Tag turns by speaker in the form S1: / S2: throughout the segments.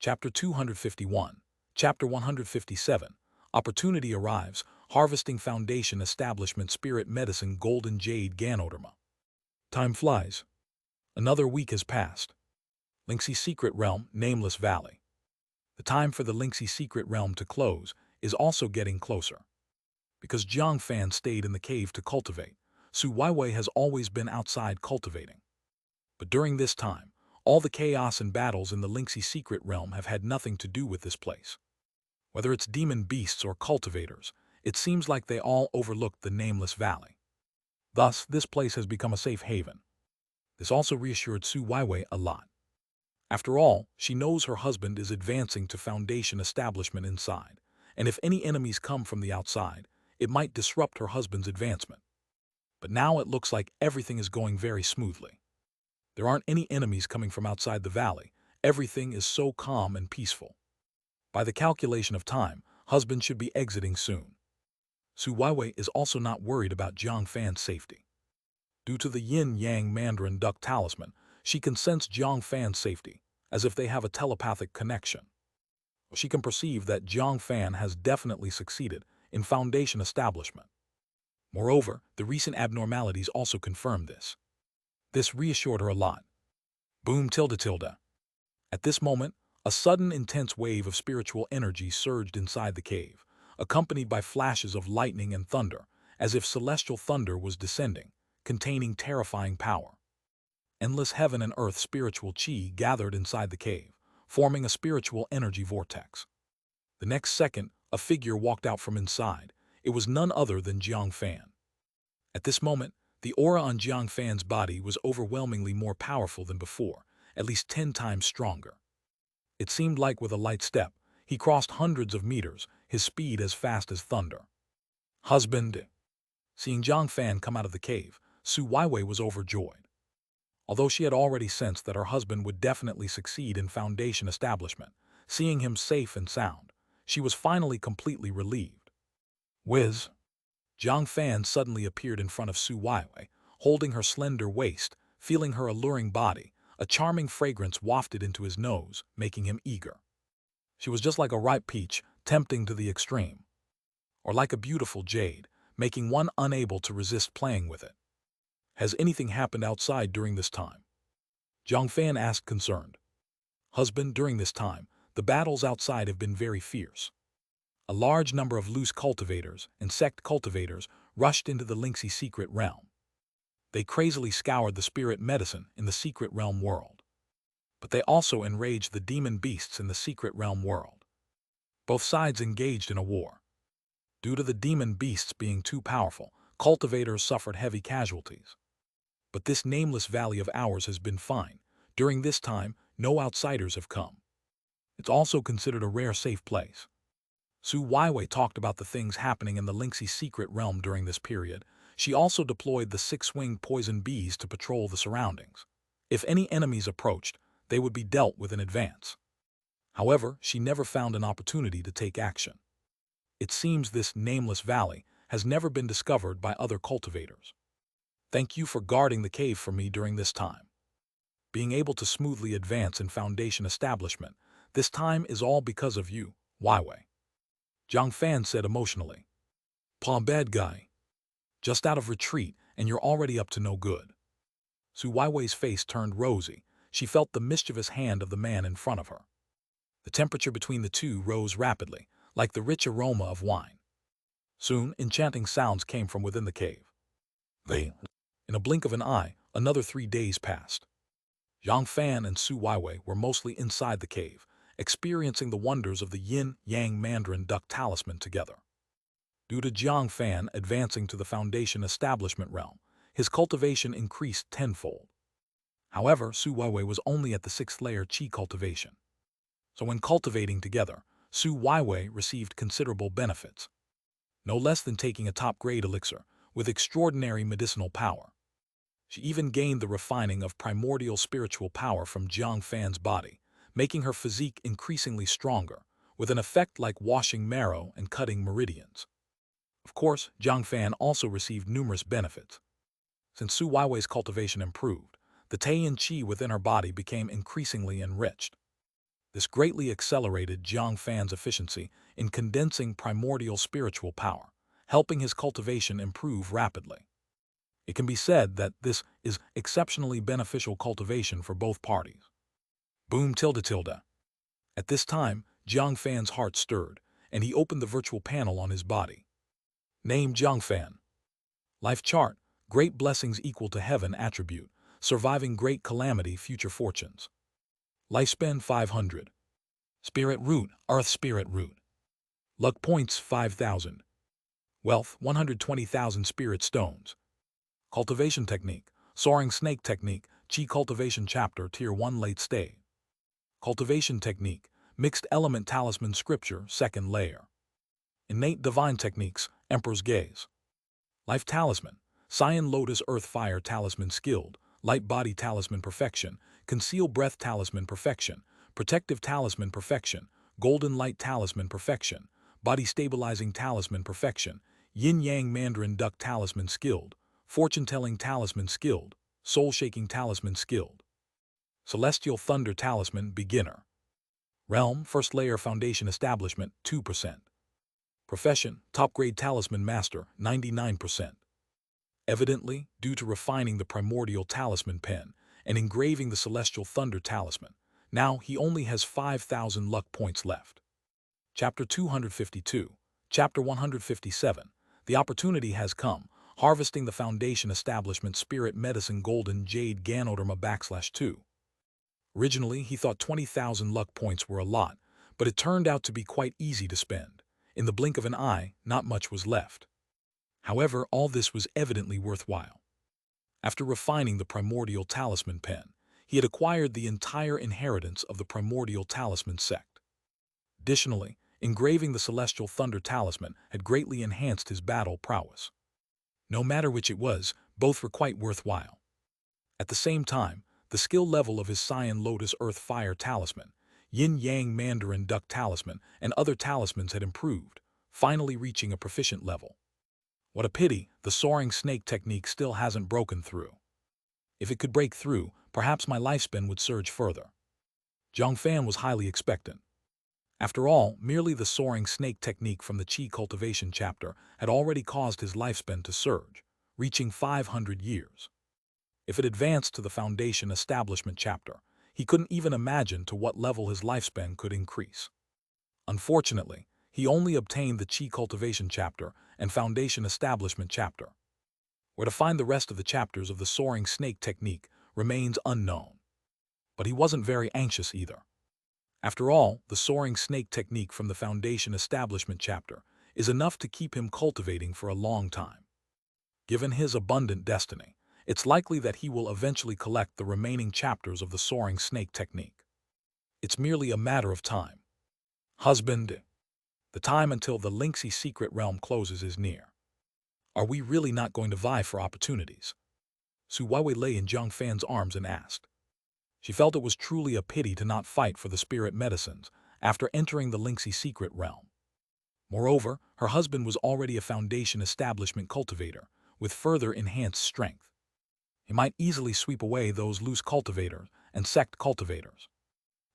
S1: Chapter 251. Chapter 157. Opportunity arrives, harvesting foundation establishment spirit medicine golden jade Ganoderma. Time flies. Another week has passed. Xianxia secret realm, nameless valley. The time for the Xianxia secret realm to close is also getting closer. Because Jiang Fan stayed in the cave to cultivate, Su Weiwei has always been outside cultivating. But during this time, all the chaos and battles in the Xianxia secret realm have had nothing to do with this place. Whether it's demon beasts or cultivators, it seems like they all overlooked the nameless valley. Thus, this place has become a safe haven. This also reassured Su Weiwei a lot. After all, she knows her husband is advancing to foundation establishment inside, and if any enemies come from the outside, it might disrupt her husband's advancement. But now it looks like everything is going very smoothly. There aren't any enemies coming from outside the valley. Everything is so calm and peaceful. By the calculation of time, husband should be exiting soon. Su Weiwei is also not worried about Jiang Fan's safety. Due to the yin-yang mandarin duck talisman, she can sense Jiang Fan's safety, as if they have a telepathic connection. She can perceive that Jiang Fan has definitely succeeded in foundation establishment. Moreover, the recent abnormalities also confirm this. This reassured her a lot. Boom tilde tilde. At this moment, a sudden intense wave of spiritual energy surged inside the cave, accompanied by flashes of lightning and thunder, as if celestial thunder was descending, containing terrifying power. Endless heaven and earth spiritual chi gathered inside the cave, forming a spiritual energy vortex. The next second, a figure walked out from inside. It was none other than Jiang Fan. At this moment, the aura on Jiang Fan's body was overwhelmingly more powerful than before, at least 10 times stronger. It seemed like with a light step, he crossed hundreds of meters, his speed as fast as thunder. Husband. Seeing Jiang Fan come out of the cave, Su Weiwei was overjoyed. Although she had already sensed that her husband would definitely succeed in foundation establishment, seeing him safe and sound, she was finally completely relieved. Whiz! Jiang Fan suddenly appeared in front of Su Weiwei, holding her slender waist, feeling her alluring body. A charming fragrance wafted into his nose, making him eager. She was just like a ripe peach, tempting to the extreme. Or like a beautiful jade, making one unable to resist playing with it. Has anything happened outside during this time? Jiang Fan asked concerned. Husband, during this time, the battles outside have been very fierce. A large number of loose cultivators and sect cultivators rushed into the Xianxia secret realm. They crazily scoured the spirit medicine in the secret realm world. But they also enraged the demon beasts in the secret realm world. Both sides engaged in a war. Due to the demon beasts being too powerful, cultivators suffered heavy casualties. But this nameless valley of ours has been fine. During this time, no outsiders have come. It's also considered a rare safe place. Su Weiwei talked about the things happening in the Xianxia secret realm during this period. She also deployed the 6-winged poison bees to patrol the surroundings. If any enemies approached, they would be dealt with in advance. However, she never found an opportunity to take action. It seems this nameless valley has never been discovered by other cultivators. Thank you for guarding the cave for me during this time. Being able to smoothly advance in foundation establishment, this time is all because of you, Weiwei. Jiang Fan said emotionally. "Pa bad guy. Just out of retreat, and you're already up to no good." Su Weiwei's face turned rosy. She felt the mischievous hand of the man in front of her. The temperature between the two rose rapidly, like the rich aroma of wine. Soon, enchanting sounds came from within the cave. In a blink of an eye, another 3 days passed. Jiang Fan and Su Weiwei were mostly inside the cave, experiencing the wonders of the yin-yang mandarin duck talisman together. Due to Jiang Fan advancing to the foundation establishment realm, his cultivation increased tenfold. However, Su Weiwei was only at the 6th layer chi cultivation. So when cultivating together, Su Weiwei received considerable benefits. No less than taking a top-grade elixir with extraordinary medicinal power. She even gained the refining of primordial spiritual power from Jiang Fan's body, making her physique increasingly stronger, with an effect like washing marrow and cutting meridians. Of course, Jiang Fan also received numerous benefits. Since Su Weiwei's cultivation improved, the Taiyan Qi within her body became increasingly enriched. This greatly accelerated Jiang Fan's efficiency in condensing primordial spiritual power, helping his cultivation improve rapidly. It can be said that this is exceptionally beneficial cultivation for both parties. Boom tilde tilde. At this time, Jiang Fan's heart stirred, and he opened the virtual panel on his body. Name Jiang Fan. Life chart, great blessings equal to heaven attribute, surviving great calamity future fortunes. Lifespan 500. Spirit root, earth spirit root. Luck points 5,000. Wealth 120,000 spirit stones. Cultivation technique, soaring snake technique, chi cultivation chapter tier 1 late stage. Cultivation technique, mixed element talisman scripture second layer. Innate divine techniques, emperor's gaze. Life talisman, cyan lotus earth fire talisman skilled, light body talisman perfection, conceal breath talisman perfection, protective talisman perfection, golden light talisman perfection, body stabilizing talisman perfection, yin yang mandarin duck talisman skilled, fortune telling talisman skilled, soul shaking talisman skilled. Celestial thunder talisman beginner. Realm first layer foundation establishment 2%. Profession top grade talisman master 99%. Evidently, due to refining the primordial talisman pen and engraving the celestial thunder talisman, now he only has 5,000 luck points left. Chapter 252, Chapter 157, the opportunity has come, harvesting the foundation establishment spirit medicine golden jade ganoderma /2. Originally, he thought 20,000 luck points were a lot, but it turned out to be quite easy to spend. In the blink of an eye, not much was left. However, all this was evidently worthwhile. After refining the primordial talisman pen, he had acquired the entire inheritance of the primordial talisman sect. Additionally, engraving the celestial thunder talisman had greatly enhanced his battle prowess. No matter which it was, both were quite worthwhile. At the same time, the skill level of his cyan lotus earth fire talisman, yin yang mandarin duck talisman, and other talismans had improved, finally reaching a proficient level. What a pity the soaring snake technique still hasn't broken through. If it could break through, perhaps my lifespan would surge further. Jiang Fan was highly expectant. After all, merely the soaring snake technique from the Chi cultivation chapter had already caused his lifespan to surge, reaching 500 years. If it advanced to the foundation establishment chapter, he couldn't even imagine to what level his lifespan could increase. Unfortunately, he only obtained the Chi cultivation chapter and foundation establishment chapter. Where to find the rest of the chapters of the soaring snake technique remains unknown. But he wasn't very anxious either. After all, the soaring snake technique from the foundation establishment chapter is enough to keep him cultivating for a long time. Given his abundant destiny, it's likely that he will eventually collect the remaining chapters of the soaring snake technique. It's merely a matter of time. Husband, the time until the Xianxia secret realm closes is near. Are we really not going to vie for opportunities? Su Weiwei lay in Jiang Fan's arms and asked. She felt it was truly a pity to not fight for the spirit medicines after entering the Xianxia secret realm. Moreover, her husband was already a foundation establishment cultivator with further enhanced strength. He might easily sweep away those loose cultivators and sect cultivators.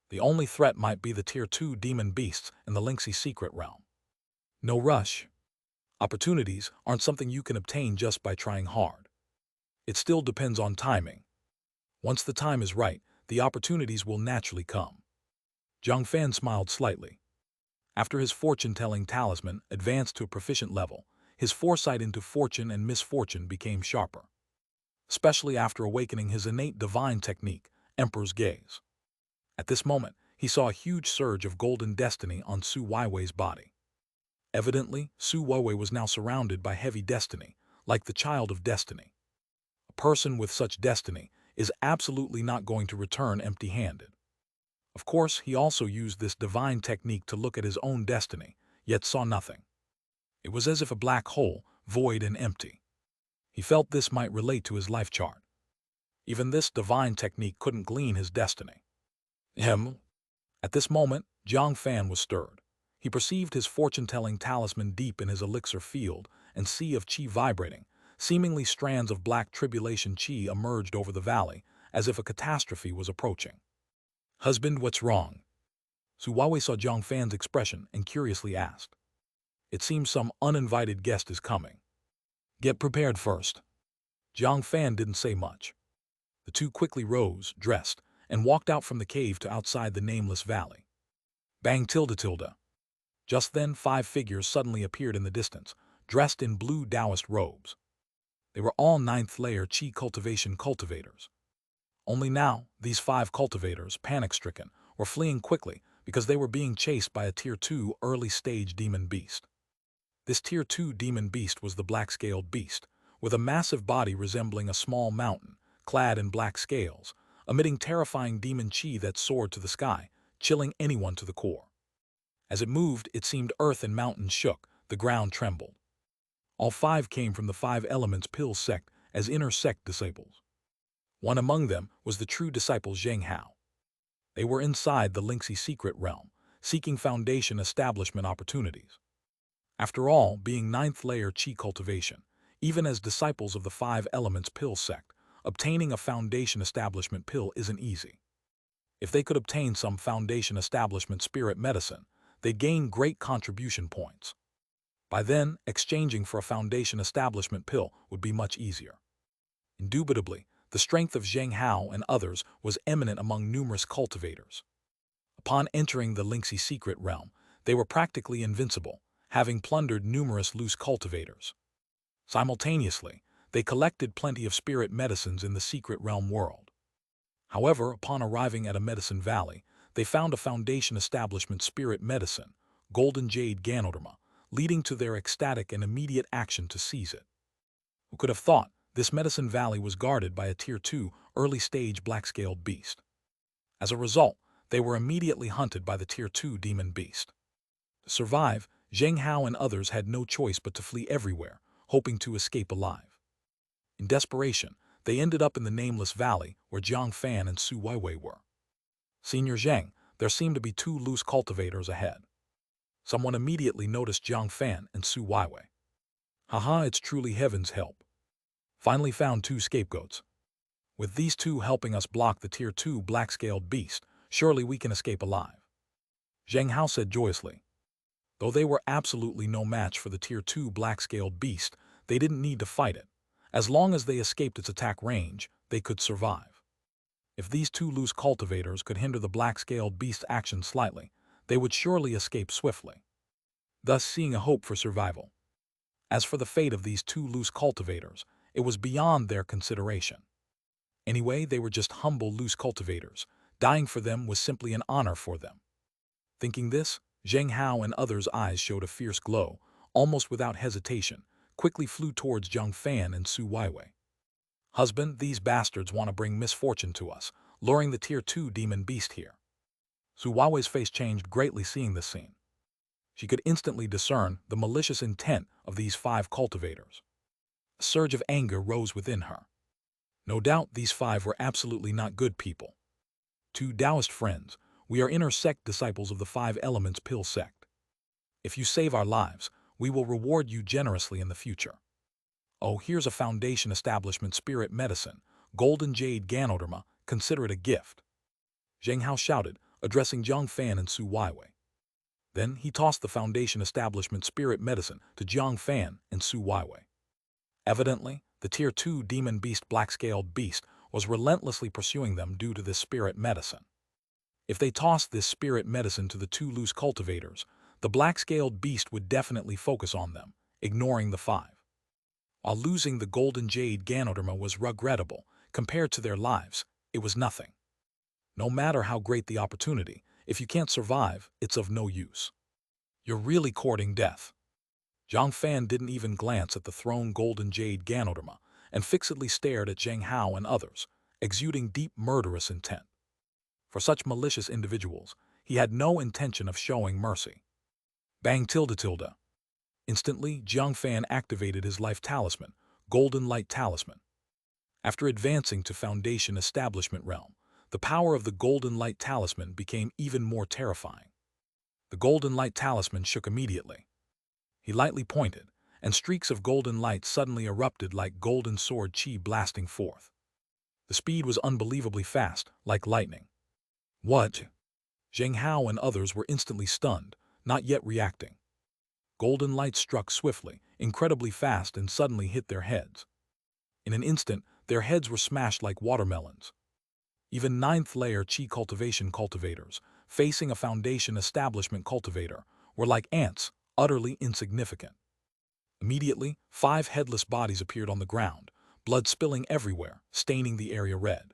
S1: The only threat might be the Tier 2 demon beasts in the Xianxia secret realm. No rush. Opportunities aren't something you can obtain just by trying hard. It still depends on timing. Once the time is right, the opportunities will naturally come. Jiang Fan smiled slightly. After his fortune-telling talisman advanced to a proficient level, his foresight into fortune and misfortune became sharper. Especially after awakening his innate divine technique, Emperor's Gaze. At this moment, he saw a huge surge of golden destiny on Su Weiwei's body. Evidently, Su Weiwei was now surrounded by heavy destiny, like the child of destiny. A person with such destiny is absolutely not going to return empty-handed. Of course, he also used this divine technique to look at his own destiny, yet saw nothing. It was as if a black hole, void and empty. He felt this might relate to his life chart. Even this divine technique couldn't glean his destiny. At this moment, Jiang Fan was stirred. He perceived his fortune-telling talisman deep in his elixir field and sea of qi vibrating. Seemingly strands of black tribulation qi emerged over the valley, as if a catastrophe was approaching. Husband, what's wrong? Su Waiwei saw Jiang Fan's expression and curiously asked, "It seems some uninvited guest is coming. Get prepared first." Jiang Fan didn't say much. The two quickly rose, dressed, and walked out from the cave to outside the nameless valley. Bang tilde tilde. Just then 5 figures suddenly appeared in the distance, dressed in blue Taoist robes. They were all 9th layer Qi cultivation cultivators. Only now, these 5 cultivators, panic-stricken, were fleeing quickly because they were being chased by a Tier 2 early-stage demon beast. This Tier 2 demon beast was the black-scaled beast, with a massive body resembling a small mountain, clad in black scales, emitting terrifying demon chi that soared to the sky, chilling anyone to the core. As it moved, it seemed earth and mountains shook, the ground trembled. All 5 came from the 5 Elements Pill sect as inner sect disciples. One among them was the true disciple Zheng Hao. They were inside the Lingxi secret realm, seeking foundation establishment opportunities. After all, being 9th layer Qi cultivation, even as disciples of the 5 Elements Pill sect, obtaining a foundation establishment pill isn't easy. If they could obtain some foundation establishment spirit medicine, they'd gain great contribution points. By then, exchanging for a foundation establishment pill would be much easier. Indubitably, the strength of Zheng Hao and others was eminent among numerous cultivators. Upon entering the Lingxi secret realm, they were practically invincible, having plundered numerous loose cultivators. Simultaneously, they collected plenty of spirit medicines in the secret realm world. However, upon arriving at a medicine valley, they found a foundation establishment spirit medicine, golden jade ganoderma, leading to their ecstatic and immediate action to seize it. Who could have thought this medicine valley was guarded by a Tier 2 early-stage black-scaled beast? As a result, they were immediately hunted by the Tier 2 demon beast. To survive, Zheng Hao and others had no choice but to flee everywhere, hoping to escape alive. In desperation, they ended up in the nameless valley where Jiang Fan and Su Waiwei were. "Senior Zheng, there seem to be 2 loose cultivators ahead." Someone immediately noticed Jiang Fan and Su Waiwei. "Haha, it's truly heaven's help. Finally found 2 scapegoats. With these 2 helping us block the Tier 2 black-scaled beast, surely we can escape alive," Zheng Hao said joyously. Though they were absolutely no match for the Tier 2 black-scaled beast, they didn't need to fight it. As long as they escaped its attack range, they could survive. If these 2 loose cultivators could hinder the black-scaled beast's action slightly, they would surely escape swiftly, thus seeing a hope for survival. As for the fate of these 2 loose cultivators, it was beyond their consideration. Anyway, they were just humble loose cultivators. Dying for them was simply an honor for them. Thinking this, Zheng Hao and others' eyes showed a fierce glow, almost without hesitation, quickly flew towards Jiang Fan and Su Waiwei. "Husband, these bastards want to bring misfortune to us, luring the Tier 2 demon beast here." Su Waiwei's face changed greatly seeing this scene. She could instantly discern the malicious intent of these 5 cultivators. A surge of anger rose within her. No doubt these 5 were absolutely not good people. "To Taoist friends, we are inner sect disciples of the 5 Elements Pill sect. If you save our lives, we will reward you generously in the future. Oh, here's a foundation establishment spirit medicine, golden jade ganoderma, consider it a gift," Zheng Hao shouted, addressing Jiang Fan and Su Waiwei. Then he tossed the foundation establishment spirit medicine to Jiang Fan and Su Waiwei. Evidently, the Tier 2 demon beast black-scaled beast was relentlessly pursuing them due to this spirit medicine. If they tossed this spirit medicine to the 2 loose cultivators, the black-scaled beast would definitely focus on them, ignoring the 5. While losing the golden jade ganoderma was regrettable, compared to their lives, it was nothing. No matter how great the opportunity, if you can't survive, it's of no use. You're really courting death. Jiang Fan didn't even glance at the thrown golden jade ganoderma and fixedly stared at Zheng Hao and others, exuding deep murderous intent. For such malicious individuals, he had no intention of showing mercy. Bang tilde tilde. Instantly, Jiang Fan activated his life talisman, Golden Light Talisman. After advancing to Foundation Establishment Realm, the power of the Golden Light Talisman became even more terrifying. The Golden Light Talisman shook immediately. He lightly pointed, and streaks of golden light suddenly erupted like golden sword chi blasting forth. The speed was unbelievably fast, like lightning. "What?" Zheng Hao and others were instantly stunned, not yet reacting. Golden light struck swiftly, incredibly fast, and suddenly hit their heads. In an instant, their heads were smashed like watermelons. Even ninth-layer Qi cultivation cultivators, facing a foundation establishment cultivator, were like ants, utterly insignificant. Immediately, 5 headless bodies appeared on the ground, blood spilling everywhere, staining the area red.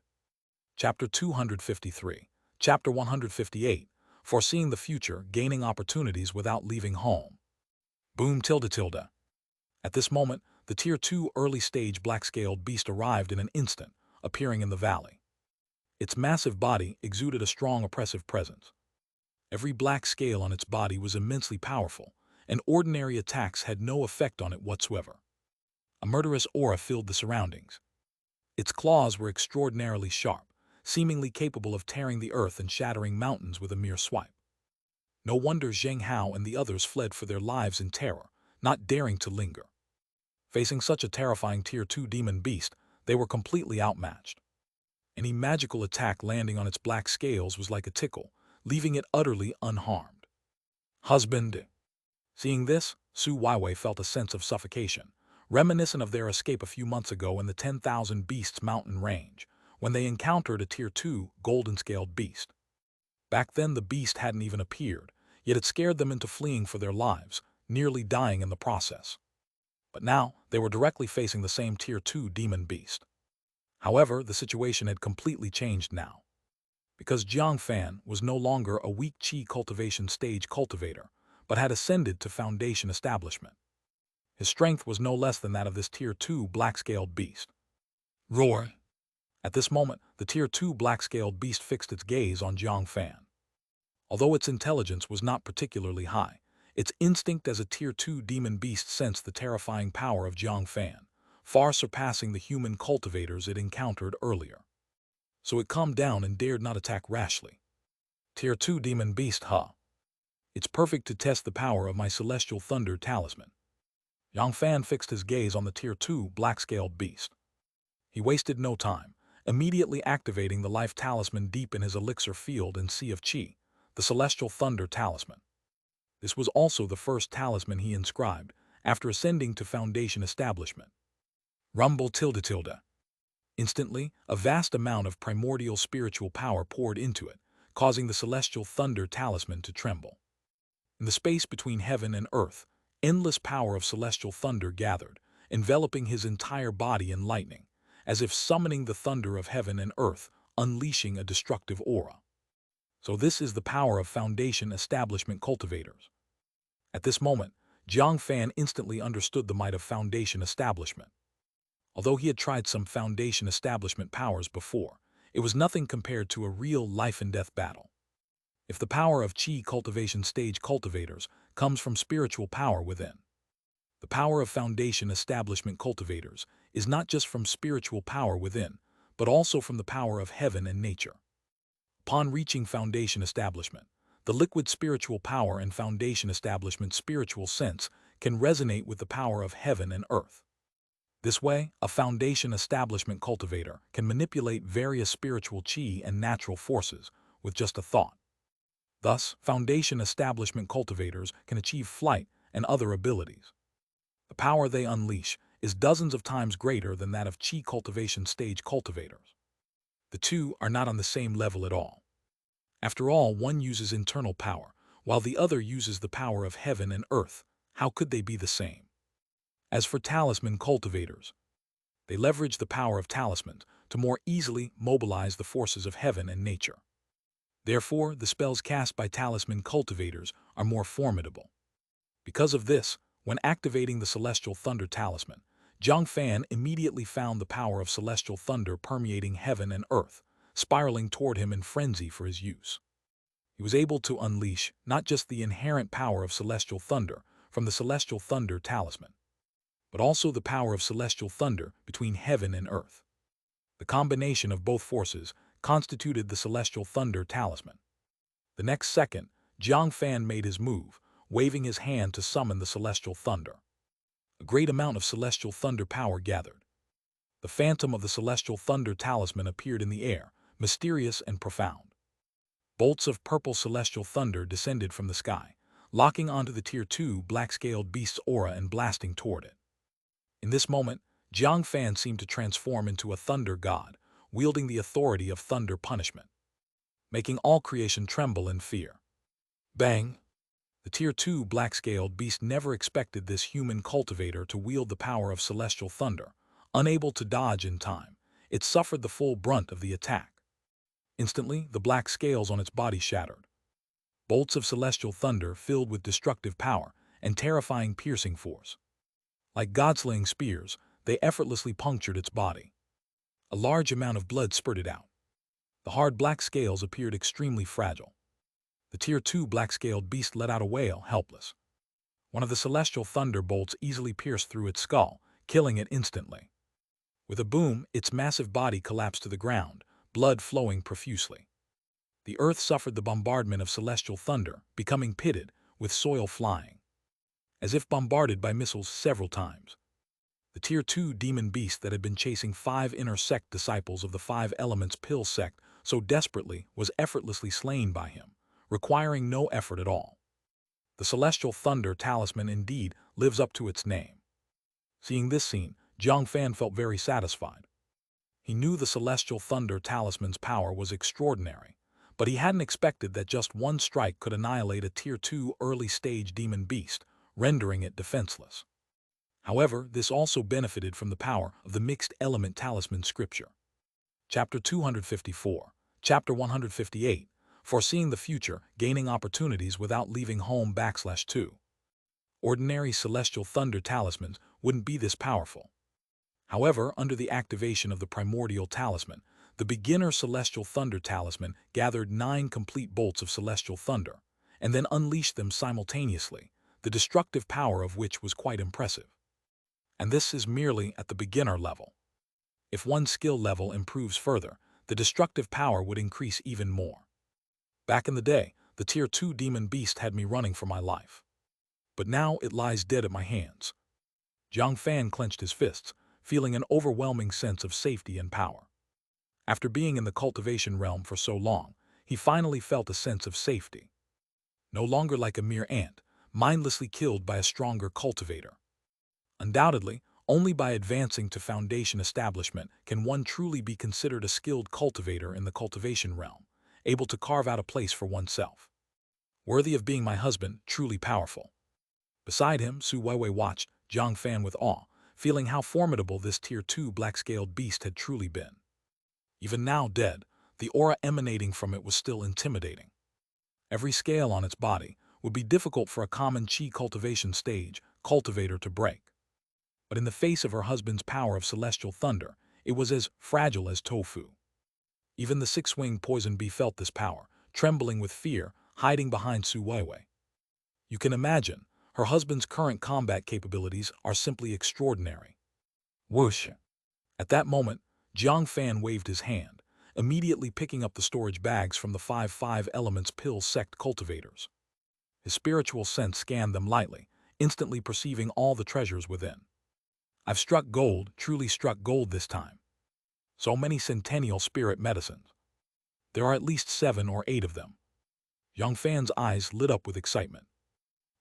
S1: Chapter 253. Chapter 158. Foreseeing the future, gaining opportunities without leaving home. Boom tilde tilde. At this moment, the Tier 2 early-stage black-scaled beast arrived in an instant, appearing in the valley. Its massive body exuded a strong oppressive presence. Every black scale on its body was immensely powerful, and ordinary attacks had no effect on it whatsoever. A murderous aura filled the surroundings. Its claws were extraordinarily sharp, seemingly capable of tearing the earth and shattering mountains with a mere swipe. No wonder Zheng Hao and the others fled for their lives in terror, not daring to linger. Facing such a terrifying Tier 2 demon beast, they were completely outmatched. Any magical attack landing on its black scales was like a tickle, leaving it utterly unharmed. Husband. Seeing this, Su Weiwei felt a sense of suffocation, reminiscent of their escape a few months ago in the 10,000 Beasts mountain range, when they encountered a Tier 2 golden-scaled beast. Back then the beast hadn't even appeared, yet it scared them into fleeing for their lives, nearly dying in the process. But now, they were directly facing the same Tier 2 demon beast. However, the situation had completely changed now. Because Jiang Fan was no longer a weak Qi cultivation stage cultivator, but had ascended to foundation establishment. His strength was no less than that of this Tier 2 black-scaled beast. Roar! At this moment, the Tier 2 black-scaled beast fixed its gaze on Jiang Fan. Although its intelligence was not particularly high, its instinct as a Tier 2 demon beast sensed the terrifying power of Jiang Fan, far surpassing the human cultivators it encountered earlier. So it calmed down and dared not attack rashly. Tier 2 demon beast, huh? It's perfect to test the power of my celestial thunder talisman. Jiang Fan fixed his gaze on the Tier 2 black-scaled beast. He wasted no time, immediately activating the life talisman deep in his elixir field and sea of Qi, the celestial thunder talisman. This was also the first talisman he inscribed after ascending to foundation establishment. Rumble tilde tilde. Instantly, a vast amount of primordial spiritual power poured into it, causing the celestial thunder talisman to tremble. In the space between heaven and earth, endless power of celestial thunder gathered, enveloping his entire body in lightning, as if summoning the thunder of heaven and earth, unleashing a destructive aura. So this is the power of foundation establishment cultivators. At this moment, Jiang Fan instantly understood the might of foundation establishment. Although he had tried some foundation establishment powers before, it was nothing compared to a real life-and-death battle. If the power of Qi cultivation stage cultivators comes from spiritual power within, the power of foundation establishment cultivators is not just from spiritual power within, but also from the power of heaven and nature. Upon reaching foundation establishment, the liquid spiritual power and foundation establishment spiritual sense can resonate with the power of heaven and earth. This way, a foundation establishment cultivator can manipulate various spiritual Qi and natural forces with just a thought. Thus, foundation establishment cultivators can achieve flight and other abilities. The power they unleash is dozens of times greater than that of Qi cultivation stage cultivators. The two are not on the same level at all. After all, one uses internal power, while the other uses the power of heaven and earth. How could they be the same? As for talisman cultivators, they leverage the power of talismans to more easily mobilize the forces of heaven and nature. Therefore, the spells cast by talisman cultivators are more formidable. Because of this, when activating the celestial thunder talisman, Jiang Fan immediately found the power of celestial thunder permeating heaven and earth, spiraling toward him in frenzy for his use. He was able to unleash not just the inherent power of celestial thunder from the celestial thunder talisman, but also the power of celestial thunder between heaven and earth. The combination of both forces constituted the celestial thunder talisman. The next second, Jiang Fan made his move, waving his hand to summon the celestial thunder. A great amount of celestial thunder power gathered. The phantom of the celestial thunder talisman appeared in the air, mysterious and profound. Bolts of purple celestial thunder descended from the sky, locking onto the Tier 2 black-scaled beast's aura and blasting toward it. In this moment, Jiang Fan seemed to transform into a thunder god, wielding the authority of thunder punishment, making all creation tremble in fear. Bang! The Tier 2 black-scaled beast never expected this human cultivator to wield the power of celestial thunder. Unable to dodge in time, it suffered the full brunt of the attack. Instantly, the black scales on its body shattered. Bolts of celestial thunder filled with destructive power and terrifying piercing force. Like god-slaying spears, they effortlessly punctured its body. A large amount of blood spurted out. The hard black scales appeared extremely fragile. The Tier 2 black-scaled beast let out a wail, helpless. One of the celestial thunder bolts easily pierced through its skull, killing it instantly. With a boom, its massive body collapsed to the ground, blood flowing profusely. The earth suffered the bombardment of celestial thunder, becoming pitted, with soil flying, as if bombarded by missiles several times. The Tier 2 demon beast that had been chasing 5 inner sect disciples of the 5 elements pill sect so desperately was effortlessly slain by him, requiring no effort at all. The celestial thunder talisman indeed lives up to its name. Seeing this scene, Jiang Fan felt very satisfied. He knew the celestial thunder talisman's power was extraordinary, but he hadn't expected that just one strike could annihilate a Tier 2 early-stage demon beast, rendering it defenseless. However, this also benefited from the power of the mixed element talisman scripture. Chapter 254, Chapter 158, Foreseeing the Future, Gaining Opportunities Without Leaving Home /2. Ordinary celestial thunder talismans wouldn't be this powerful. However, under the activation of the primordial talisman, the beginner celestial thunder talisman gathered 9 complete bolts of celestial thunder, and then unleashed them simultaneously, the destructive power of which was quite impressive. And this is merely at the beginner level. If one skill level improves further, the destructive power would increase even more. Back in the day, the Tier 2 demon beast had me running for my life. But now it lies dead at my hands. Jiang Fan clenched his fists, feeling an overwhelming sense of safety and power. After being in the cultivation realm for so long, he finally felt a sense of safety. No longer like a mere ant, mindlessly killed by a stronger cultivator. Undoubtedly, only by advancing to foundation establishment can one truly be considered a skilled cultivator in the cultivation realm, able to carve out a place for oneself. Worthy of being my husband, truly powerful. Beside him, Su Weiwei watched Jiang Fan with awe, feeling how formidable this Tier 2 black-scaled beast had truly been. Even now dead, the aura emanating from it was still intimidating. Every scale on its body would be difficult for a common Qi cultivation stage cultivator to break. But in the face of her husband's power of celestial thunder, it was as fragile as tofu. Even the 6-winged poison bee felt this power, trembling with fear, hiding behind Su Weiwei. You can imagine, her husband's current combat capabilities are simply extraordinary. Whoosh! At that moment, Jiang Fan waved his hand, immediately picking up the storage bags from the 5 elements pill sect cultivators. His spiritual sense scanned them lightly, instantly perceiving all the treasures within. I've struck gold, truly struck gold this time. So many centennial spirit medicines. There are at least 7 or 8 of them. Jiang Fan's eyes lit up with excitement.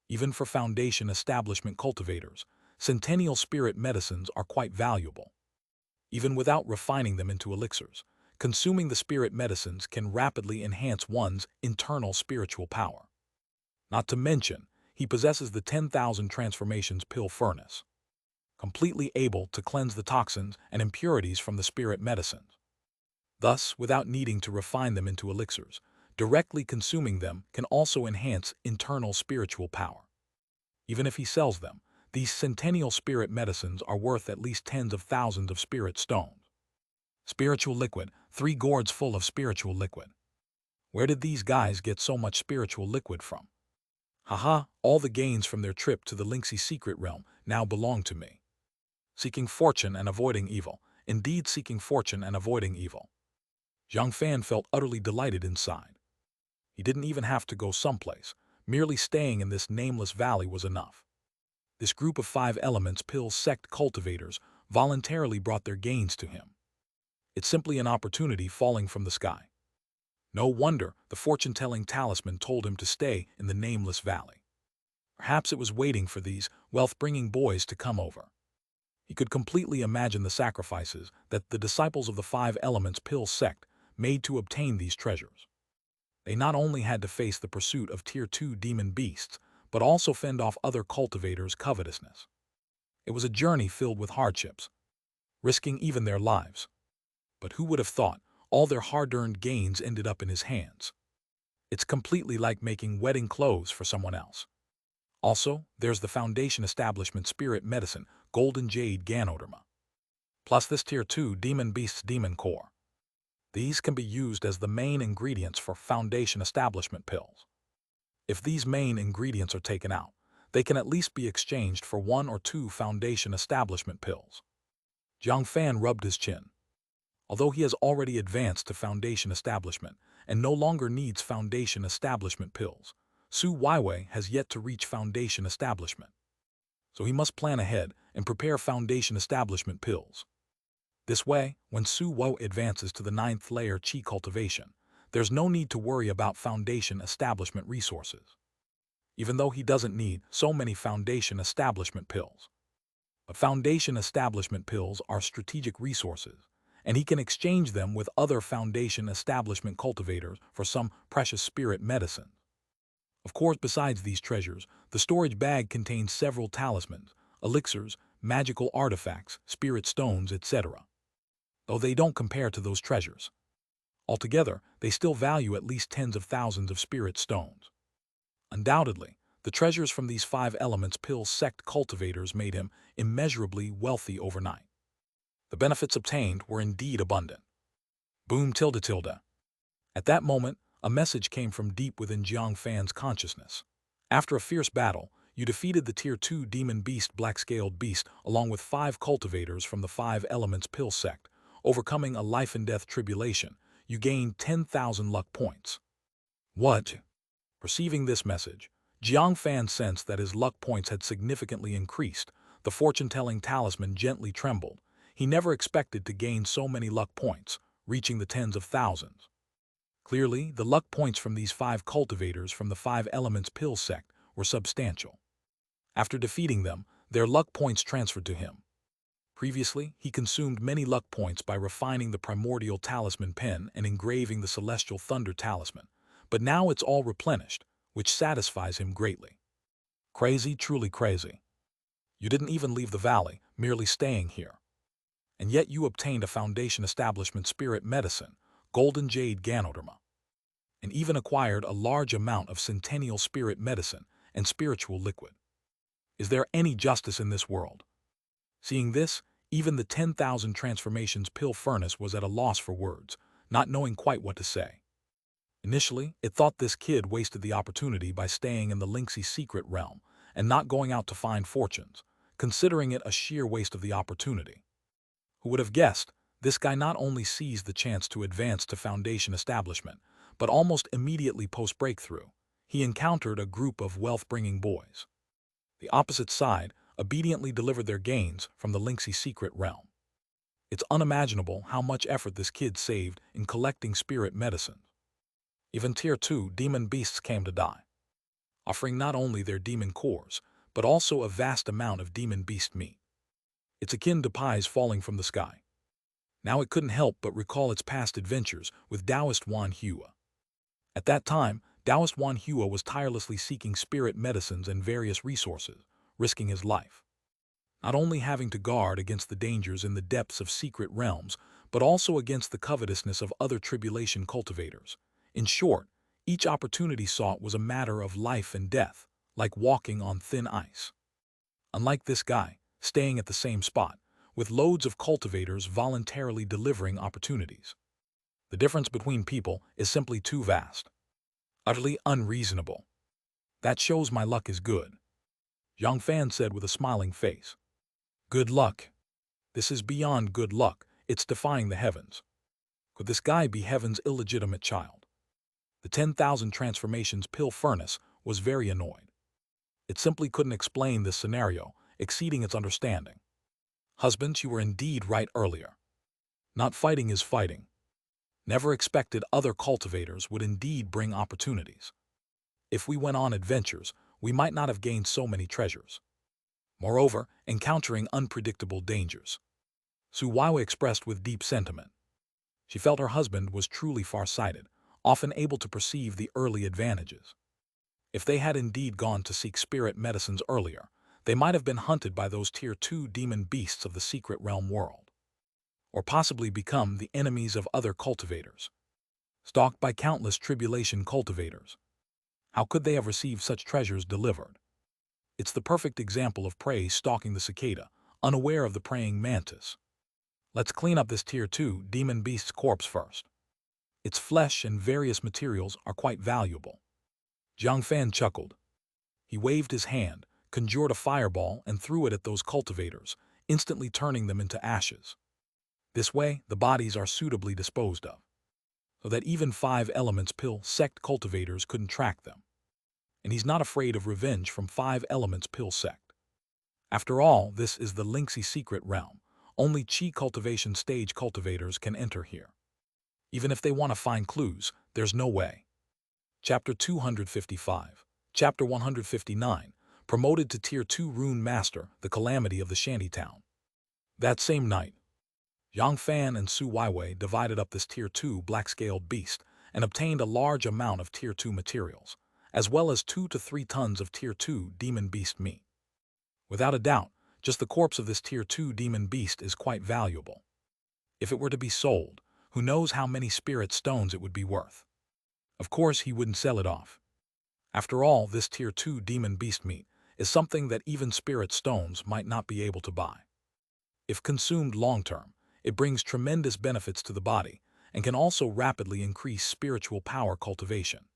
S1: Even for foundation establishment cultivators, centennial spirit medicines are quite valuable. Even without refining them into elixirs, consuming the spirit medicines can rapidly enhance one's internal spiritual power. Not to mention, he possesses the 10,000 transformations pill furnace, completely able to cleanse the toxins and impurities from the spirit medicines. Thus, without needing to refine them into elixirs, directly consuming them can also enhance internal spiritual power. Even if he sells them, these centennial spirit medicines are worth at least tens of thousands of spirit stones. Spiritual liquid, 3 gourds full of spiritual liquid. Where did these guys get so much spiritual liquid from? Haha, all the gains from their trip to the Linksy secret realm now belong to me. Seeking fortune and avoiding evil, indeed seeking fortune and avoiding evil. Jiang Fan felt utterly delighted inside. He didn't even have to go someplace, merely staying in this nameless valley was enough. This group of 5 elements pill sect cultivators voluntarily brought their gains to him. It's simply an opportunity falling from the sky. No wonder the fortune-telling talisman told him to stay in the nameless valley. Perhaps it was waiting for these wealth-bringing boys to come over. He could completely imagine the sacrifices that the disciples of the Five Elements Pill sect made to obtain these treasures. They not only had to face the pursuit of Tier 2 demon beasts, but also fend off other cultivators' covetousness. It was a journey filled with hardships, risking even their lives. But who would have thought all their hard-earned gains ended up in his hands? It's completely like making wedding clothes for someone else. Also, there's the Foundation Establishment Spirit Medicine Golden Jade Ganoderma. Plus this Tier 2 Demon Beast's Demon Core. These can be used as the main ingredients for Foundation Establishment pills. If these main ingredients are taken out, they can at least be exchanged for 1 or 2 Foundation Establishment pills. Jiang Fan rubbed his chin. Although he has already advanced to Foundation Establishment and no longer needs Foundation Establishment pills, Su Weiwei has yet to reach Foundation Establishment. So he must plan ahead and prepare Foundation Establishment pills. This way, when Su Weiwei advances to the 9th layer Qi cultivation, there's no need to worry about Foundation Establishment resources. Even though he doesn't need so many Foundation Establishment pills. But Foundation Establishment pills are strategic resources, and he can exchange them with other Foundation Establishment cultivators for some precious spirit medicine. Of course, besides these treasures, the storage bag contains several talismans, elixirs, magical artifacts, spirit stones, etc. Though they don't compare to those treasures. Altogether, they still value at least tens of thousands of spirit stones. Undoubtedly, the treasures from these 5 Elements Pill sect cultivators made him immeasurably wealthy overnight. The benefits obtained were indeed abundant. Boom tilde tilde. At that moment, a message came from deep within Jiang Fan's consciousness. After a fierce battle, you defeated the Tier 2 Demon Beast Black-Scaled Beast along with 5 cultivators from the 5 Elements Pill sect. Overcoming a life-and-death tribulation, you gained 10,000 luck points. What? Receiving this message, Jiang Fan sensed that his luck points had significantly increased. The fortune-telling talisman gently trembled. He never expected to gain so many luck points, reaching the tens of thousands. Clearly, the luck points from these 5 cultivators from the 5 Elements Pill sect were substantial. After defeating them, their luck points transferred to him. Previously, he consumed many luck points by refining the Primordial Talisman pen and engraving the Celestial Thunder Talisman, but now it's all replenished, which satisfies him greatly. Crazy, truly crazy. You didn't even leave the valley, merely staying here. And yet you obtained a Foundation Establishment Spirit Medicine, Golden Jade Ganoderma, and even acquired a large amount of Centennial Spirit Medicine and Spiritual Liquid. Is there any justice in this world? Seeing this, even the 10,000 transformations pill furnace was at a loss for words, not knowing quite what to say. Initially, it thought this kid wasted the opportunity by staying in the Xianxia secret realm and not going out to find fortunes, considering it a sheer waste of the opportunity. Who would have guessed, this guy not only seized the chance to advance to Foundation Establishment, but almost immediately post-breakthrough, he encountered a group of wealth-bringing boys. The opposite side obediently delivered their gains from the Xianxia secret realm. It's unimaginable how much effort this kid saved in collecting spirit medicines. Even Tier 2 demon beasts came to die, offering not only their demon cores, but also a vast amount of demon beast meat. It's akin to pies falling from the sky. Now it couldn't help but recall its past adventures with Taoist Wan Hua. At that time, Taoist Wan Hua was tirelessly seeking spirit medicines and various resources, risking his life. Not only having to guard against the dangers in the depths of secret realms, but also against the covetousness of other tribulation cultivators. In short, each opportunity sought was a matter of life and death, like walking on thin ice. Unlike this guy, staying at the same spot, with loads of cultivators voluntarily delivering opportunities. The difference between people is simply too vast. Utterly unreasonable. That shows my luck is good, Jiang Fan said with a smiling face. Good luck. This is beyond good luck, it's defying the heavens. Could this guy be heaven's illegitimate child? The 10,000 transformations pill furnace was very annoyed. It simply couldn't explain this scenario, exceeding its understanding. Husbands, you were indeed right earlier. Not fighting is fighting. Never expected other cultivators would indeed bring opportunities. If we went on adventures, we might not have gained so many treasures. Moreover, encountering unpredictable dangers. Su Waiwei expressed with deep sentiment. She felt her husband was truly far-sighted, often able to perceive the early advantages. If they had indeed gone to seek spirit medicines earlier, they might have been hunted by those Tier 2 demon beasts of the secret realm world. Or possibly become the enemies of other cultivators. Stalked by countless tribulation cultivators. How could they have received such treasures delivered? It's the perfect example of prey stalking the cicada, unaware of the praying mantis. Let's clean up this Tier 2 demon beast's corpse first. Its flesh and various materials are quite valuable. Jiang Fan chuckled. He waved his hand, conjured a fireball, and threw it at those cultivators, instantly turning them into ashes. This way, the bodies are suitably disposed of, so that even 5 Elements Pill sect cultivators couldn't track them. And he's not afraid of revenge from 5 Elements Pill sect. After all, this is the Linksy secret realm. Only Qi cultivation stage cultivators can enter here. Even if they want to find clues, there's no way. Chapter 255. Chapter 159. Promoted to Tier 2 Rune Master, the calamity of the shantytown. That same night, Jiang Fan and Su Waiwei divided up this Tier 2 black-scaled beast and obtained a large amount of Tier 2 materials, as well as 2 to 3 tons of Tier 2 demon beast meat. Without a doubt, just the corpse of this Tier 2 demon beast is quite valuable. If it were to be sold, who knows how many spirit stones it would be worth. Of course, he wouldn't sell it off. After all, this Tier 2 demon beast meat is something that even spirit stones might not be able to buy. If consumed long-term, it brings tremendous benefits to the body and can also rapidly increase spiritual power cultivation.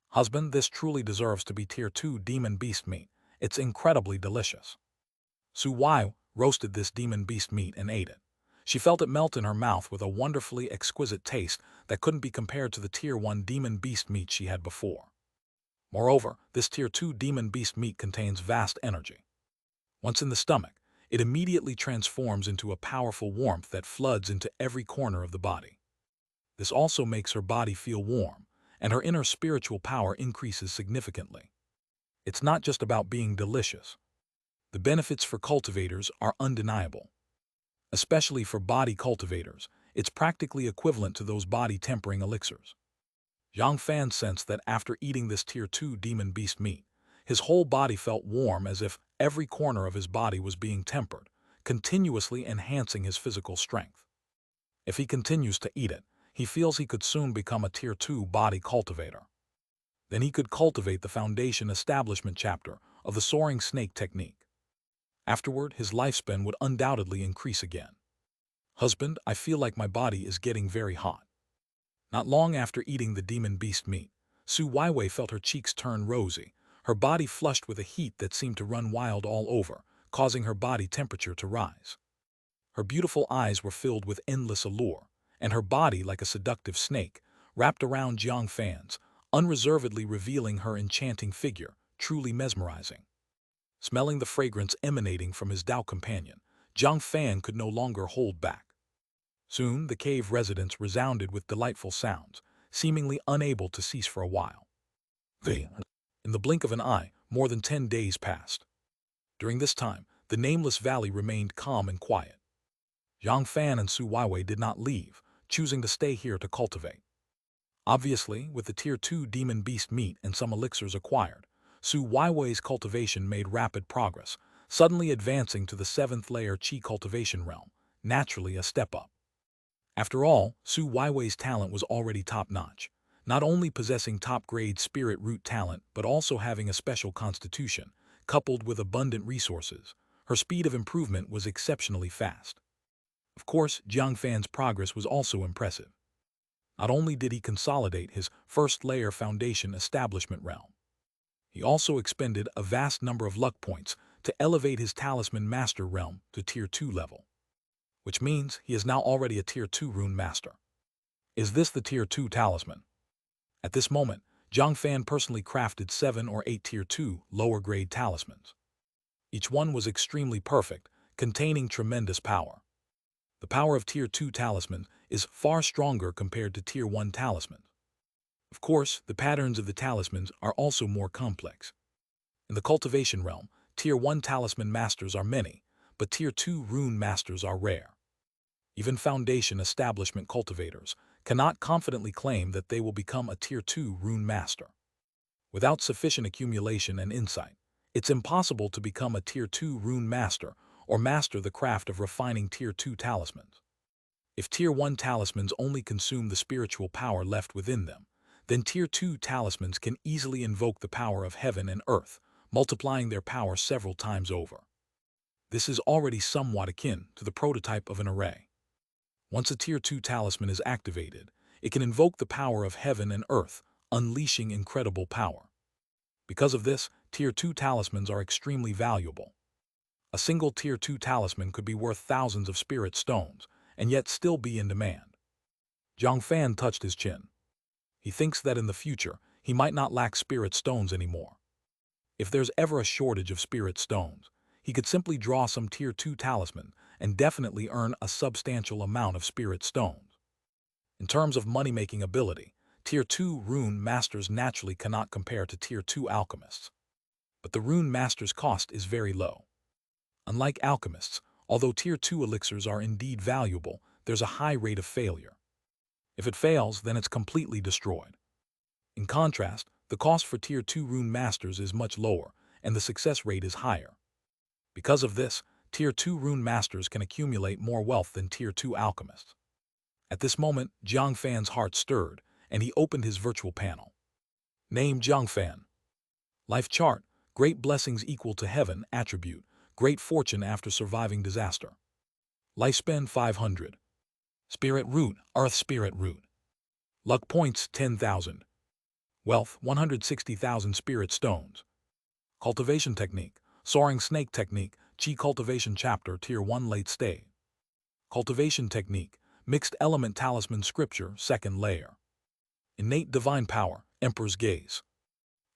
S1: Husband, this truly deserves to be Tier 2 demon beast meat. It's incredibly delicious. Su Wai roasted this demon beast meat and ate it. She felt it melt in her mouth with a wonderfully exquisite taste that couldn't be compared to the Tier 1 demon beast meat she had before. Moreover, this Tier 2 demon beast meat contains vast energy. Once in the stomach, it immediately transforms into a powerful warmth that floods into every corner of the body. This also makes her body feel warm, and her inner spiritual power increases significantly. It's not just about being delicious. The benefits for cultivators are undeniable. Especially for body cultivators, it's practically equivalent to those body-tempering elixirs. Jiang Fan sensed that after eating this Tier 2 demon beast meat, his whole body felt warm as if every corner of his body was being tempered, continuously enhancing his physical strength. If he continues to eat it, he feels he could soon become a Tier 2 body cultivator. Then he could cultivate the foundation establishment chapter of the soaring snake technique. Afterward, his lifespan would undoubtedly increase again. Husband, I feel like my body is getting very hot. Not long after eating the demon beast meat, Su Waiwei felt her cheeks turn rosy, her body flushed with a heat that seemed to run wild all over, causing her body temperature to rise. Her beautiful eyes were filled with endless allure, and her body, like a seductive snake, wrapped around Jiang Fan's, unreservedly revealing her enchanting figure, truly mesmerizing. Smelling the fragrance emanating from his Tao companion, Jiang Fan could no longer hold back. Soon, the cave residence resounded with delightful sounds, seemingly unable to cease for a while. In the blink of an eye, more than 10 days passed. During this time, the nameless valley remained calm and quiet. Jiang Fan and Su Waiwei did not leave, choosing to stay here to cultivate. Obviously, with the Tier 2 demon beast meat and some elixirs acquired, Su Waiwei's cultivation made rapid progress, suddenly advancing to the 7th layer Qi cultivation realm, naturally a step up. After all, Su Waiwei's talent was already top-notch, not only possessing top-grade spirit root talent but also having a special constitution, coupled with abundant resources. Her speed of improvement was exceptionally fast. Of course, Jiang Fan's progress was also impressive. Not only did he consolidate his first-layer foundation establishment realm, he also expended a vast number of luck points to elevate his talisman master realm to Tier 2 level, which means he is now already a Tier 2 rune master. Is this the Tier 2 talisman? At this moment, Jiang Fan personally crafted 7 or 8 Tier 2 lower-grade talismans. Each one was extremely perfect, containing tremendous power. The power of Tier 2 talismans is far stronger compared to Tier 1 talismans. Of course, the patterns of the talismans are also more complex. In the cultivation realm, Tier 1 talisman masters are many, but Tier 2 rune masters are rare. Even foundation establishment cultivators cannot confidently claim that they will become a Tier 2 rune master. Without sufficient accumulation and insight, it's impossible to become a Tier 2 rune master or master the craft of refining Tier 2 talismans. If Tier 1 talismans only consume the spiritual power left within them, then Tier 2 talismans can easily invoke the power of heaven and earth, multiplying their power several times over. This is already somewhat akin to the prototype of an array. Once a Tier 2 talisman is activated, it can invoke the power of heaven and earth, unleashing incredible power. Because of this, Tier 2 talismans are extremely valuable. A single Tier 2 talisman could be worth thousands of spirit stones, and yet still be in demand. Jiang Fan touched his chin. He thinks that in the future, he might not lack spirit stones anymore. If there's ever a shortage of spirit stones, he could simply draw some Tier 2 talisman and definitely earn a substantial amount of spirit stones. In terms of money-making ability, Tier 2 rune masters naturally cannot compare to Tier 2 alchemists. But the rune master's cost is very low. Unlike alchemists, although Tier 2 elixirs are indeed valuable, there's a high rate of failure. If it fails, then it's completely destroyed. In contrast, the cost for Tier 2 rune masters is much lower, and the success rate is higher. Because of this, Tier 2 rune masters can accumulate more wealth than Tier 2 alchemists. At this moment, Jiang Fan's heart stirred, and he opened his virtual panel. Name Jiang Fan. Life chart, great blessings equal to heaven, attribute, great fortune after surviving disaster. Lifespan 500. Spirit root, earth spirit root. Luck points 10,000. Wealth 160,000 spirit stones. Cultivation technique, soaring snake technique, Qi cultivation chapter Tier 1 late stage. Cultivation technique, mixed element talisman scripture, second layer. Innate divine power, emperor's gaze.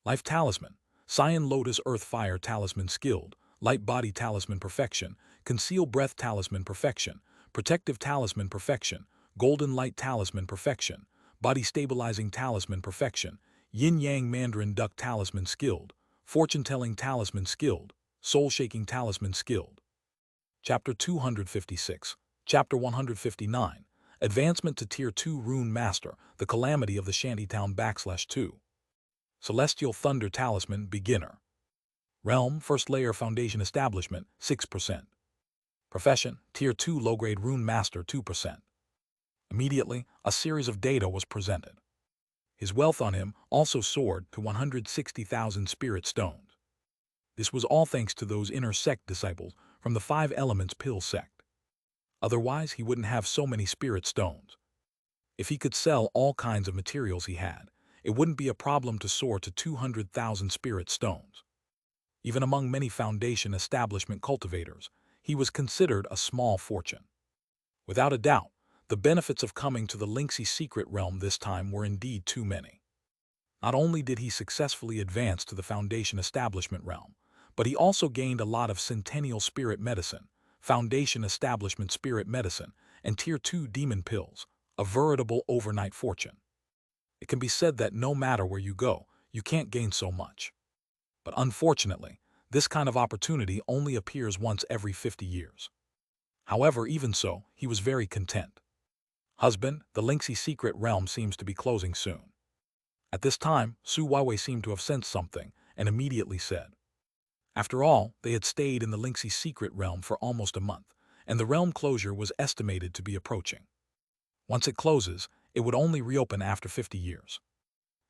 S1: Life talisman, cyan lotus earth fire talisman skilled, light body talisman perfection, conceal breath talisman perfection, protective talisman perfection, golden light talisman perfection, body stabilizing talisman perfection, yin yang mandarin duck talisman skilled, fortune telling talisman skilled, soul shaking talisman skilled. Chapter 256. Chapter 159. Advancement to Tier 2 Rune Master, the Calamity of the Shantytown /2. Celestial Thunder Talisman Beginner. Realm, First Layer Foundation Establishment, 6%. Profession, Tier 2 Low-Grade Rune Master, 2%. Immediately, a series of data was presented. His wealth on him also soared to 160,000 spirit stones. This was all thanks to those inner sect disciples from the Five Elements Pill sect. Otherwise, he wouldn't have so many spirit stones. If he could sell all kinds of materials he had, it wouldn't be a problem to soar to 200,000 spirit stones. Even among many foundation establishment cultivators, he was considered a small fortune. Without a doubt, the benefits of coming to the Xianxia secret realm this time were indeed too many. Not only did he successfully advance to the foundation establishment realm, but he also gained a lot of centennial spirit medicine, foundation establishment spirit medicine, and Tier 2 demon pills, a veritable overnight fortune. It can be said that no matter where you go, you can't gain so much. But unfortunately, this kind of opportunity only appears once every 50 years. However, even so, he was very content. Husband, the Xianxia secret realm seems to be closing soon. At this time, Su Weiwei seemed to have sensed something and immediately said. After all, they had stayed in the Xianxia secret realm for almost a month, and the realm closure was estimated to be approaching. Once it closes, it would only reopen after 50 years.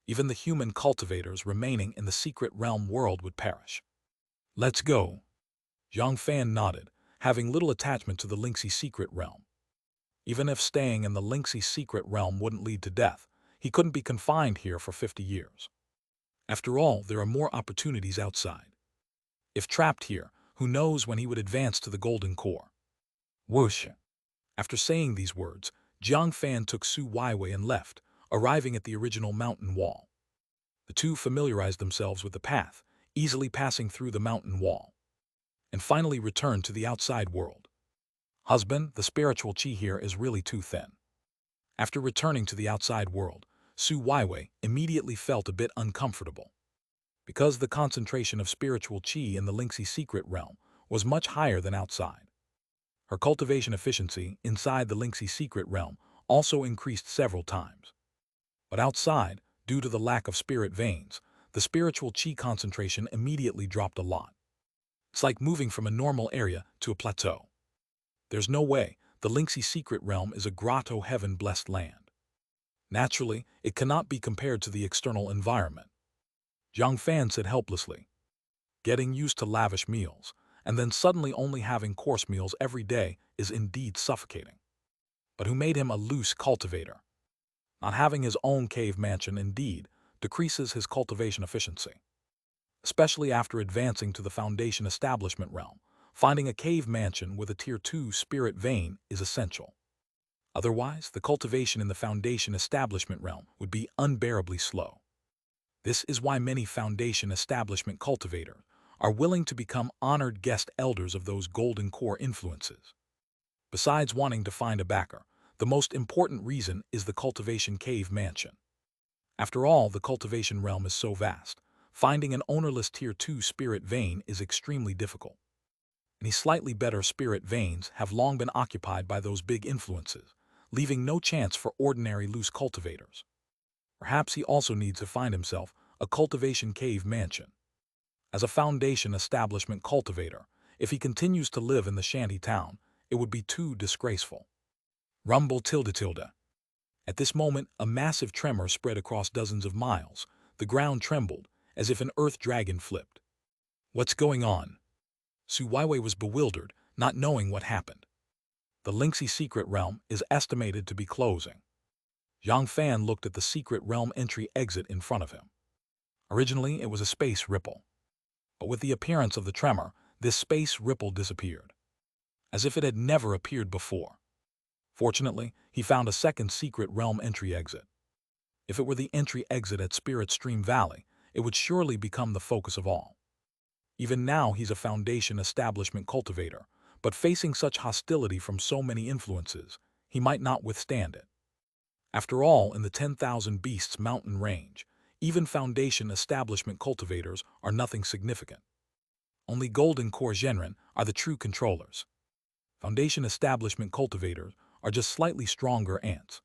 S1: Even the human cultivators remaining in the secret realm world would perish. Let's go. Jiang Fan nodded, having little attachment to the Xianxia secret realm. Even if staying in the Xianxia secret realm wouldn't lead to death, he couldn't be confined here for 50 years. After all, there are more opportunities outside. If trapped here, who knows when he would advance to the golden core. Whoosh! After saying these words, Jiang Fan took Su Weiwei and left, arriving at the original mountain wall. The two familiarized themselves with the path, easily passing through the mountain wall, and finally returned to the outside world. Husband, the spiritual chi here is really too thin. After returning to the outside world, Su Weiwei immediately felt a bit uncomfortable. Because the concentration of spiritual chi in the Lingxi secret realm was much higher than outside. Her cultivation efficiency inside the Lingxi secret realm also increased several times. But outside, due to the lack of spirit veins, the spiritual chi concentration immediately dropped a lot. It's like moving from a normal area to a plateau. There's no way the Lingxi secret realm is a grotto heaven-blessed land. Naturally, it cannot be compared to the external environment. Jiang Fan said helplessly. Getting used to lavish meals, and then suddenly only having course meals every day is indeed suffocating. But who made him a loose cultivator? Not having his own cave mansion indeed decreases his cultivation efficiency. Especially after advancing to the foundation establishment realm, finding a cave mansion with a tier 2 spirit vein is essential. Otherwise, the cultivation in the foundation establishment realm would be unbearably slow. This is why many foundation establishment cultivators are willing to become honored guest elders of those golden core influences. Besides wanting to find a backer, the most important reason is the cultivation cave mansion. After all, the cultivation realm is so vast, finding an ownerless tier 2 spirit vein is extremely difficult. Any slightly better spirit veins have long been occupied by those big influences, leaving no chance for ordinary loose cultivators. Perhaps he also needs to find himself a cultivation cave mansion. As a foundation establishment cultivator, if he continues to live in the shanty town, it would be too disgraceful. Rumble tilde tilde. At this moment, a massive tremor spread across dozens of miles. The ground trembled, as if an earth dragon flipped. What's going on? Su Weiwei was bewildered, not knowing what happened. The Lingxi secret realm is estimated to be closing. Jiang Fan looked at the secret realm entry exit in front of him. Originally, it was a space ripple. But with the appearance of the tremor, this space ripple disappeared, as if it had never appeared before. Fortunately, he found a second secret realm entry exit. If it were the entry exit at Spirit Stream Valley, it would surely become the focus of all. Even now he's a foundation establishment cultivator, but facing such hostility from so many influences, he might not withstand it. After all, in the 10,000 Beasts mountain range, even foundation establishment cultivators are nothing significant. Only golden core Zhenren are the true controllers. Foundation establishment cultivators are just slightly stronger ants.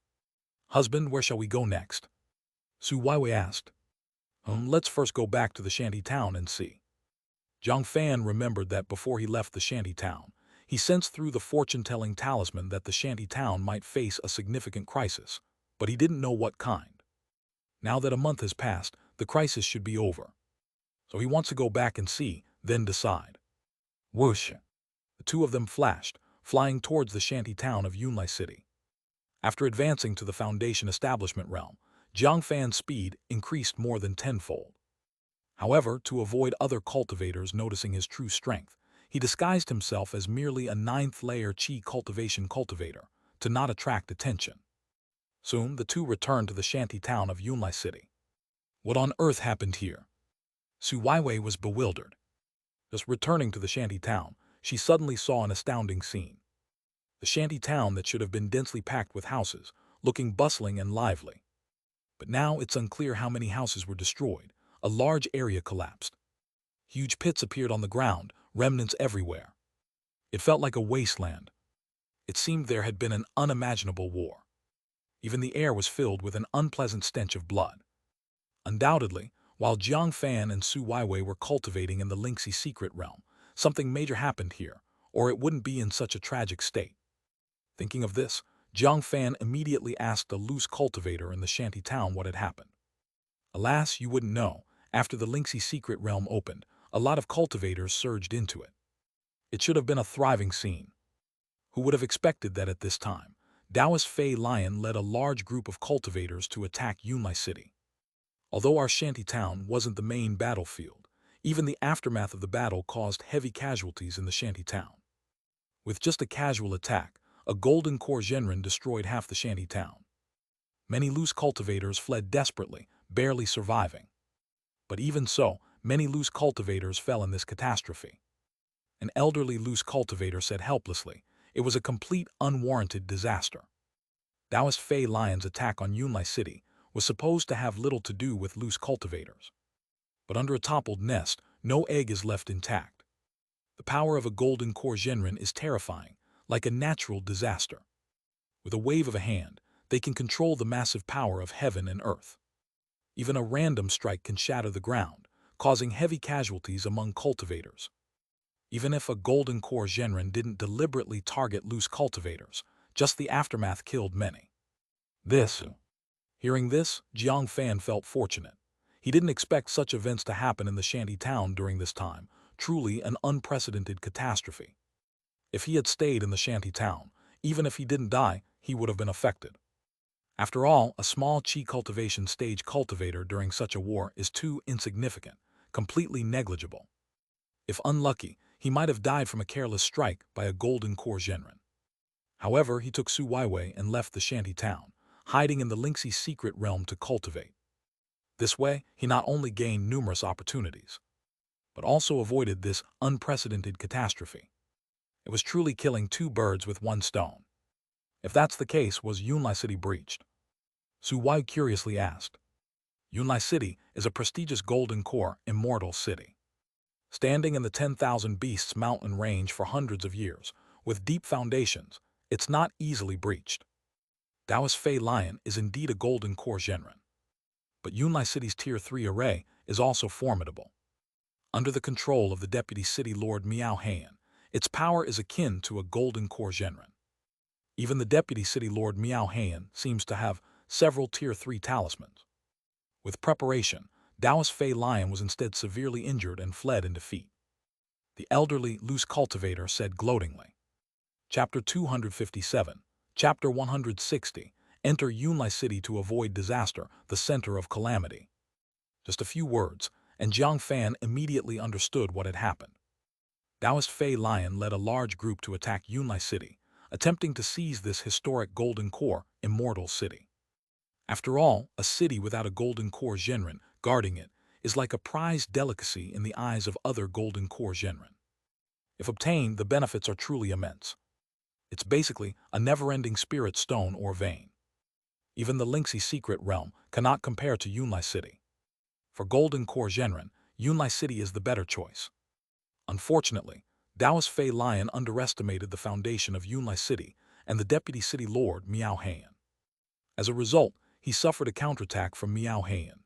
S1: Husband, where shall we go next? Su Weiwei asked. Let's first go back to the shanty town and see. Jiang Fan remembered that before he left the shanty town, he sensed through the fortune-telling talisman that the shanty town might face a significant crisis, but he didn't know what kind. Now that a month has passed, the crisis should be over. So he wants to go back and see, then decide. Whoosh! The two of them flashed, flying towards the shanty town of Yunlai City. After advancing to the foundation establishment realm, Jiang Fan's speed increased more than tenfold. However, to avoid other cultivators noticing his true strength, he disguised himself as merely a 9th-layer Qi cultivation cultivator to not attract attention. Soon, the two returned to the shanty town of Yunlai City. What on earth happened here? Su Weiwei was bewildered. Just returning to the shanty town, she suddenly saw an astounding scene. The shanty town that should have been densely packed with houses, looking bustling and lively. But now it's unclear how many houses were destroyed. A large area collapsed. Huge pits appeared on the ground, remnants everywhere. It felt like a wasteland. It seemed there had been an unimaginable war. Even the air was filled with an unpleasant stench of blood. Undoubtedly, while Jiang Fan and Su Weiwei were cultivating in the Lingxi secret realm, something major happened here, or it wouldn't be in such a tragic state. Thinking of this, Jiang Fan immediately asked a loose cultivator in the shanty town what had happened. Alas, you wouldn't know. After the Lingxi secret realm opened, a lot of cultivators surged into it. It should have been a thriving scene. Who would have expected that at this time, Taoist Fei Lion led a large group of cultivators to attack Yunlai City. Although our shanty town wasn't the main battlefield, even the aftermath of the battle caused heavy casualties in the shanty town. With just a casual attack, a golden core Zhenren destroyed half the shanty town. Many loose cultivators fled desperately, barely surviving. But even so, many loose cultivators fell in this catastrophe. An elderly loose cultivator said helplessly, It was a complete unwarranted disaster. Taoist Fei Lion's attack on Yunlai City was supposed to have little to do with loose cultivators. But under a toppled nest, no egg is left intact. The power of a golden core Zhenren is terrifying, like a natural disaster. With a wave of a hand, they can control the massive power of heaven and earth. Even a random strike can shatter the ground, causing heavy casualties among cultivators. Even if a golden core Zhenren didn't deliberately target loose cultivators, just the aftermath killed many. Hearing this, Jiang Fan felt fortunate. He didn't expect such events to happen in the shanty town during this time, truly an unprecedented catastrophe. If he had stayed in the shanty town, even if he didn't die, he would have been affected. After all, a small chi cultivation stage cultivator during such a war is too insignificant, completely negligible. If unlucky, he might have died from a careless strike by a golden core Zhenren. However, he took Su Weiwei and left the shanty town, hiding in the Lingxi's secret realm to cultivate. This way, he not only gained numerous opportunities, but also avoided this unprecedented catastrophe. It was truly killing two birds with one stone. If that's the case, was Yunlai City breached? Su Wai curiously asked. Yunlai City is a prestigious golden core immortal city. Standing in the 10,000 Beasts mountain range for hundreds of years, with deep foundations, it's not easily breached. Taoist Fei Lion is indeed a golden core Zhenren. But Yunlai City's Tier 3 array is also formidable. Under the control of the Deputy City Lord Miao Heian, its power is akin to a golden core Zhenren. Even the Deputy City Lord Miao Heian seems to have several Tier 3 talismans. With preparation, Taoist Fei Lion was instead severely injured and fled in defeat. The elderly, loose cultivator said gloatingly. Chapter 257, Chapter 160, Enter Yunlai City to avoid disaster, the center of calamity. Just a few words, and Jiang Fan immediately understood what had happened. Taoist Fei Lion led a large group to attack Yunlai City, attempting to seize this historic golden core immortal city. After all, a city without a golden core Zhenren guarding it is like a prized delicacy in the eyes of other golden core Zhenren. If obtained, the benefits are truly immense. It's basically a never-ending spirit stone or vein. Even the Lingxi secret realm cannot compare to Yunlai City. For golden core Zhenren, Yunlai City is the better choice. Unfortunately, Taoist Fei Lion underestimated the foundation of Yunlai City and the Deputy City Lord Miao Heian. As a result, he suffered a counterattack from Miao Heian.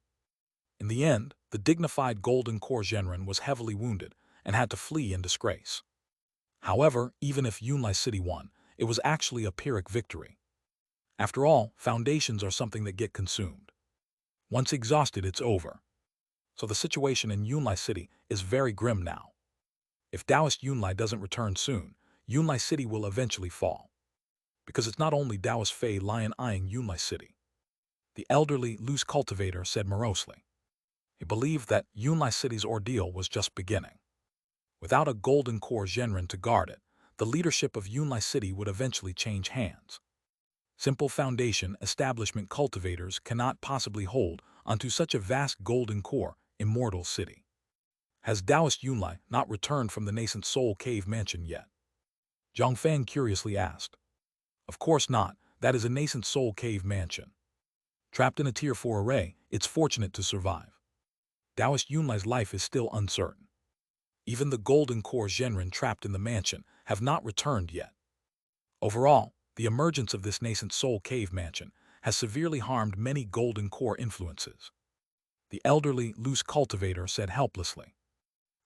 S1: In the end, the dignified golden core Zhenren was heavily wounded and had to flee in disgrace. However, even if Yunlai City won, it was actually a Pyrrhic victory. After all, foundations are something that get consumed. Once exhausted, it's over. So the situation in Yunlai City is very grim now. If Taoist Yunlai doesn't return soon, Yunlai City will eventually fall. Because it's not only Taoist Fei Lion eyeing Yunlai City. The elderly, loose cultivator said morosely. He believed that Yunlai City's ordeal was just beginning. Without a golden core Zhenren to guard it, the leadership of Yunlai City would eventually change hands. Simple foundation establishment cultivators cannot possibly hold onto such a vast golden core immortal city. Has Taoist Yunlai not returned from the nascent Soul Cave mansion yet? Jiang Fan curiously asked. Of course not, that is a nascent Soul Cave mansion. Trapped in a Tier 4 array, it's fortunate to survive. Taoist Yunlai's life is still uncertain. Even the golden core Zhenren trapped in the mansion have not returned yet. Overall, the emergence of this nascent Soul Cave mansion has severely harmed many golden core influences. The elderly, loose cultivator said helplessly.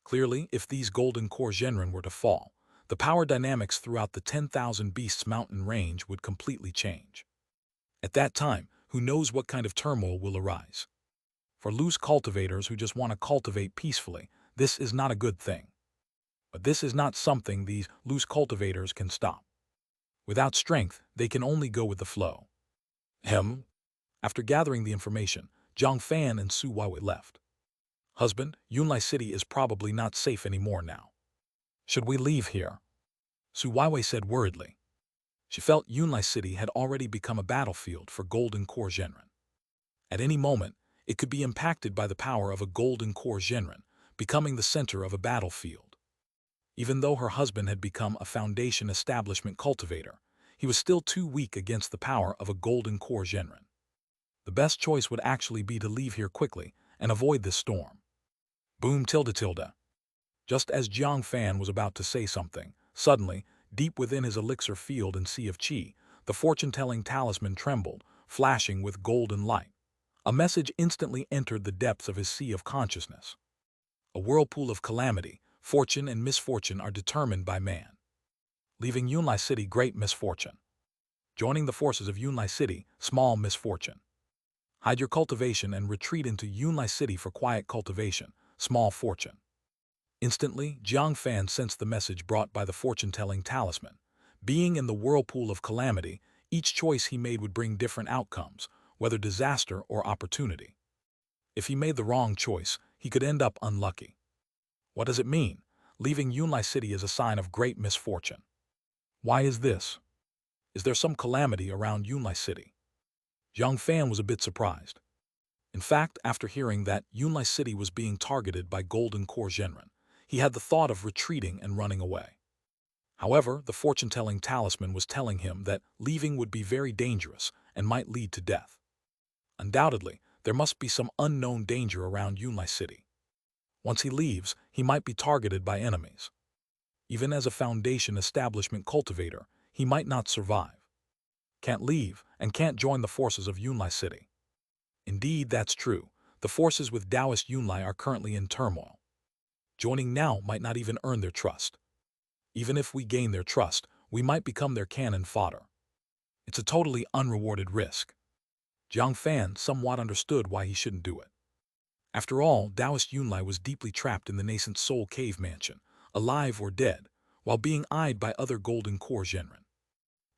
S1: Clearly, if these golden core Zhenren were to fall, the power dynamics throughout the 10,000 Beasts mountain range would completely change. At that time, who knows what kind of turmoil will arise. For loose cultivators who just want to cultivate peacefully, this is not a good thing. But this is not something these loose cultivators can stop. Without strength, they can only go with the flow. After gathering the information, Jiang Fan and Su Weiwei left. Husband, Yunlai City is probably not safe anymore now. Should we leave here? Su Weiwei said worriedly. She felt Yunlai City had already become a battlefield for golden core Zhenren. At any moment, it could be impacted by the power of a golden core Zhenren, becoming the center of a battlefield. Even though her husband had become a foundation establishment cultivator, he was still too weak against the power of a golden core Genren. The best choice would actually be to leave here quickly and avoid this storm. Boom tilde tilde. Just as Jiang Fan was about to say something, suddenly, deep within his elixir field and sea of qi, the fortune-telling talisman trembled, flashing with golden light. A message instantly entered the depths of his sea of consciousness. A whirlpool of calamity, fortune and misfortune are determined by man. Leaving Yunlai City, great misfortune. Joining the forces of Yunlai City, small misfortune. Hide your cultivation and retreat into Yunlai City for quiet cultivation, small fortune. Instantly, Jiang Fan sensed the message brought by the fortune-telling talisman. Being in the whirlpool of calamity, each choice he made would bring different outcomes, whether disaster or opportunity. If he made the wrong choice, he could end up unlucky. What does it mean? Leaving Yunlai City is a sign of great misfortune. Why is this? Is there some calamity around Yunlai City? Jiang Fan was a bit surprised. In fact, after hearing that Yunlai City was being targeted by golden core Genren, he had the thought of retreating and running away. However, the fortune-telling talisman was telling him that leaving would be very dangerous and might lead to death. Undoubtedly, there must be some unknown danger around Yunlai City. Once he leaves, he might be targeted by enemies. Even as a foundation establishment cultivator, he might not survive. Can't leave and can't join the forces of Yunlai City. Indeed, that's true. The forces with Taoist Yunlai are currently in turmoil. Joining now might not even earn their trust. Even if we gain their trust, we might become their cannon fodder. It's a totally unrewarded risk. Jiang Fan somewhat understood why he shouldn't do it. After all, Taoist Yunlai was deeply trapped in the nascent soul cave mansion, alive or dead, while being eyed by other golden core Genren.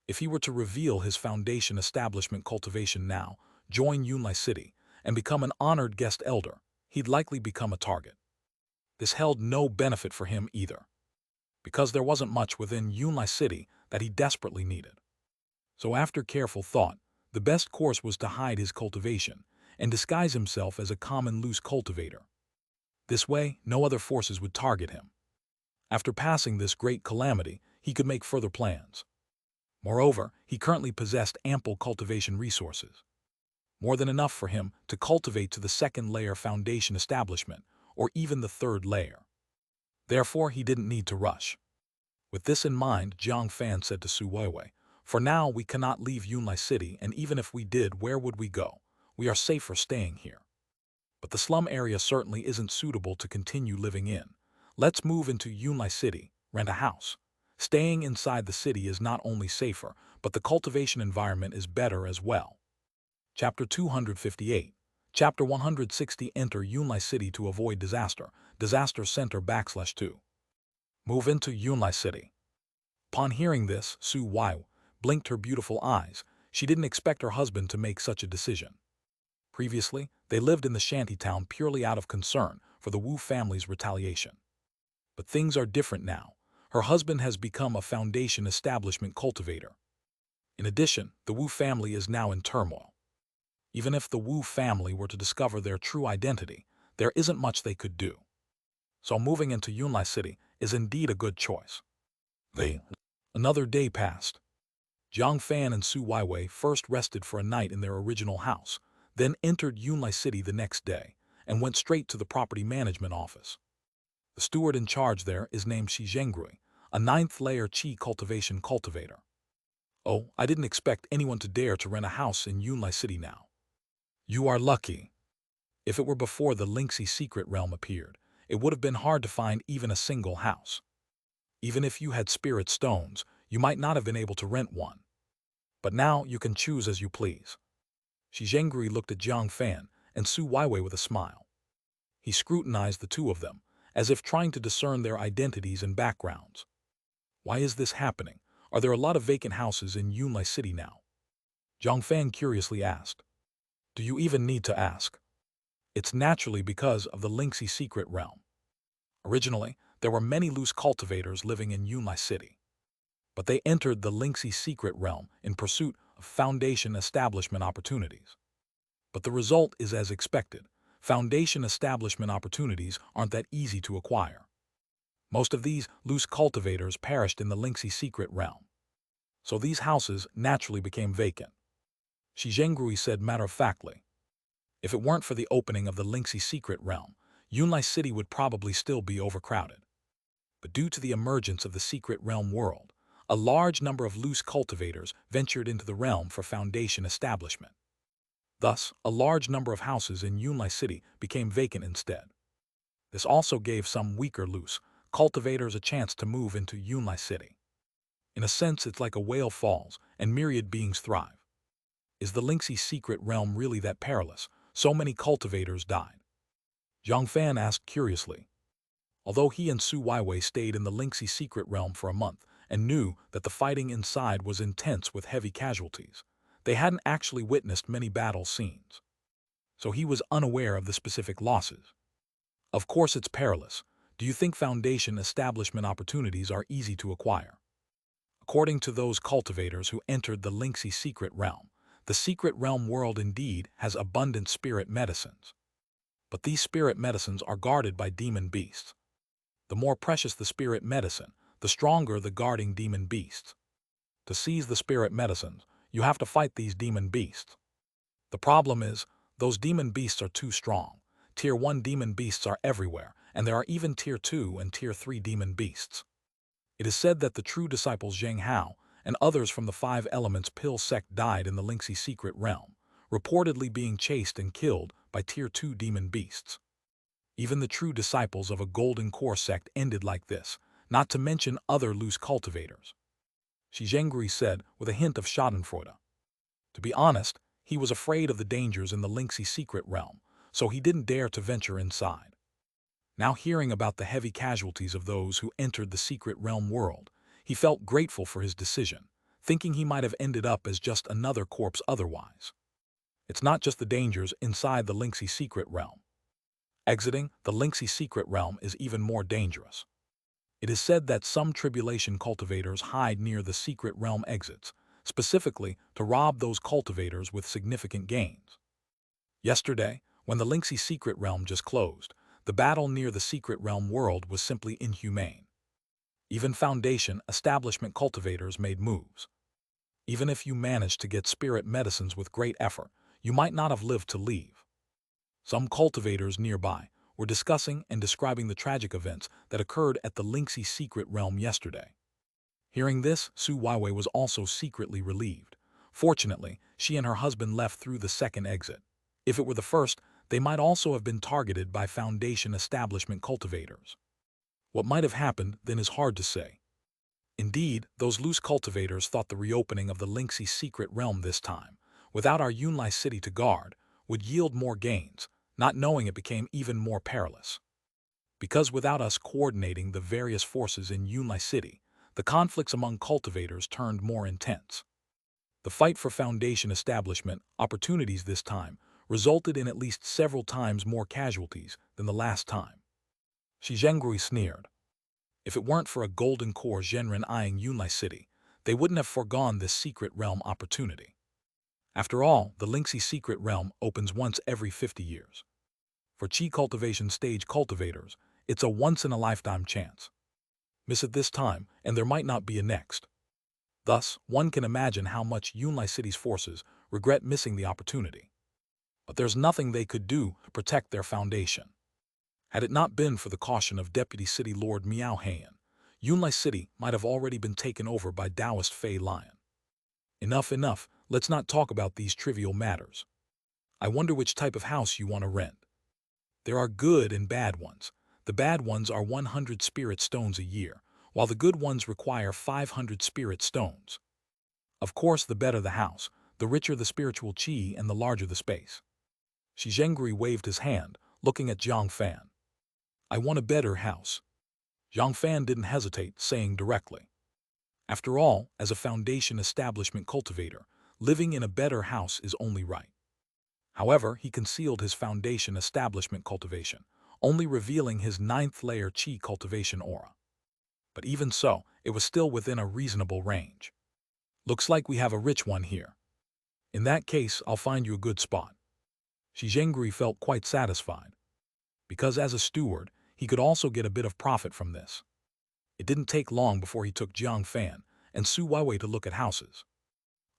S1: If he were to reveal his foundation establishment cultivation now, join Yunlai City, and become an honored guest elder, he'd likely become a target. This held no benefit for him either, because there wasn't much within Yunlai City that he desperately needed. So after careful thought, the best course was to hide his cultivation and disguise himself as a common loose cultivator. This way, no other forces would target him. After passing this great calamity, he could make further plans. Moreover, he currently possessed ample cultivation resources. More than enough for him to cultivate to the second layer foundation establishment, or even the third layer. Therefore, he didn't need to rush. With this in mind, Jiang Fan said to Su Weiwei, "For now, we cannot leave Yunlai City, and even if we did, where would we go? We are safer staying here. But the slum area certainly isn't suitable to continue living in. Let's move into Yunlai City, rent a house. Staying inside the city is not only safer, but the cultivation environment is better as well." Chapter 258. Chapter 160. Enter Yunlai City to avoid disaster. Disaster Center /2. Move into Yunlai City. Upon hearing this, Su Wai blinked her beautiful eyes. She didn't expect her husband to make such a decision. Previously, they lived in the shantytown purely out of concern for the Wu family's retaliation. But things are different now. Her husband has become a foundation establishment cultivator. In addition, the Wu family is now in turmoil. Even if the Wu family were to discover their true identity, there isn't much they could do. So moving into Yunlai City is indeed a good choice. Another day passed. Jiang Fan and Su Weiwei first rested for a night in their original house, then entered Yunlai City the next day, and went straight to the property management office. The steward in charge there is named Shi Zhengrui, a 9th-layer Qi cultivation cultivator. "Oh, I didn't expect anyone to dare to rent a house in Yunlai City now. You are lucky. If it were before the Lingxi secret realm appeared, it would have been hard to find even a single house. Even if you had spirit stones, you might not have been able to rent one. But now you can choose as you please." Shi Zhengrui looked at Jiang Fan and Su Weiwei with a smile. He scrutinized the two of them, as if trying to discern their identities and backgrounds. Why is this happening? Are there a lot of vacant houses in Yunlai City now? Jiang Fan curiously asked. Do you even need to ask? It's naturally because of the Lingxi secret realm. Originally, there were many loose cultivators living in Yunlai City. But they entered the Lingxi secret realm in pursuit of foundation establishment opportunities. But the result is as expected. Foundation establishment opportunities aren't that easy to acquire. Most of these loose cultivators perished in the Lingxi secret realm, so these houses naturally became vacant. Shi Zhengrui said matter-of-factly. If it weren't for the opening of the Lingxi secret realm, Yunlai City would probably still be overcrowded. But due to the emergence of the secret realm world, a large number of loose cultivators ventured into the realm for foundation establishment. Thus, a large number of houses in Yunlai City became vacant instead. This also gave some weaker loose cultivators a chance to move into Yunlai City. In a sense, it's like a whale falls and myriad beings thrive. Is the Lingxi secret realm really that perilous? So many cultivators died. Jiang Fan asked curiously. Although he and Su Weiwei stayed in the Lingxi secret realm for a month and knew that the fighting inside was intense with heavy casualties, they hadn't actually witnessed many battle scenes. So he was unaware of the specific losses. Of course it's perilous. Do you think foundation establishment opportunities are easy to acquire? According to those cultivators who entered the Lingxi secret realm, the secret realm world indeed has abundant spirit medicines. But these spirit medicines are guarded by demon beasts. The more precious the spirit medicine, the stronger the guarding demon beasts. To seize the spirit medicines, you have to fight these demon beasts. The problem is, those demon beasts are too strong. Tier 1 demon beasts are everywhere, and there are even Tier 2 and Tier 3 demon beasts. It is said that the true disciples Zheng Hao and others from the Five Elements Pill sect died in the Lingxi secret realm, reportedly being chased and killed by Tier 2 demon beasts. Even the true disciples of a golden core sect ended like this, not to mention other loose cultivators. Shi Zhengrui said with a hint of schadenfreude. To be honest, he was afraid of the dangers in the Lingxi secret realm, so he didn't dare to venture inside. Now hearing about the heavy casualties of those who entered the secret realm world, he felt grateful for his decision, thinking he might have ended up as just another corpse otherwise. It's not just the dangers inside the Lingxi secret realm. Exiting the Lingxi secret realm is even more dangerous. It is said that some tribulation cultivators hide near the secret realm exits, specifically to rob those cultivators with significant gains. Yesterday, when the Lingxi secret realm just closed, the battle near the secret realm world was simply inhumane. Even foundation establishment cultivators made moves. Even if you managed to get spirit medicines with great effort, you might not have lived to leave. Some cultivators nearby were discussing and describing the tragic events that occurred at the Lingxi secret realm yesterday. Hearing this, Su Weiwei was also secretly relieved. Fortunately, she and her husband left through the second exit. If it were the first, they might also have been targeted by foundation establishment cultivators. What might have happened then is hard to say. Indeed, those loose cultivators thought the reopening of the Lingxi secret realm this time, without our Yunlai city to guard, would yield more gains, not knowing it became even more perilous. Because without us coordinating the various forces in Yunlai City, the conflicts among cultivators turned more intense. The fight for foundation establishment opportunities this time resulted in at least several times more casualties than the last time. Shi Zhengrui sneered. If it weren't for a golden core Zhenren eyeing Yunlai City, they wouldn't have foregone this secret realm opportunity. After all, the Lingxi secret realm opens once every 50 years. For Qi cultivation stage cultivators, it's a once-in-a-lifetime chance. Miss it this time, and there might not be a next. Thus, one can imagine how much Yunlai City's forces regret missing the opportunity. But there's nothing they could do to protect their foundation. Had it not been for the caution of Deputy City Lord Miao Heian, Yunlai City might have already been taken over by Taoist Fei Lion. Enough, let's not talk about these trivial matters. I wonder which type of house you want to rent. There are good and bad ones. The bad ones are 100 spirit stones a year, while the good ones require 500 spirit stones. Of course, the better the house, the richer the spiritual qi and the larger the space. Shi Zhengrui waved his hand, looking at Jiang Fan. I want a better house. Jiang Fan didn't hesitate, saying directly. After all, as a foundation establishment cultivator, living in a better house is only right. However, he concealed his foundation establishment cultivation, only revealing his 9th layer qi cultivation aura. But even so, it was still within a reasonable range. Looks like we have a rich one here. In that case, I'll find you a good spot. Shi Zhengrui felt quite satisfied. Because as a steward, he could also get a bit of profit from this. It didn't take long before he took Jiang Fan and Su Weiwei to look at houses.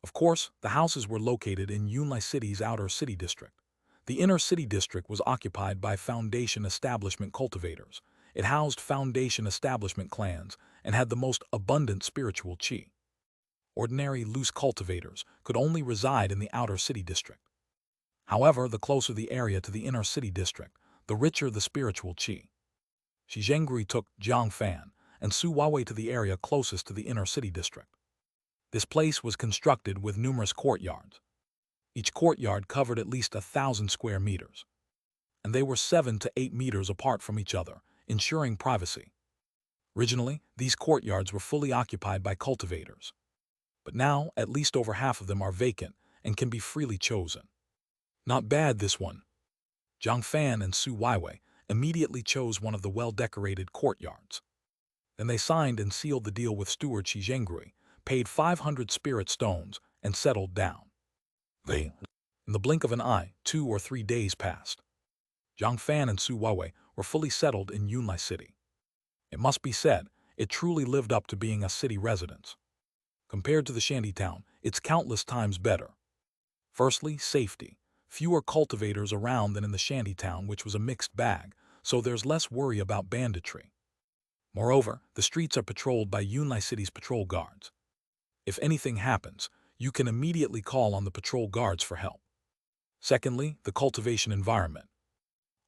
S1: Of course, the houses were located in Yunlai City's outer city district. The inner city district was occupied by Foundation establishment cultivators. It housed Foundation establishment clans and had the most abundant spiritual qi. Ordinary loose cultivators could only reside in the outer city district. However, the closer the area to the inner city district, the richer the spiritual qi. Shi Zhenggui took Jiang Fan and Su Weiwei to the area closest to the inner city district. This place was constructed with numerous courtyards. Each courtyard covered at least 1,000 square meters, and they were 7 to 8 meters apart from each other, ensuring privacy. Originally, these courtyards were fully occupied by cultivators, but now at least over half of them are vacant and can be freely chosen. Not bad, this one. Jiang Fan and Su Weiwei immediately chose one of the well-decorated courtyards. Then they signed and sealed the deal with steward Shi Zhenggui, paid 500 spirit stones, and settled down. In the blink of an eye, 2 or 3 days passed. Jiang Fan and Su Weiwei were fully settled in Yunlai City. It must be said, it truly lived up to being a city residence. Compared to the shantytown, it's countless times better. Firstly, safety. Fewer cultivators around than in the shantytown, which was a mixed bag, so there's less worry about banditry. Moreover, the streets are patrolled by Yunlai City's patrol guards. If anything happens, you can immediately call on the patrol guards for help. Secondly, the cultivation environment.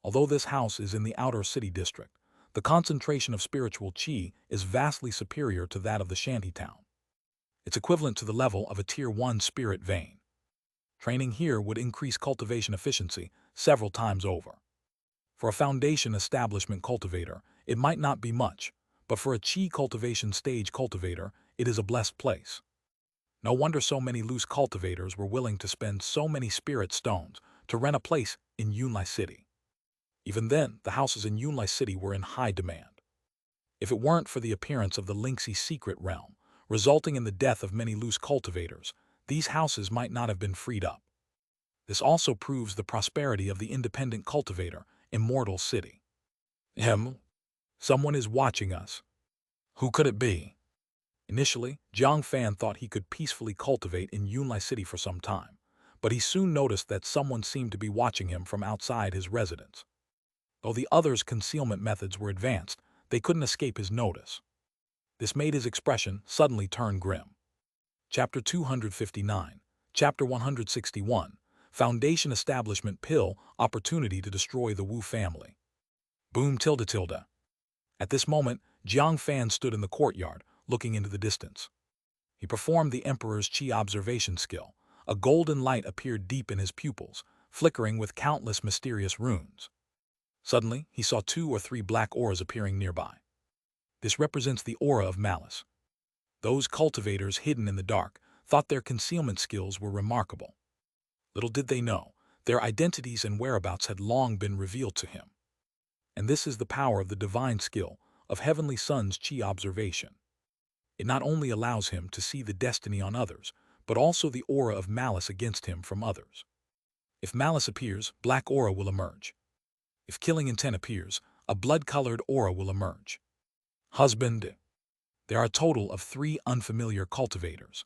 S1: Although this house is in the outer city district, the concentration of spiritual qi is vastly superior to that of the shantytown. It's equivalent to the level of a Tier 1 spirit vein. Training here would increase cultivation efficiency several times over. For a Foundation establishment cultivator, it might not be much, but for a qi cultivation stage cultivator, it is a blessed place. No wonder so many loose cultivators were willing to spend so many spirit stones to rent a place in Yunlai City. Even then, the houses in Yunlai City were in high demand. If it weren't for the appearance of the Lingxi secret realm, resulting in the death of many loose cultivators, these houses might not have been freed up. This also proves the prosperity of the independent cultivator, Immortal City. Someone is watching us. Who could it be? Initially, Jiang Fan thought he could peacefully cultivate in Yunlai City for some time, but he soon noticed that someone seemed to be watching him from outside his residence. Though the others' concealment methods were advanced, they couldn't escape his notice. This made his expression suddenly turn grim. Chapter 259, Chapter 161, Foundation Establishment Pill, Opportunity to Destroy the Wu Family. Boom tilde tilde. At this moment, Jiang Fan stood in the courtyard, looking into the distance. He performed the Emperor's Qi observation skill. A golden light appeared deep in his pupils, flickering with countless mysterious runes. Suddenly, he saw 2 or 3 black auras appearing nearby. This represents the aura of malice. Those cultivators hidden in the dark thought their concealment skills were remarkable. Little did they know, their identities and whereabouts had long been revealed to him. And this is the power of the divine skill of Heavenly Son's Qi observation. It not only allows him to see the destiny on others, but also the aura of malice against him from others. If malice appears, black aura will emerge. If killing intent appears, a blood-colored aura will emerge. Husband. There are a total of 3 unfamiliar cultivators.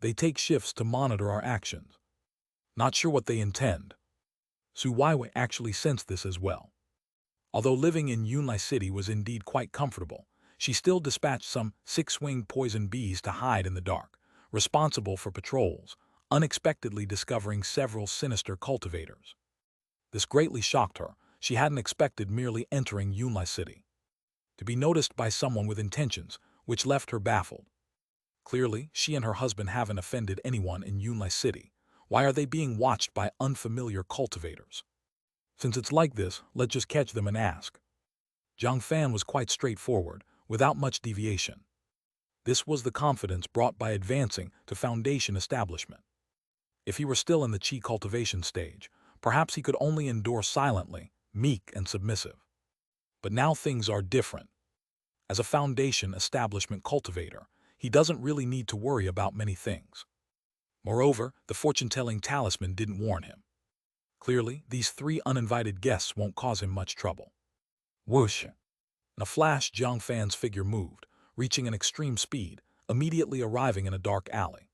S1: They take shifts to monitor our actions. Not sure what they intend. Su Weiwei actually sensed this as well. Although living in Yunlai City was indeed quite comfortable, she still dispatched some 6-winged poison bees to hide in the dark, responsible for patrols, unexpectedly discovering several sinister cultivators. This greatly shocked her. She hadn't expected merely entering Yunlai City to be noticed by someone with intentions, which left her baffled. Clearly, she and her husband haven't offended anyone in Yunlai City. Why are they being watched by unfamiliar cultivators? Since it's like this, let's just catch them and ask. Jiang Fan was quite straightforward, without much deviation. This was the confidence brought by advancing to Foundation establishment. If he were still in the Qi cultivation stage, perhaps he could only endure silently, meek and submissive. But now things are different. As a Foundation establishment cultivator, he doesn't really need to worry about many things. Moreover, the fortune-telling talisman didn't warn him. Clearly, these 3 uninvited guests won't cause him much trouble. Whoosh! In a flash, Jiang Fan's figure moved, reaching an extreme speed, immediately arriving in a dark alley.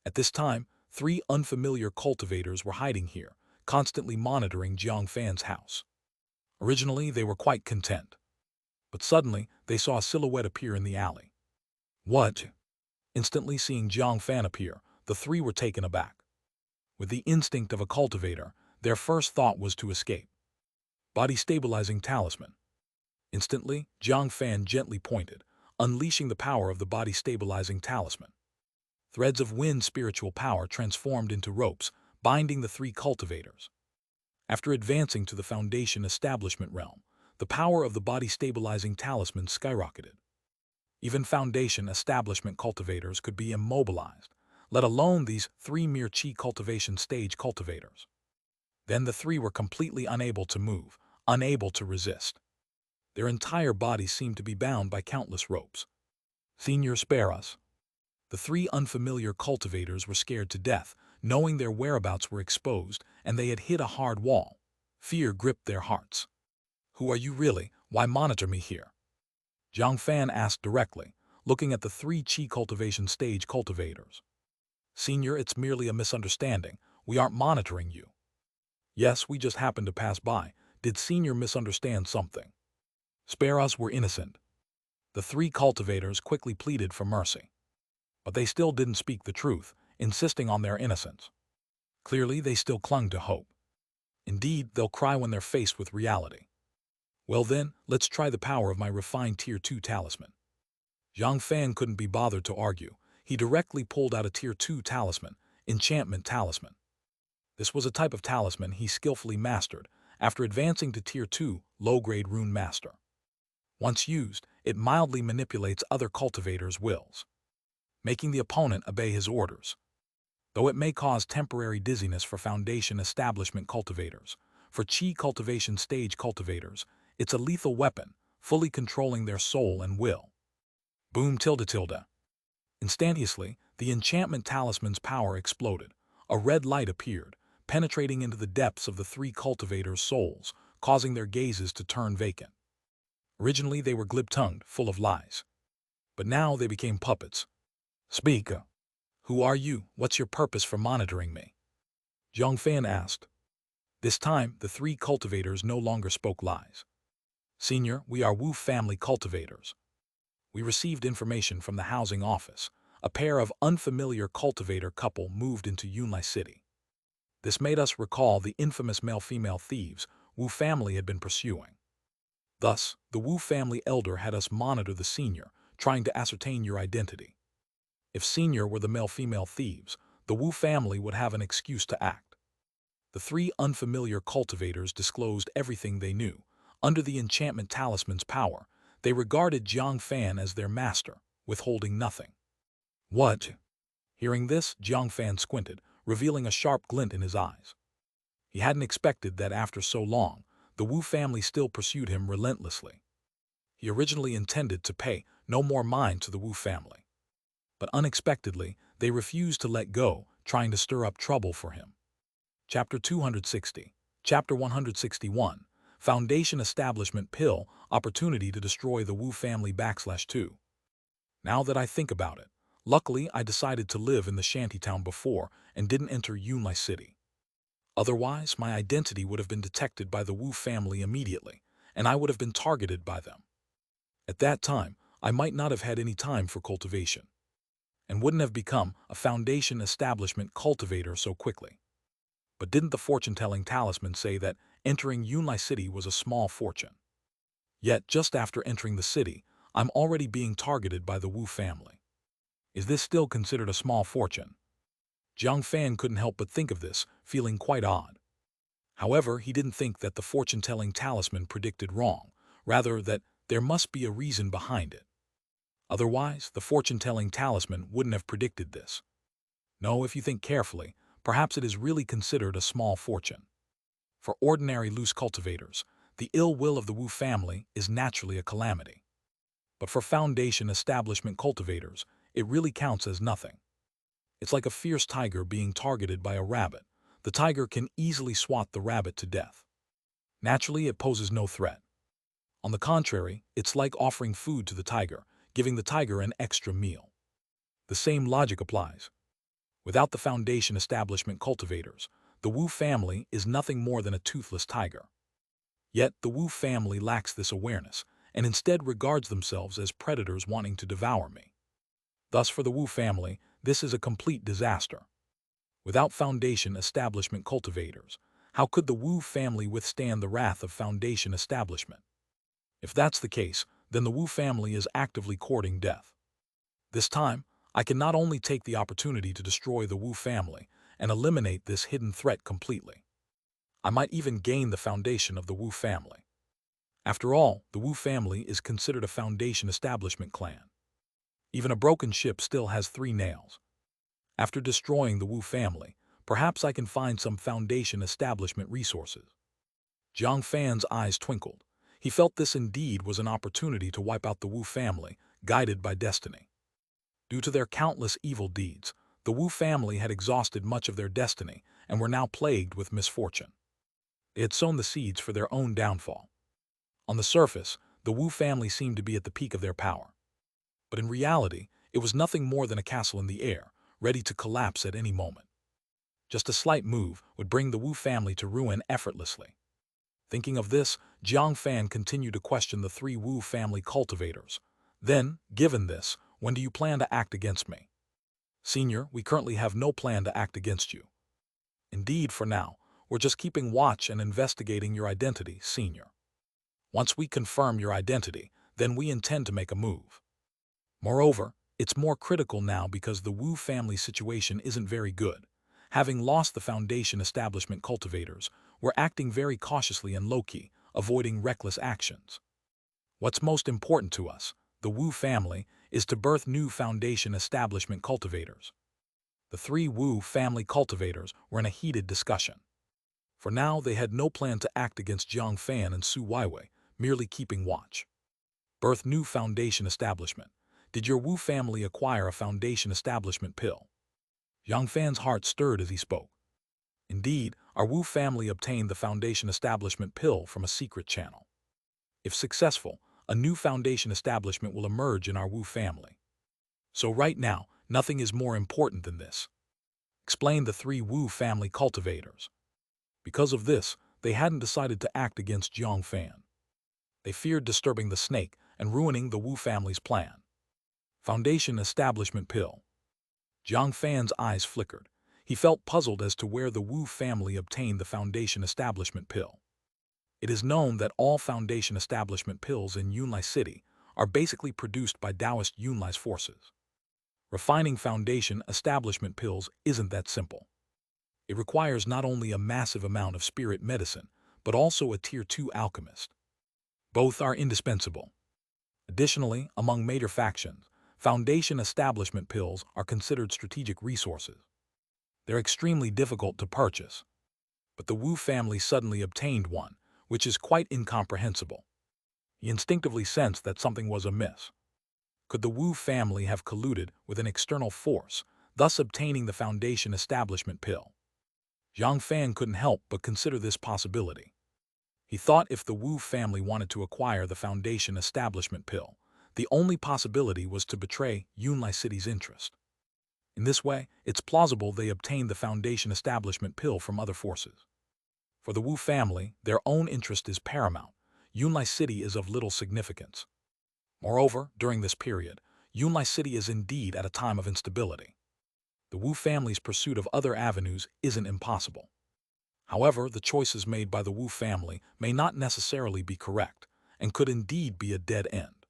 S1: At this time, 3 unfamiliar cultivators were hiding here, constantly monitoring Jiang Fan's house. Originally, they were quite content. But suddenly, they saw a silhouette appear in the alley. What? Instantly seeing Jiang Fan appear, the 3 were taken aback. With the instinct of a cultivator, their first thought was to escape. Body-stabilizing talisman. Instantly, Jiang Fan gently pointed, unleashing the power of the body-stabilizing talisman. Threads of wind spiritual power transformed into ropes, binding the 3 cultivators. After advancing to the foundation establishment realm, the power of the body-stabilizing talisman skyrocketed. Even foundation establishment cultivators could be immobilized, let alone these 3 mere chi cultivation stage cultivators. Then the 3 were completely unable to move, unable to resist. Their entire bodies seemed to be bound by countless ropes. Senior, spare us. The 3 unfamiliar cultivators were scared to death, knowing their whereabouts were exposed and they had hit a hard wall. Fear gripped their hearts. Who are you really? Why monitor me here? Jiang Fan asked directly, looking at the 3 chi cultivation stage cultivators. Senior, it's merely a misunderstanding. We aren't monitoring you. Yes, we just happened to pass by. Did Senior misunderstand something? Spare us, we're innocent. The 3 cultivators quickly pleaded for mercy. But they still didn't speak the truth, insisting on their innocence. Clearly, they still clung to hope. Indeed, they'll cry when they're faced with reality. Well then, let's try the power of my refined Tier 2 talisman. Jiang Fan couldn't be bothered to argue. He directly pulled out a Tier 2 talisman, enchantment talisman. This was a type of talisman he skillfully mastered after advancing to Tier 2 low-grade rune master. Once used, it mildly manipulates other cultivators' wills, making the opponent obey his orders. Though it may cause temporary dizziness for foundation establishment cultivators, for chi cultivation stage cultivators, it's a lethal weapon, fully controlling their soul and will. Boom tilde tilde. Instantaneously, the enchantment talisman's power exploded. A red light appeared, penetrating into the depths of the 3 cultivators' souls, causing their gazes to turn vacant. Originally, they were glib-tongued, full of lies. But now they became puppets. Speak. Who are you? What's your purpose for monitoring me? Jiang Fan asked. This time, the 3 cultivators no longer spoke lies. Senior, we are Wu family cultivators. We received information from the housing office. A pair of unfamiliar cultivator couple moved into Yunlai City. This made us recall the infamous male-female thieves Wu family had been pursuing. Thus, the Wu family elder had us monitor the senior, trying to ascertain your identity. If senior were the male-female thieves, the Wu family would have an excuse to act. The 3 unfamiliar cultivators disclosed everything they knew. Under the enchantment talisman's power, they regarded Jiang Fan as their master, withholding nothing. What? Hearing this, Jiang Fan squinted, revealing a sharp glint in his eyes. He hadn't expected that after so long, the Wu family still pursued him relentlessly. He originally intended to pay no more mind to the Wu family. But unexpectedly, they refused to let go, trying to stir up trouble for him. Chapter 260. Chapter 161. Foundation Establishment Pill, Opportunity to Destroy the Wu Family /2. Now that I think about it, luckily I decided to live in the shantytown before and didn't enter Yunlai City. Otherwise, my identity would have been detected by the Wu family immediately, and I would have been targeted by them. At that time, I might not have had any time for cultivation, and wouldn't have become a foundation establishment cultivator so quickly. But didn't the fortune-telling talisman say that entering Yunlai City was a small fortune? Yet, just after entering the city, I'm already being targeted by the Wu family. Is this still considered a small fortune? Jiang Fan couldn't help but think of this, feeling quite odd. However, he didn't think that the fortune-telling talisman predicted wrong, rather that there must be a reason behind it. Otherwise, the fortune-telling talisman wouldn't have predicted this. No, if you think carefully, perhaps it is really considered a small fortune. For ordinary loose cultivators, the ill will of the Wu family is naturally a calamity. But for foundation establishment cultivators, it really counts as nothing. It's like a fierce tiger being targeted by a rabbit. The tiger can easily swat the rabbit to death. Naturally, it poses no threat. On the contrary, it's like offering food to the tiger, giving the tiger an extra meal. The same logic applies. Without the foundation establishment cultivators, the Wu family is nothing more than a toothless tiger. Yet the Wu family lacks this awareness, and instead regards themselves as predators wanting to devour me. Thus for the Wu family, this is a complete disaster. Without foundation establishment cultivators, how could the Wu family withstand the wrath of foundation establishment? If that's the case, then the Wu family is actively courting death. This time, I can not only take the opportunity to destroy the Wu family and eliminate this hidden threat completely, I might even gain the foundation of the Wu family. After all, the Wu family is considered a foundation establishment clan. Even a broken ship still has 3 nails. After destroying the Wu family, perhaps I can find some foundation establishment resources. Jiang Fan's eyes twinkled. He felt this indeed was an opportunity to wipe out the Wu family, guided by destiny. Due to their countless evil deeds, the Wu family had exhausted much of their destiny and were now plagued with misfortune. They had sown the seeds for their own downfall. On the surface, the Wu family seemed to be at the peak of their power. But in reality, it was nothing more than a castle in the air, ready to collapse at any moment. Just a slight move would bring the Wu family to ruin effortlessly. Thinking of this, Jiang Fan continued to question the 3 Wu family cultivators. Then, given this, when do you plan to act against me? Senior, we currently have no plan to act against you. Indeed, for now, we're just keeping watch and investigating your identity, Senior. Once we confirm your identity, then we intend to make a move. Moreover, it's more critical now because the Wu family situation isn't very good. Having lost the foundation establishment cultivators, we're acting very cautiously and low-key, avoiding reckless actions. What's most important to us, the Wu family, is to birth new foundation establishment cultivators. The 3 Wu family cultivators were in a heated discussion. For now, they had no plan to act against Jiang Fan and Su Weiwei, merely keeping watch. Birth new foundation establishment. Did your Wu family acquire a foundation establishment pill? Jiang Fan's heart stirred as he spoke. Indeed, our Wu family obtained the foundation establishment pill from a secret channel. If successful, a new foundation establishment will emerge in our Wu family. So right now, nothing is more important than this, explained the 3 Wu family cultivators. Because of this, they hadn't decided to act against Jiang Fan. They feared disturbing the snake and ruining the Wu family's plan. Foundation establishment pill. Jiang Fan's eyes flickered. He felt puzzled as to where the Wu family obtained the foundation establishment pill. It is known that all foundation establishment pills in Yunlai City are basically produced by Taoist Yunlai's forces. Refining foundation establishment pills isn't that simple. It requires not only a massive amount of spirit medicine, but also a Tier 2 alchemist. Both are indispensable. Additionally, among major factions, foundation establishment pills are considered strategic resources. They're extremely difficult to purchase. But the Wu family suddenly obtained one, which is quite incomprehensible. He instinctively sensed that something was amiss. Could the Wu family have colluded with an external force, thus obtaining the foundation establishment pill? Jiang Fan couldn't help but consider this possibility. He thought if the Wu family wanted to acquire the foundation establishment pill, the only possibility was to betray Yunlai City's interest. In this way, it's plausible they obtained the foundation establishment pill from other forces. For the Wu family, their own interest is paramount. Yunlai City is of little significance. Moreover, during this period, Yunlai City is indeed at a time of instability. The Wu family's pursuit of other avenues isn't impossible. However, the choices made by the Wu family may not necessarily be correct, and could indeed be a dead end.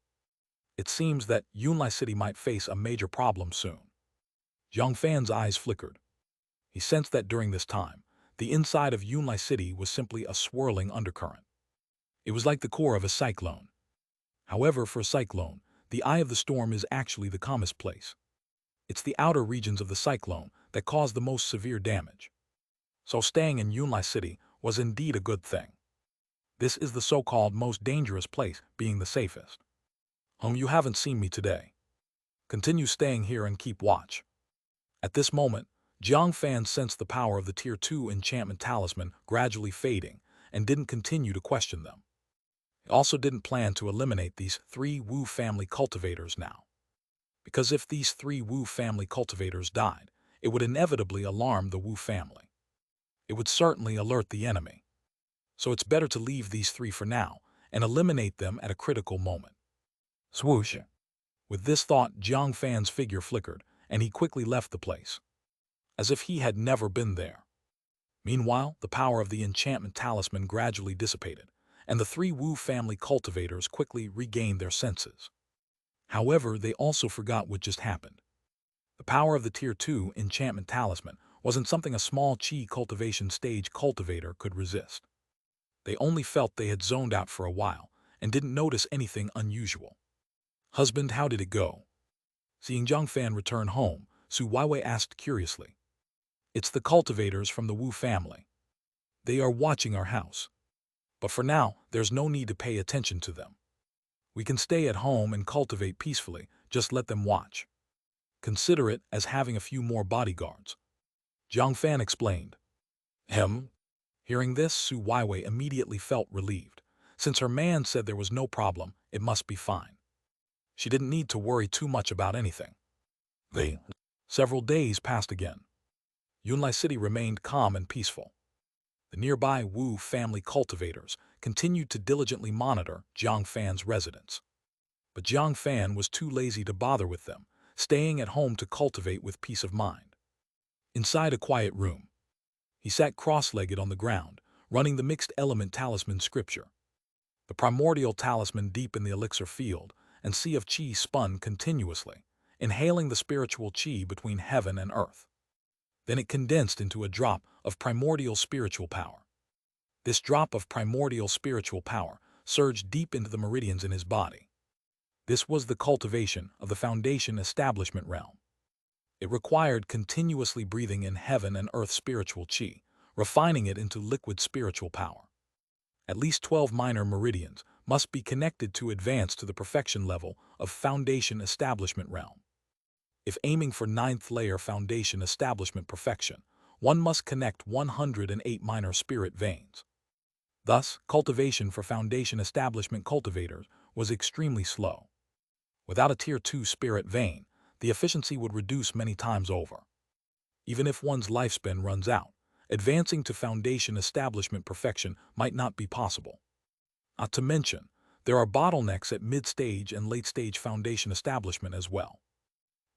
S1: It seems that Yunlai City might face a major problem soon. Jiang Fan's eyes flickered. He sensed that during this time, the inside of Yunlai City was simply a swirling undercurrent. It was like the core of a cyclone. However, for a cyclone, the eye of the storm is actually the calmest place. It's the outer regions of the cyclone that cause the most severe damage. So staying in Yunlai City was indeed a good thing. This is the so-called most dangerous place, being the safest. You haven't seen me today. Continue staying here and keep watch. At this moment, Jiang Fan sensed the power of the Tier 2 enchantment talisman gradually fading and didn't continue to question them. also didn't plan to eliminate these 3 Wu family cultivators now, because if these 3 Wu family cultivators died, it would inevitably alarm the Wu family. It would certainly alert the enemy. So it's better to leave these 3 for now and eliminate them at a critical moment. Swoosh. With this thought, Jiang Fan's figure flickered, and he quickly left the place, as if he had never been there. Meanwhile, the power of the enchantment talisman gradually dissipated, and the 3 Wu family cultivators quickly regained their senses. However, they also forgot what just happened. The power of the Tier 2 enchantment talisman wasn't something a small Qi cultivation stage cultivator could resist. They only felt they had zoned out for a while and didn't notice anything unusual. "Husband, how did it go?" Seeing Jiang Fan return home, Su Weiwei asked curiously. "It's the cultivators from the Wu family. They are watching our house. But for now, there's no need to pay attention to them. We can stay at home and cultivate peacefully, just let them watch. Consider it as having a few more bodyguards," Jiang Fan explained. Him? Hearing this, Su Weiwei immediately felt relieved. Since her man said there was no problem, it must be fine. She didn't need to worry too much about anything. Several days passed again. Yunlai City remained calm and peaceful. The nearby Wu family cultivators continued to diligently monitor Jiang Fan's residence. But Jiang Fan was too lazy to bother with them, staying at home to cultivate with peace of mind. Inside a quiet room, he sat cross-legged on the ground, running the mixed element talisman scripture. The primordial talisman deep in the elixir field and sea of qi spun continuously, inhaling the spiritual qi between heaven and earth. Then it condensed into a drop of primordial spiritual power. This drop of primordial spiritual power surged deep into the meridians in his body. This was the cultivation of the foundation establishment realm. It required continuously breathing in heaven and earth spiritual qi, refining it into liquid spiritual power. At least 12 minor meridians must be connected to advance to the perfection level of foundation establishment realm. If aiming for 9th layer foundation establishment perfection, one must connect 108 minor spirit veins. Thus, cultivation for foundation establishment cultivators was extremely slow. Without a Tier 2 spirit vein, the efficiency would reduce many times over. Even if one's lifespan runs out, advancing to foundation establishment perfection might not be possible. Not to mention, there are bottlenecks at mid-stage and late-stage foundation establishment as well.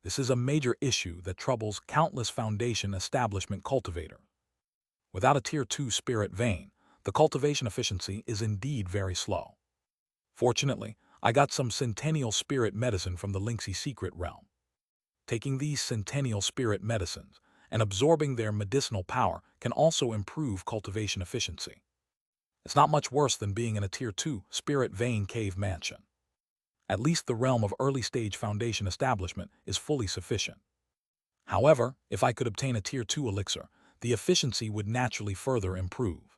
S1: This is a major issue that troubles countless foundation establishment cultivators. Without a Tier 2 spirit vein, the cultivation efficiency is indeed very slow. Fortunately, I got some centennial spirit medicine from the Lingxi secret realm. Taking these centennial spirit medicines and absorbing their medicinal power can also improve cultivation efficiency. It's not much worse than being in a Tier 2 spirit vein cave mansion. At least the realm of early-stage foundation establishment is fully sufficient. However, if I could obtain a Tier 2 elixir, the efficiency would naturally further improve.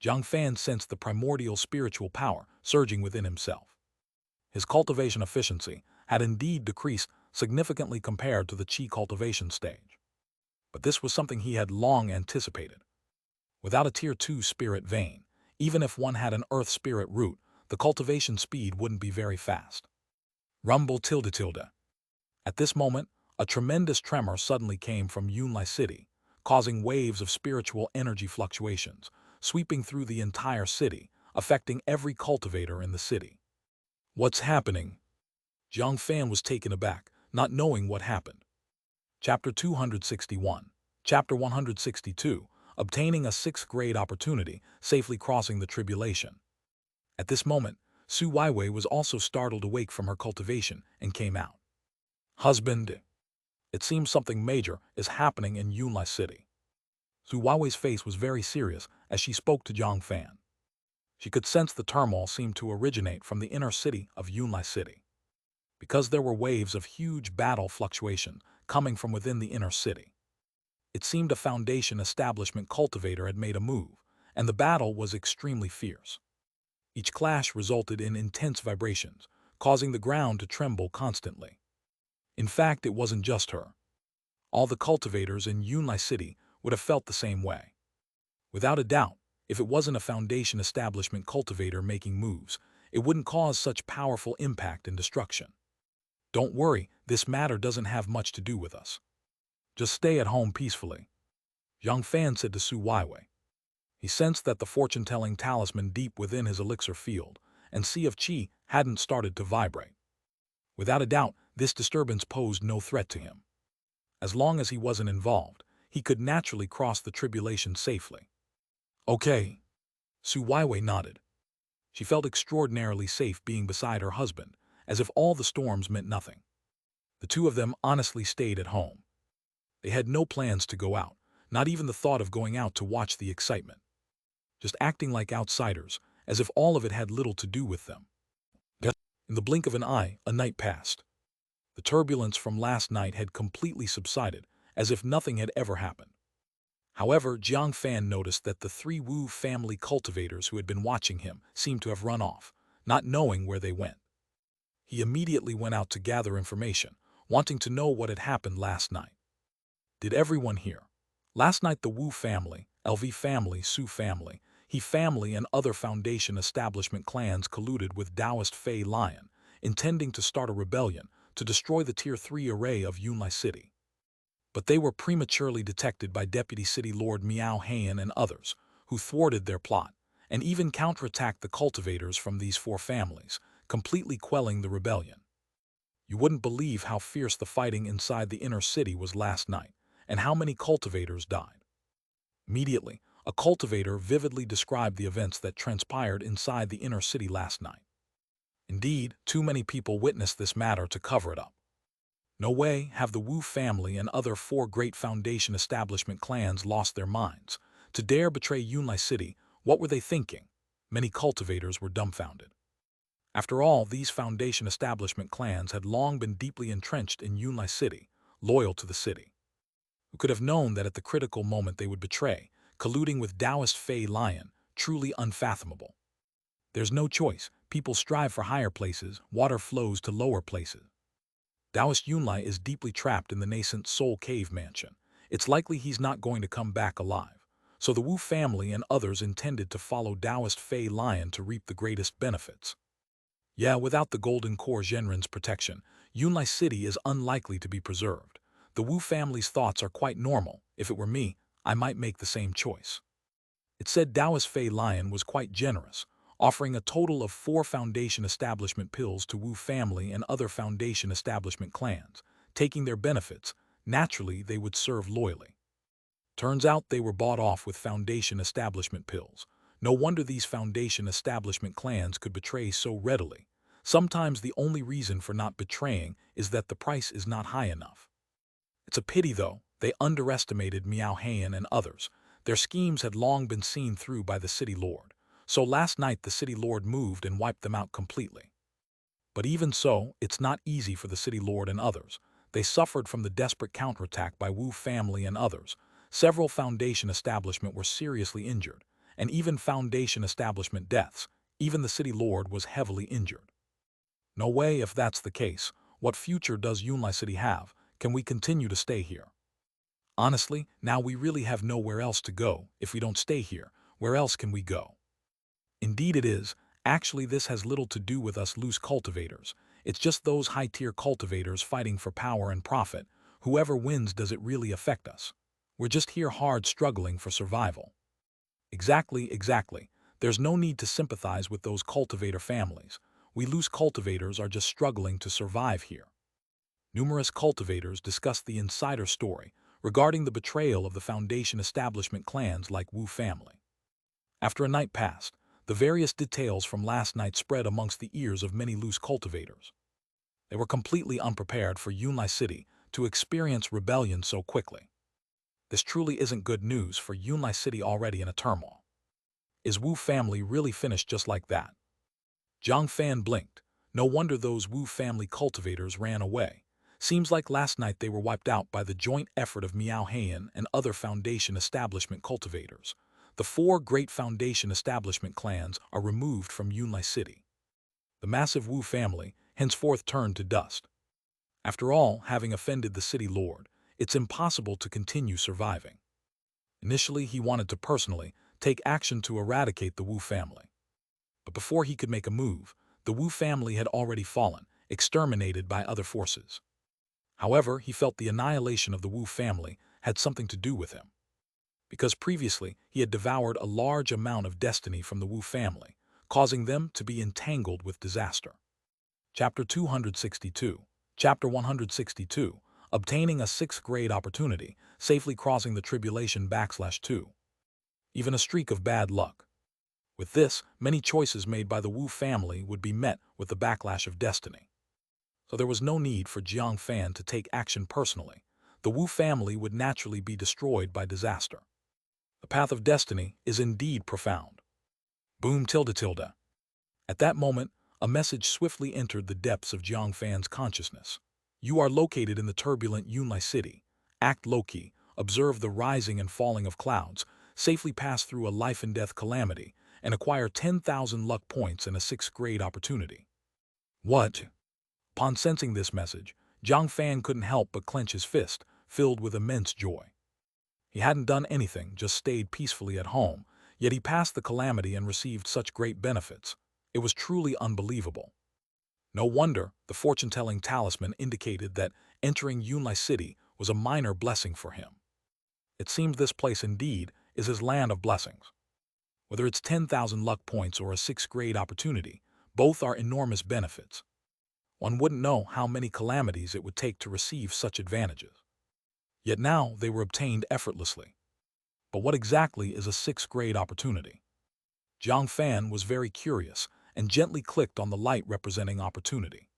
S1: Jiang Fan sensed the primordial spiritual power surging within himself. His cultivation efficiency had indeed decreased significantly compared to the Qi cultivation stage. But this was something he had long anticipated. Without a Tier 2 spirit vein, even if one had an earth spirit root, the cultivation speed wouldn't be very fast. Rumble tilde tilde. At this moment, a tremendous tremor suddenly came from Yunlai City, causing waves of spiritual energy fluctuations, sweeping through the entire city, affecting every cultivator in the city. What's happening? Jiang Fan was taken aback, not knowing what happened. Chapter 261. Chapter 162. Obtaining a 6th grade opportunity, safely crossing the tribulation. At this moment, Su Weiwei was also startled awake from her cultivation and came out. "Husband, it seems something major is happening in Yunlai City." Su Weiwei's face was very serious as she spoke to Jiang Fan. She could sense the turmoil seemed to originate from the inner city of Yunlai City, because there were waves of huge battle fluctuation coming from within the inner city. It seemed a foundation establishment cultivator had made a move, and the battle was extremely fierce. Each clash resulted in intense vibrations, causing the ground to tremble constantly. In fact, it wasn't just her. All the cultivators in Yunlai City would have felt the same way. Without a doubt, If it wasn't a Foundation establishment cultivator making moves, it wouldn't cause such powerful impact and destruction. Don't worry, this matter doesn't have much to do with us. Just stay at home peacefully, Jiang Fan said to Su Weiwei. He sensed that the fortune-telling talisman deep within his elixir field and sea of qi hadn't started to vibrate. Without a doubt, this disturbance posed no threat to him. As long as he wasn't involved, he could naturally cross the tribulation safely. Okay. Su Weiwei nodded. She felt extraordinarily safe being beside her husband, as if all the storms meant nothing. The two of them honestly stayed at home. They had no plans to go out, not even the thought of going out to watch the excitement. Just acting like outsiders, as if all of it had little to do with them. In the blink of an eye, a night passed. The turbulence from last night had completely subsided, as if nothing had ever happened. However, Jiang Fan noticed that the three Wu family cultivators who had been watching him seemed to have run off, not knowing where they went. He immediately went out to gather information, wanting to know what had happened last night. Did everyone hear? Last night the Wu family, LV family, Su family, He family and other Foundation establishment clans colluded with Taoist Fei Lion, intending to start a rebellion to destroy the Tier 3 array of Yunlai City. But they were prematurely detected by Deputy City Lord Miao Heian and others, who thwarted their plot, and even counterattacked the cultivators from these four families, completely quelling the rebellion. You wouldn't believe how fierce the fighting inside the inner city was last night, and how many cultivators died. Immediately, a cultivator vividly described the events that transpired inside the inner city last night. Indeed, too many people witnessed this matter to cover it up. No way have the Wu family and other four great Foundation establishment clans lost their minds. To dare betray Yunlai City, what were they thinking? Many cultivators were dumbfounded. After all, these Foundation establishment clans had long been deeply entrenched in Yunlai City, loyal to the city. Who could have known that at the critical moment they would betray, colluding with Taoist Fei Lion, truly unfathomable. There's no choice, people strive for higher places, water flows to lower places. Taoist Yunlai is deeply trapped in the nascent Soul Cave mansion. It's likely he's not going to come back alive. So the Wu family and others intended to follow Taoist Fei Lion to reap the greatest benefits. Yeah, without the Golden Core Zhenren's protection, Yunlai City is unlikely to be preserved. The Wu family's thoughts are quite normal. If it were me, I might make the same choice. It said Taoist Fei Lion was quite generous, offering a total of 4 Foundation establishment pills to Wu family and other Foundation establishment clans. Taking their benefits, naturally they would serve loyally. Turns out they were bought off with Foundation establishment pills. No wonder these Foundation establishment clans could betray so readily. Sometimes the only reason for not betraying is that the price is not high enough. It's a pity, though, they underestimated Miao Heian and others. Their schemes had long been seen through by the City Lord, so last night the City Lord moved and wiped them out completely. But even so, it's not easy for the City Lord and others. They suffered from the desperate counterattack by Wu family and others. Several Foundation establishment were seriously injured, and even Foundation establishment deaths. Even the City Lord was heavily injured. No way. If that's the case, what future does Yunlai City have? Can we continue to stay here? Honestly, now we really have nowhere else to go. If we don't stay here, where else can we go? Indeed it is. Actually, this has little to do with us loose cultivators. It's just those high-tier cultivators fighting for power and profit. Whoever wins, does it really affect us? We're just here hard struggling for survival. Exactly. There's no need to sympathize with those cultivator families. We loose cultivators are just struggling to survive here. Numerous cultivators discussed the insider story regarding the betrayal of the Foundation establishment clans like Wu family. After a night passed, the various details from last night spread amongst the ears of many loose cultivators. They were completely unprepared for Yunlai City to experience rebellion so quickly. This truly isn't good news for Yunlai City, already in a turmoil. Is Wu family really finished just like that? Jiang Fan blinked. No wonder those Wu family cultivators ran away. Seems like last night they were wiped out by the joint effort of Miao Heian and other Foundation establishment cultivators. The 4 great Foundation establishment clans are removed from Yunlai City. The massive Wu family henceforth turned to dust. After all, having offended the City Lord, it's impossible to continue surviving. Initially, he wanted to personally take action to eradicate the Wu family. But before he could make a move, the Wu family had already fallen, exterminated by other forces. However, he felt the annihilation of the Wu family had something to do with him, because previously he had devoured a large amount of destiny from the Wu family, causing them to be entangled with disaster. Chapter 262. Chapter 162. Obtaining a 6th grade opportunity, safely crossing the tribulation /2. Even a streak of bad luck. With this, many choices made by the Wu family would be met with the backlash of destiny. So there was no need for Jiang Fan to take action personally. The Wu family would naturally be destroyed by disaster. The path of destiny is indeed profound. Boom tilde tilde. At that moment, a message swiftly entered the depths of Jiang Fan's consciousness. You are located in the turbulent Yunlai city. Act low-key, observe the rising and falling of clouds, safely pass through a life-and-death calamity, and acquire 10,000 luck points and a 6th grade opportunity. What? Upon sensing this message, Jiang Fan couldn't help but clench his fist, filled with immense joy. He hadn't done anything, just stayed peacefully at home, yet he passed the calamity and received such great benefits. It was truly unbelievable. No wonder the fortune-telling talisman indicated that entering Yunlai City was a minor blessing for him. It seemed this place indeed is his land of blessings. Whether it's 10,000 luck points or a 6th grade opportunity, both are enormous benefits. One wouldn't know how many calamities it would take to receive such advantages. Yet now they were obtained effortlessly. But what exactly is a 6th grade opportunity? Jiang Fan was very curious and gently clicked on the light representing opportunity.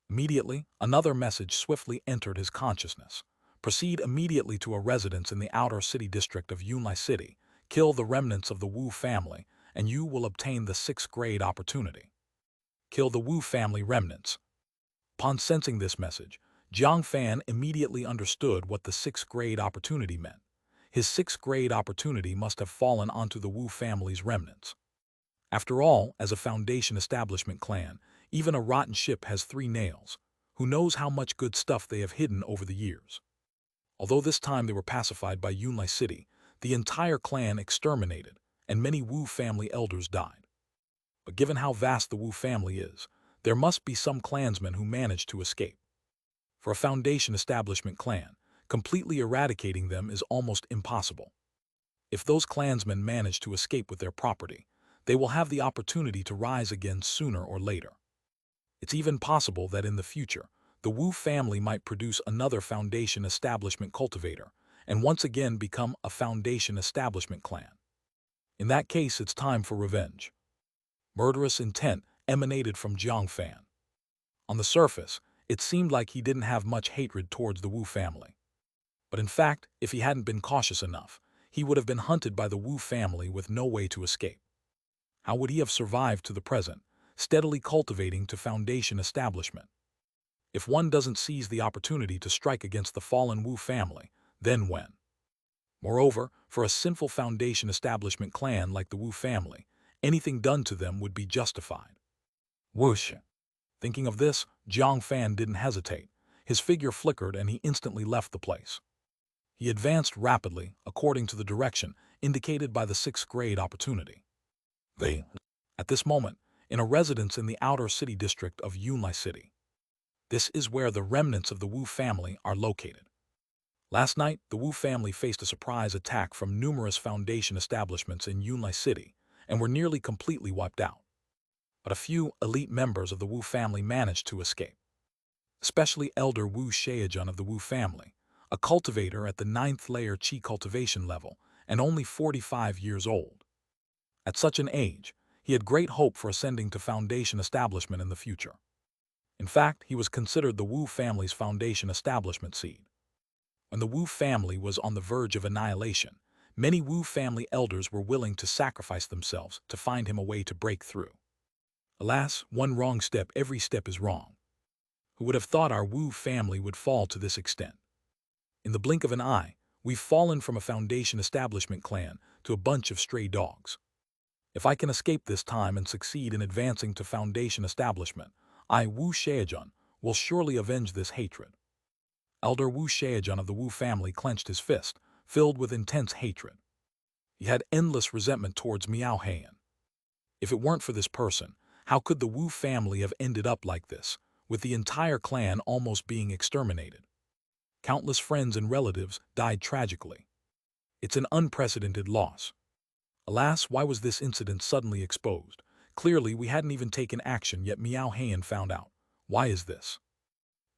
S1: Immediately, another message swiftly entered his consciousness. Proceed immediately to a residence in the outer city district of Yunlai City, kill the remnants of the Wu family, and you will obtain the 6th grade opportunity. Kill the Wu family remnants. Upon sensing this message, Jiang Fan immediately understood what the 6th grade opportunity meant. His 6th grade opportunity must have fallen onto the Wu family's remnants. After all, as a Foundation establishment clan, even a rotten ship has 3 nails. Who knows how much good stuff they have hidden over the years? Although this time they were pacified by Yunlai City, the entire clan exterminated, and many Wu family elders died. But given how vast the Wu family is, there must be some clansmen who managed to escape. For a Foundation establishment clan, completely eradicating them is almost impossible. If those clansmen manage to escape with their property, they will have the opportunity to rise again sooner or later. It's even possible that in the future, the Wu family might produce another Foundation establishment cultivator, and once again become a Foundation establishment clan. In that case, it's time for revenge. Murderous intent emanated from Jiang Fan. On the surface, it seemed like he didn't have much hatred towards the Wu family. But in fact, if he hadn't been cautious enough, he would have been hunted by the Wu family with no way to escape. How would he have survived to the present, steadily cultivating to Foundation establishment? If one doesn't seize the opportunity to strike against the fallen Wu family, then when? Moreover, for a sinful Foundation establishment clan like the Wu family, anything done to them would be justified. Whoosh! Thinking of this, Jiang Fan didn't hesitate. His figure flickered and he instantly left the place. He advanced rapidly, according to the direction indicated by the 6th grade opportunity. At this moment, in a residence in the outer city district of Yunlai City. This is where the remnants of the Wu family are located. Last night, the Wu family faced a surprise attack from numerous Foundation establishments in Yunlai City and were nearly completely wiped out. But a few elite members of the Wu family managed to escape. Especially Elder Wu Xianxia of the Wu family, a cultivator at the 9th layer Qi cultivation level and only 45 years old. At such an age, he had great hope for ascending to Foundation establishment in the future. In fact, he was considered the Wu family's Foundation establishment seed. When the Wu family was on the verge of annihilation, many Wu family elders were willing to sacrifice themselves to find him a way to break through. Alas, one wrong step, every step is wrong. Who would have thought our Wu family would fall to this extent? In the blink of an eye, we've fallen from a Foundation establishment clan to a bunch of stray dogs. If I can escape this time and succeed in advancing to Foundation establishment, I, Wu Xianxia, will surely avenge this hatred. Elder Wu Xianxia of the Wu family clenched his fist, filled with intense hatred. He had endless resentment towards Miao Han. If it weren't for this person, how could the Wu family have ended up like this, with the entire clan almost being exterminated? Countless friends and relatives died tragically. It's an unprecedented loss. Alas, why was this incident suddenly exposed? Clearly, we hadn't even taken action, yet Miao Han found out. Why is this?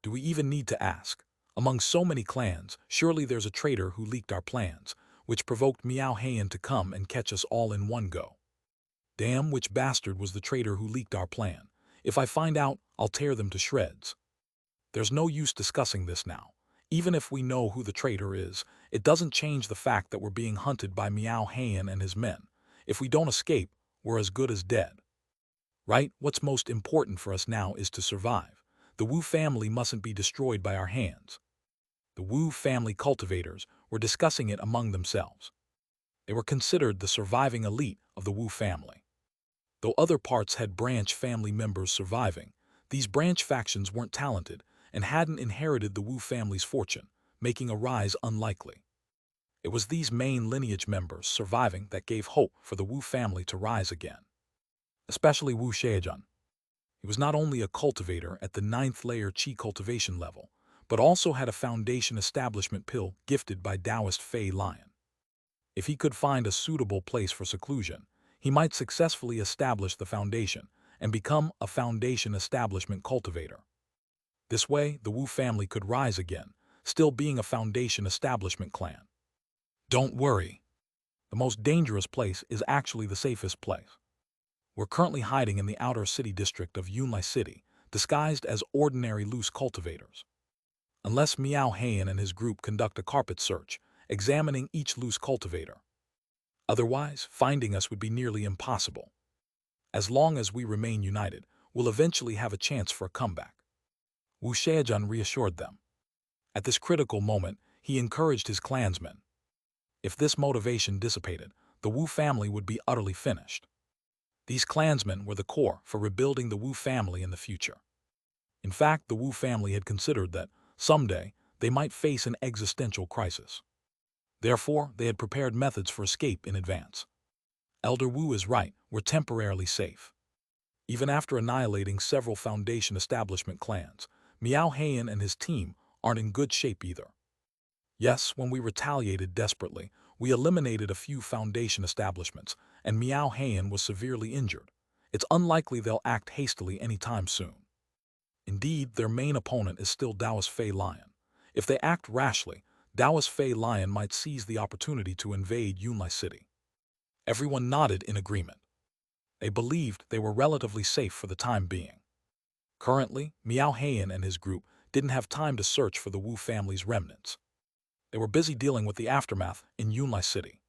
S1: Do we even need to ask? Among so many clans, surely there's a traitor who leaked our plans, which provoked Miao Han to come and catch us all in one go. Damn, which bastard was the traitor who leaked our plan? If I find out, I'll tear them to shreds. There's no use discussing this now. Even if we know who the traitor is, it doesn't change the fact that we're being hunted by Miao Han and his men. If we don't escape, we're as good as dead. Right? What's most important for us now is to survive. The Wu family mustn't be destroyed by our hands. The Wu family cultivators were discussing it among themselves. They were considered the surviving elite of the Wu family. Though other parts had branch family members surviving, these branch factions weren't talented and hadn't inherited the Wu family's fortune, making a rise unlikely. It was these main lineage members surviving that gave hope for the Wu family to rise again. Especially Wu Xiaojun. He was not only a cultivator at the 9th layer Qi cultivation level, but also had a foundation establishment pill gifted by Taoist Fei Lion. If he could find a suitable place for seclusion, he might successfully establish the foundation and become a foundation establishment cultivator. This way, the Wu family could rise again, still being a foundation establishment clan. Don't worry. The most dangerous place is actually the safest place. We're currently hiding in the outer city district of Yunlai City, disguised as ordinary loose cultivators. Unless Miao Han and his group conduct a carpet search, examining each loose cultivator. Otherwise, finding us would be nearly impossible. As long as we remain united, we'll eventually have a chance for a comeback. Wu Xiaojun reassured them. At this critical moment, he encouraged his clansmen. If this motivation dissipated, the Wu family would be utterly finished. These clansmen were the core for rebuilding the Wu family in the future. In fact, the Wu family had considered that, someday, they might face an existential crisis. Therefore, they had prepared methods for escape in advance. Elder Wu is right, we're temporarily safe. Even after annihilating several foundation establishment clans, Miao Han and his team aren't in good shape either. Yes, when we retaliated desperately, we eliminated a few foundation establishments, and Miao Han was severely injured. It's unlikely they'll act hastily anytime soon. Indeed, their main opponent is still Taoist Fei Lion. If they act rashly, Taoist Fei Lion might seize the opportunity to invade Yunlai City. Everyone nodded in agreement. They believed they were relatively safe for the time being. Currently, Miao Han and his group didn't have time to search for the Wu family's remnants. They were busy dealing with the aftermath in Yunlai City.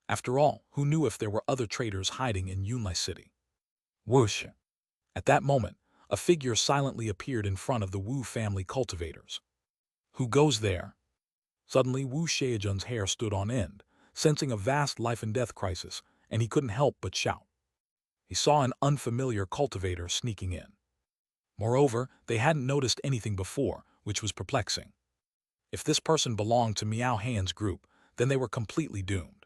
S1: After all, who knew if there were other traitors hiding in Yunlai City? Whoosh! At that moment, a figure silently appeared in front of the Wu family cultivators. Who goes there? Suddenly, Wu Xiaojun's hair stood on end, sensing a vast life-and-death crisis, and he couldn't help but shout. He saw an unfamiliar cultivator sneaking in. Moreover, they hadn't noticed anything before, which was perplexing. If this person belonged to Miao Han's group, then they were completely doomed.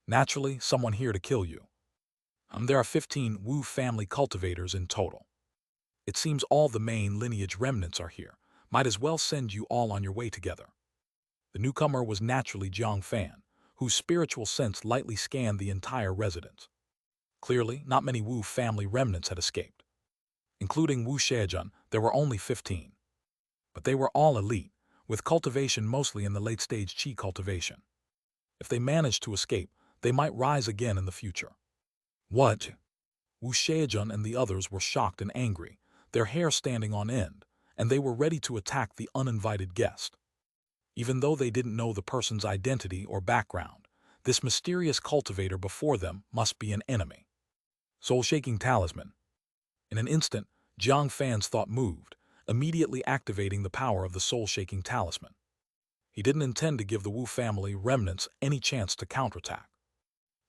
S1: Naturally, someone here to kill you. There are 15 Wu family cultivators in total. It seems all the main lineage remnants are here. Might as well send you all on your way together. The newcomer was naturally Jiang Fan, whose spiritual sense lightly scanned the entire residence. Clearly, not many Wu family remnants had escaped. Including Wu Xiaojun, there were only 15. But they were all elite, with cultivation mostly in the late-stage Qi cultivation. If they managed to escape, they might rise again in the future. What? Wu Xiaojun and the others were shocked and angry, their hair standing on end, and they were ready to attack the uninvited guest. Even though they didn't know the person's identity or background, this mysterious cultivator before them must be an enemy. Soul-shaking talisman. In an instant, Jiang Fan's thought moved, immediately activating the power of the soul-shaking talisman. He didn't intend to give the Wu family remnants any chance to counterattack.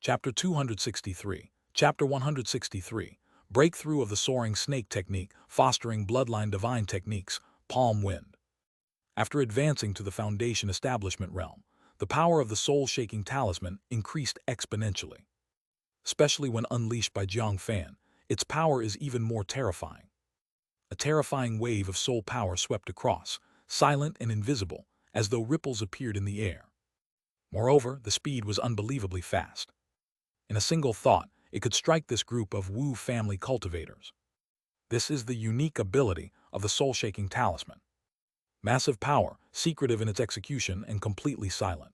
S1: Chapter 263, Chapter 163, Breakthrough of the Soaring Snake Technique, Fostering Bloodline Divine Techniques, Palm Wind. After advancing to the Foundation Establishment realm, The power of the soul-shaking talisman increased exponentially. Especially when unleashed by Jiang Fan, its power is even more terrifying. A terrifying wave of soul power swept across, silent and invisible, as though ripples appeared in the air. Moreover, the speed was unbelievably fast. In a single thought, it could strike this group of Wu family cultivators. This is the unique ability of the soul-shaking talisman. Massive power, secretive in its execution and completely silent.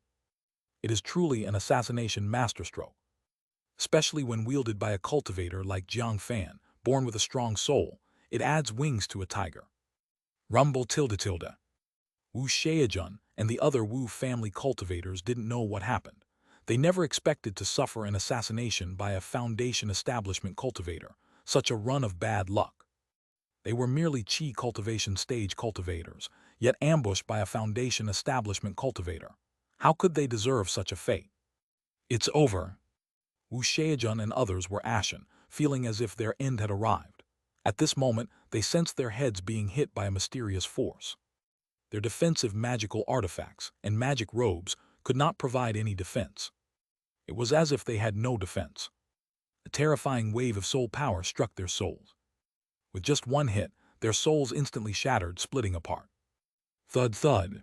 S1: It is truly an assassination masterstroke, especially when wielded by a cultivator like Jiang Fan, born with a strong soul. It adds wings to a tiger. Rumble tilde tilde. Wu Xiaojun and the other Wu family cultivators didn't know what happened. They never expected to suffer an assassination by a Foundation establishment cultivator, such a run of bad luck. They were merely Qi cultivation stage cultivators, yet ambushed by a Foundation establishment cultivator. How could they deserve such a fate? It's over. Wu Xiaojun and others were ashen, feeling as if their end had arrived. At this moment, they sensed their heads being hit by a mysterious force. Their defensive magical artifacts and magic robes could not provide any defense. It was as if they had no defense. A terrifying wave of soul power struck their souls. With just one hit, their souls instantly shattered, splitting apart. Thud thud.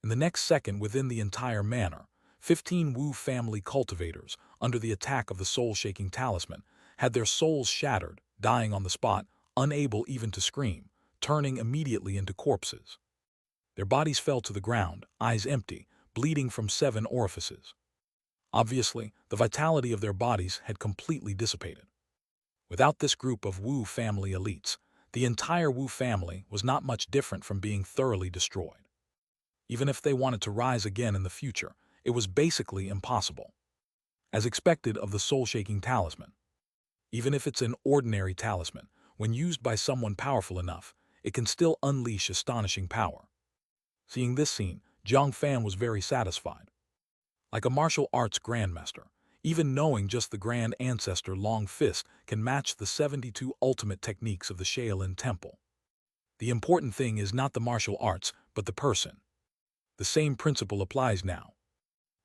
S1: In the next second, within the entire manor, 15 Wu family cultivators, under the attack of the soul-shaking talisman, had their souls shattered, dying on the spot, unable even to scream, turning immediately into corpses. Their bodies fell to the ground, eyes empty, bleeding from 7 orifices. Obviously, the vitality of their bodies had completely dissipated. Without this group of Wu family elites, the entire Wu family was not much different from being thoroughly destroyed. Even if they wanted to rise again in the future, it was basically impossible. As expected of the soul-shaking talisman. Even if it's an ordinary talisman, when used by someone powerful enough, it can still unleash astonishing power. Seeing this scene, Jiang Fan was very satisfied. Like a martial arts grandmaster, even knowing just the grand ancestor long fist can match the 72 ultimate techniques of the Shaolin Temple. The important thing is not the martial arts, but the person. The same principle applies now.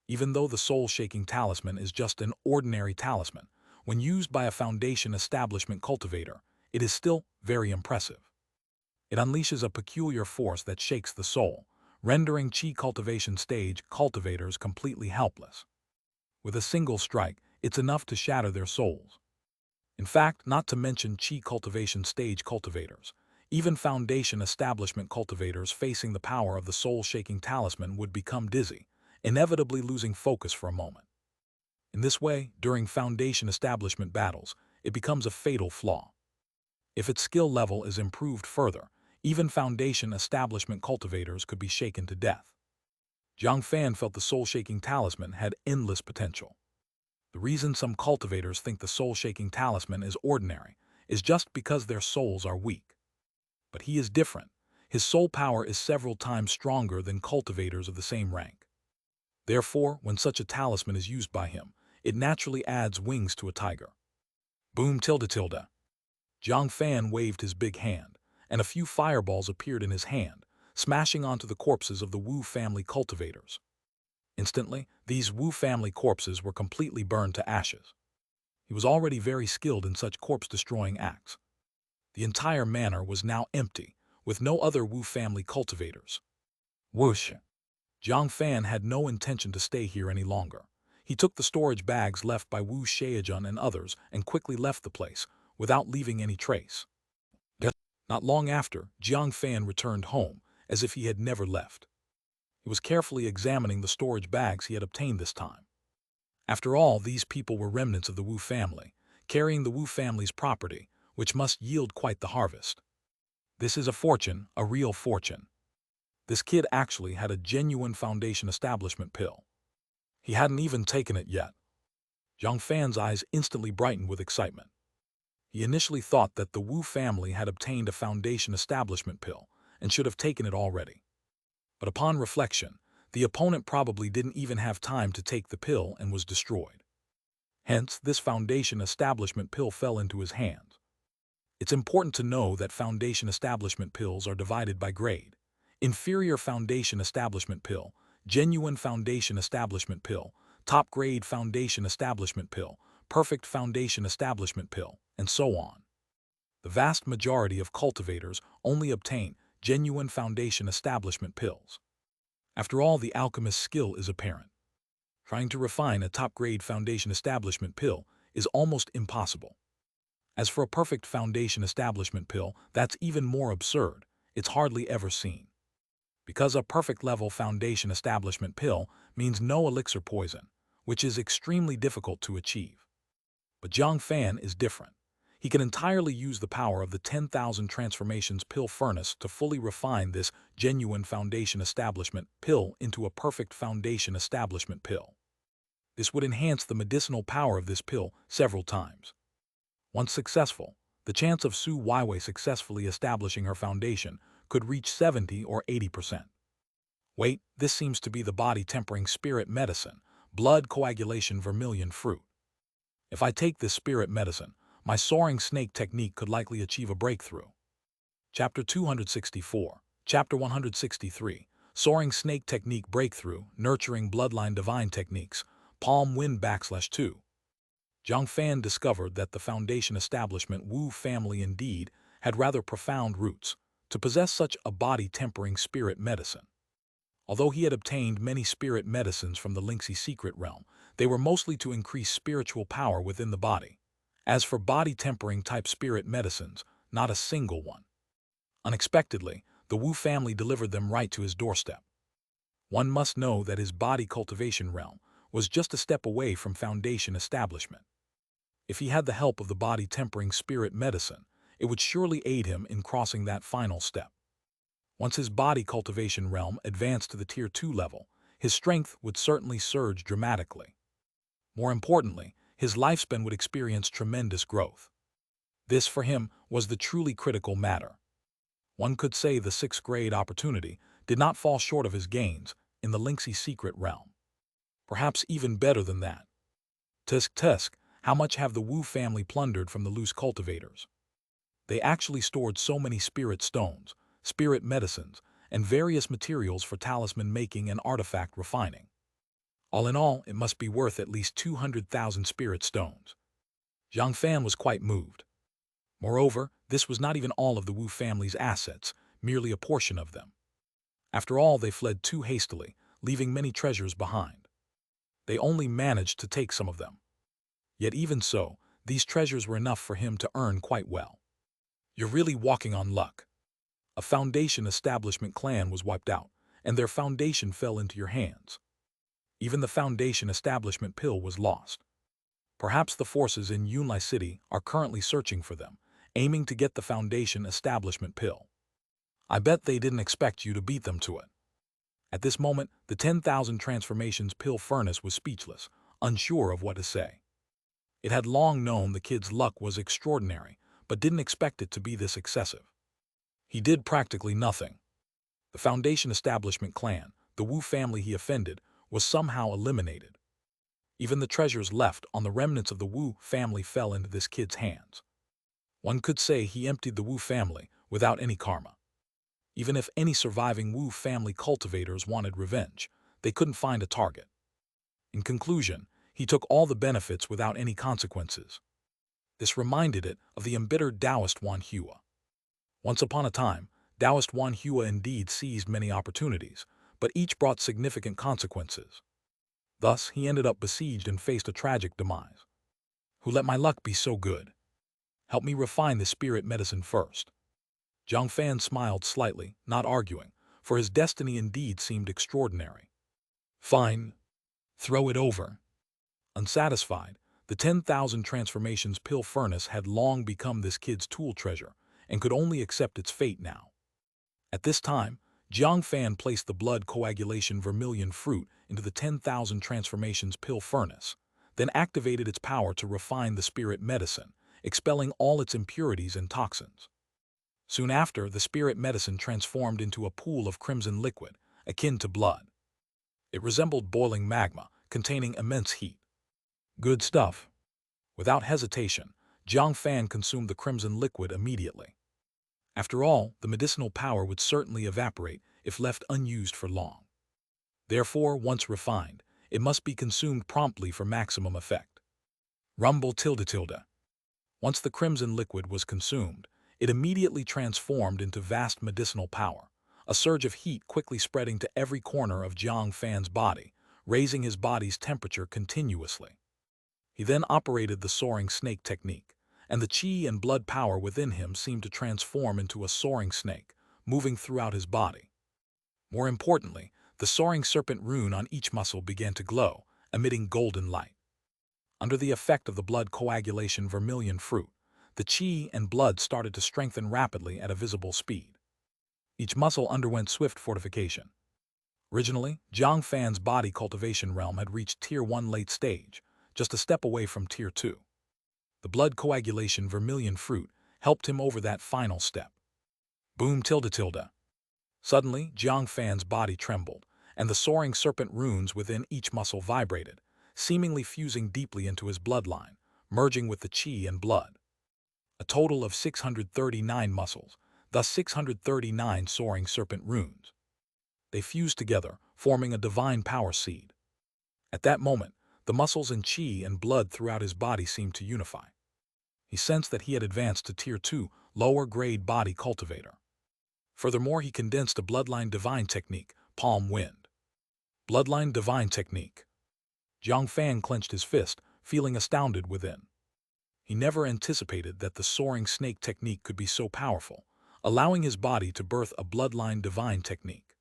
S1: Even though the soul-shaking talisman is just an ordinary talisman, when used by a Foundation establishment cultivator, it is still very impressive. It unleashes a peculiar force that shakes the soul, rendering Qi cultivation stage cultivators completely helpless. With a single strike, it's enough to shatter their souls. In fact, not to mention Qi cultivation stage cultivators, even Foundation establishment cultivators facing the power of the soul-shaking talisman would become dizzy, inevitably losing focus for a moment. In this way, during Foundation establishment battles, it becomes a fatal flaw. If its skill level is improved further, even Foundation establishment cultivators could be shaken to death. Jiang Fan felt the soul-shaking talisman had endless potential. The reason some cultivators think the soul-shaking talisman is ordinary is just because their souls are weak. But he is different. His soul power is several times stronger than cultivators of the same rank. Therefore, when such a talisman is used by him, it naturally adds wings to a tiger. Boom tilde tilde. Jiang Fan waved his big hand, and a few fireballs appeared in his hand, smashing onto the corpses of the Wu family cultivators. Instantly, these Wu family corpses were completely burned to ashes. He was already very skilled in such corpse-destroying acts. The entire manor was now empty, with no other Wu family cultivators. Whoosh! Jiang Fan had no intention to stay here any longer. He took the storage bags left by Wu Xiaojun and others and quickly left the place, without leaving any trace. Not long after, Jiang Fan returned home, as if he had never left. He was carefully examining the storage bags he had obtained this time. After all, these people were remnants of the Wu family, carrying the Wu family's property, which must yield quite the harvest. This is a fortune, a real fortune. This kid actually had a genuine Foundation establishment pill. He hadn't even taken it yet. Jiang Fan's eyes instantly brightened with excitement. He initially thought that the Wu family had obtained a Foundation establishment pill and should have taken it already. But upon reflection, the opponent probably didn't even have time to take the pill and was destroyed. Hence, this Foundation establishment pill fell into his hands. It's important to know that Foundation establishment pills are divided by grade. Inferior Foundation establishment pill genuine foundation establishment pill, top-grade foundation establishment pill, perfect foundation establishment pill, and so on. The vast majority of cultivators only obtain genuine foundation establishment pills. After all, the alchemist's skill is apparent. Trying to refine a top-grade foundation establishment pill is almost impossible. As for a perfect foundation establishment pill, that's even more absurd. It's hardly ever seen. Because a perfect level foundation establishment pill means no elixir poison, which is extremely difficult to achieve. But Jiang Fan is different. He can entirely use the power of the 10,000 transformations pill furnace to fully refine this genuine foundation establishment pill into a perfect foundation establishment pill. This would enhance the medicinal power of this pill several times. Once successful, the chance of Su Weiwei successfully establishing her foundation could reach 70 or 80%. Wait, this seems to be the body-tempering spirit medicine, blood coagulation vermilion fruit. If I take this spirit medicine, my soaring snake technique could likely achieve a breakthrough. Chapter 264, Chapter 163, Soaring Snake Technique Breakthrough, Nurturing Bloodline Divine Techniques, Palm Wind /2. Jiang Fan discovered that the foundation establishment Wu family indeed had rather profound roots to possess such a body-tempering spirit medicine. Although he had obtained many spirit medicines from the Xianxia secret realm, they were mostly to increase spiritual power within the body. As for body-tempering type spirit medicines, not a single one. Unexpectedly, the Wu family delivered them right to his doorstep. One must know that his body cultivation realm was just a step away from foundation establishment. If he had the help of the body-tempering spirit medicine, it would surely aid him in crossing that final step. Once his body cultivation realm advanced to the Tier 2 level, his strength would certainly surge dramatically. More importantly, his lifespan would experience tremendous growth. This, for him, was the truly critical matter. One could say the 6th grade opportunity did not fall short of his gains in the Xianxia secret realm. Perhaps even better than that. Tusk, how much have the Wu family plundered from the loose cultivators? They actually stored so many spirit stones, spirit medicines, and various materials for talisman making and artifact refining. All in all, it must be worth at least 200,000 spirit stones. Jiang Fan was quite moved. Moreover, this was not even all of the Wu family's assets, merely a portion of them. After all, they fled too hastily, leaving many treasures behind. They only managed to take some of them. Yet even so, these treasures were enough for him to earn quite well. You're really walking on luck. A foundation establishment clan was wiped out, and their foundation fell into your hands. Even the foundation establishment pill was lost. Perhaps the forces in Yunlai City are currently searching for them, aiming to get the foundation establishment pill. I bet they didn't expect you to beat them to it. At this moment, the 10,000 transformations pill furnace was speechless, unsure of what to say. It had long known the kid's luck was extraordinary, but didn't expect it to be this excessive. He did practically nothing. The foundation establishment clan, the Wu family he offended, was somehow eliminated. Even the treasures left on the remnants of the Wu family fell into this kid's hands. One could say he emptied the Wu family without any karma. Even if any surviving Wu family cultivators wanted revenge, they couldn't find a target. In conclusion, he took all the benefits without any consequences. This reminded it of the embittered Taoist Wan Hua. Once upon a time, Taoist Wan Hua indeed seized many opportunities, but each brought significant consequences. Thus, he ended up besieged and faced a tragic demise. Who let my luck be so good? Help me refine the spirit medicine first. Jiang Fan smiled slightly, not arguing, for his destiny indeed seemed extraordinary. Fine. Throw it over. Unsatisfied, the 10,000 transformations pill furnace had long become this kid's tool treasure and could only accept its fate now. At this time, Jiang Fan placed the blood coagulation vermilion fruit into the 10,000 transformations pill furnace, then activated its power to refine the spirit medicine, expelling all its impurities and toxins. Soon after, the spirit medicine transformed into a pool of crimson liquid, akin to blood. It resembled boiling magma, containing immense heat. Good stuff. Without hesitation, Jiang Fan consumed the crimson liquid immediately. After all, the medicinal power would certainly evaporate if left unused for long. Therefore, once refined, it must be consumed promptly for maximum effect. Rumble tilde tilde. Once the crimson liquid was consumed, it immediately transformed into vast medicinal power, a surge of heat quickly spreading to every corner of Jiang Fan's body, raising his body's temperature continuously. He then operated the soaring snake technique, and the qi and blood power within him seemed to transform into a soaring snake, moving throughout his body. More importantly, the soaring serpent rune on each muscle began to glow, emitting golden light. Under the effect of the blood coagulation vermilion fruit, the qi and blood started to strengthen rapidly at a visible speed. Each muscle underwent swift fortification. Originally, Jiang Fan's body cultivation realm had reached Tier 1 late stage, just a step away from Tier 2. The blood coagulation vermilion fruit helped him over that final step. Boom tilde tilde. Suddenly, Jiang Fan's body trembled, and the soaring serpent runes within each muscle vibrated, seemingly fusing deeply into his bloodline, merging with the qi and blood. A total of 639 muscles, thus 639 soaring serpent runes. They fused together, forming a divine power seed. At that moment, the muscles and qi and blood throughout his body seemed to unify. He sensed that he had advanced to Tier 2, lower-grade body cultivator. Furthermore, he condensed a bloodline divine technique, palm wind. Bloodline divine technique. Jiang Fan clenched his fist, feeling astounded within. He never anticipated that the soaring snake technique could be so powerful, allowing his body to birth a bloodline divine technique.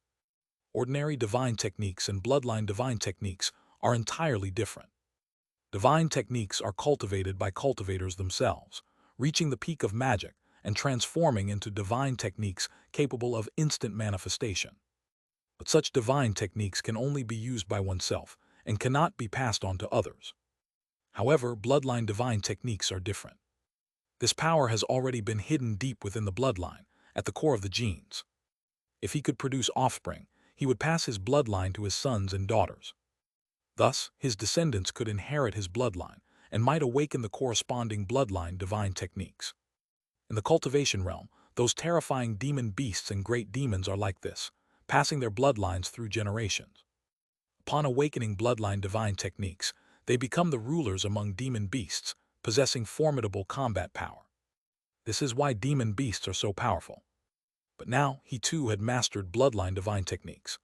S1: Ordinary divine techniques and bloodline divine techniques are entirely different. Divine techniques are cultivated by cultivators themselves, reaching the peak of magic and transforming into divine techniques capable of instant manifestation. But such divine techniques can only be used by oneself and cannot be passed on to others. However, bloodline divine techniques are different. This power has already been hidden deep within the bloodline, at the core of the genes. If he could produce offspring, he would pass his bloodline to his sons and daughters. Thus, his descendants could inherit his bloodline and might awaken the corresponding bloodline divine techniques. In the cultivation realm, those terrifying demon beasts and great demons are like this, passing their bloodlines through generations. Upon awakening bloodline divine techniques, they become the rulers among demon beasts, possessing formidable combat power. This is why demon beasts are so powerful. But now, he too had mastered bloodline divine techniques.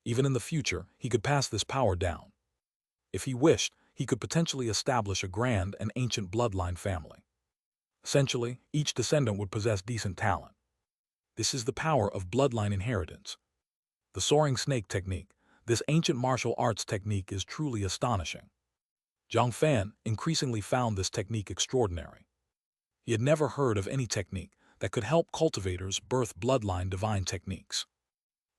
S1: Even in the future, he could pass this power down. If he wished, he could potentially establish a grand and ancient bloodline family. Essentially, each descendant would possess decent talent. This is the power of bloodline inheritance. The soaring snake technique, this ancient martial arts technique, is truly astonishing. Jiang Fan increasingly found this technique extraordinary. He had never heard of any technique that could help cultivators birth bloodline divine techniques.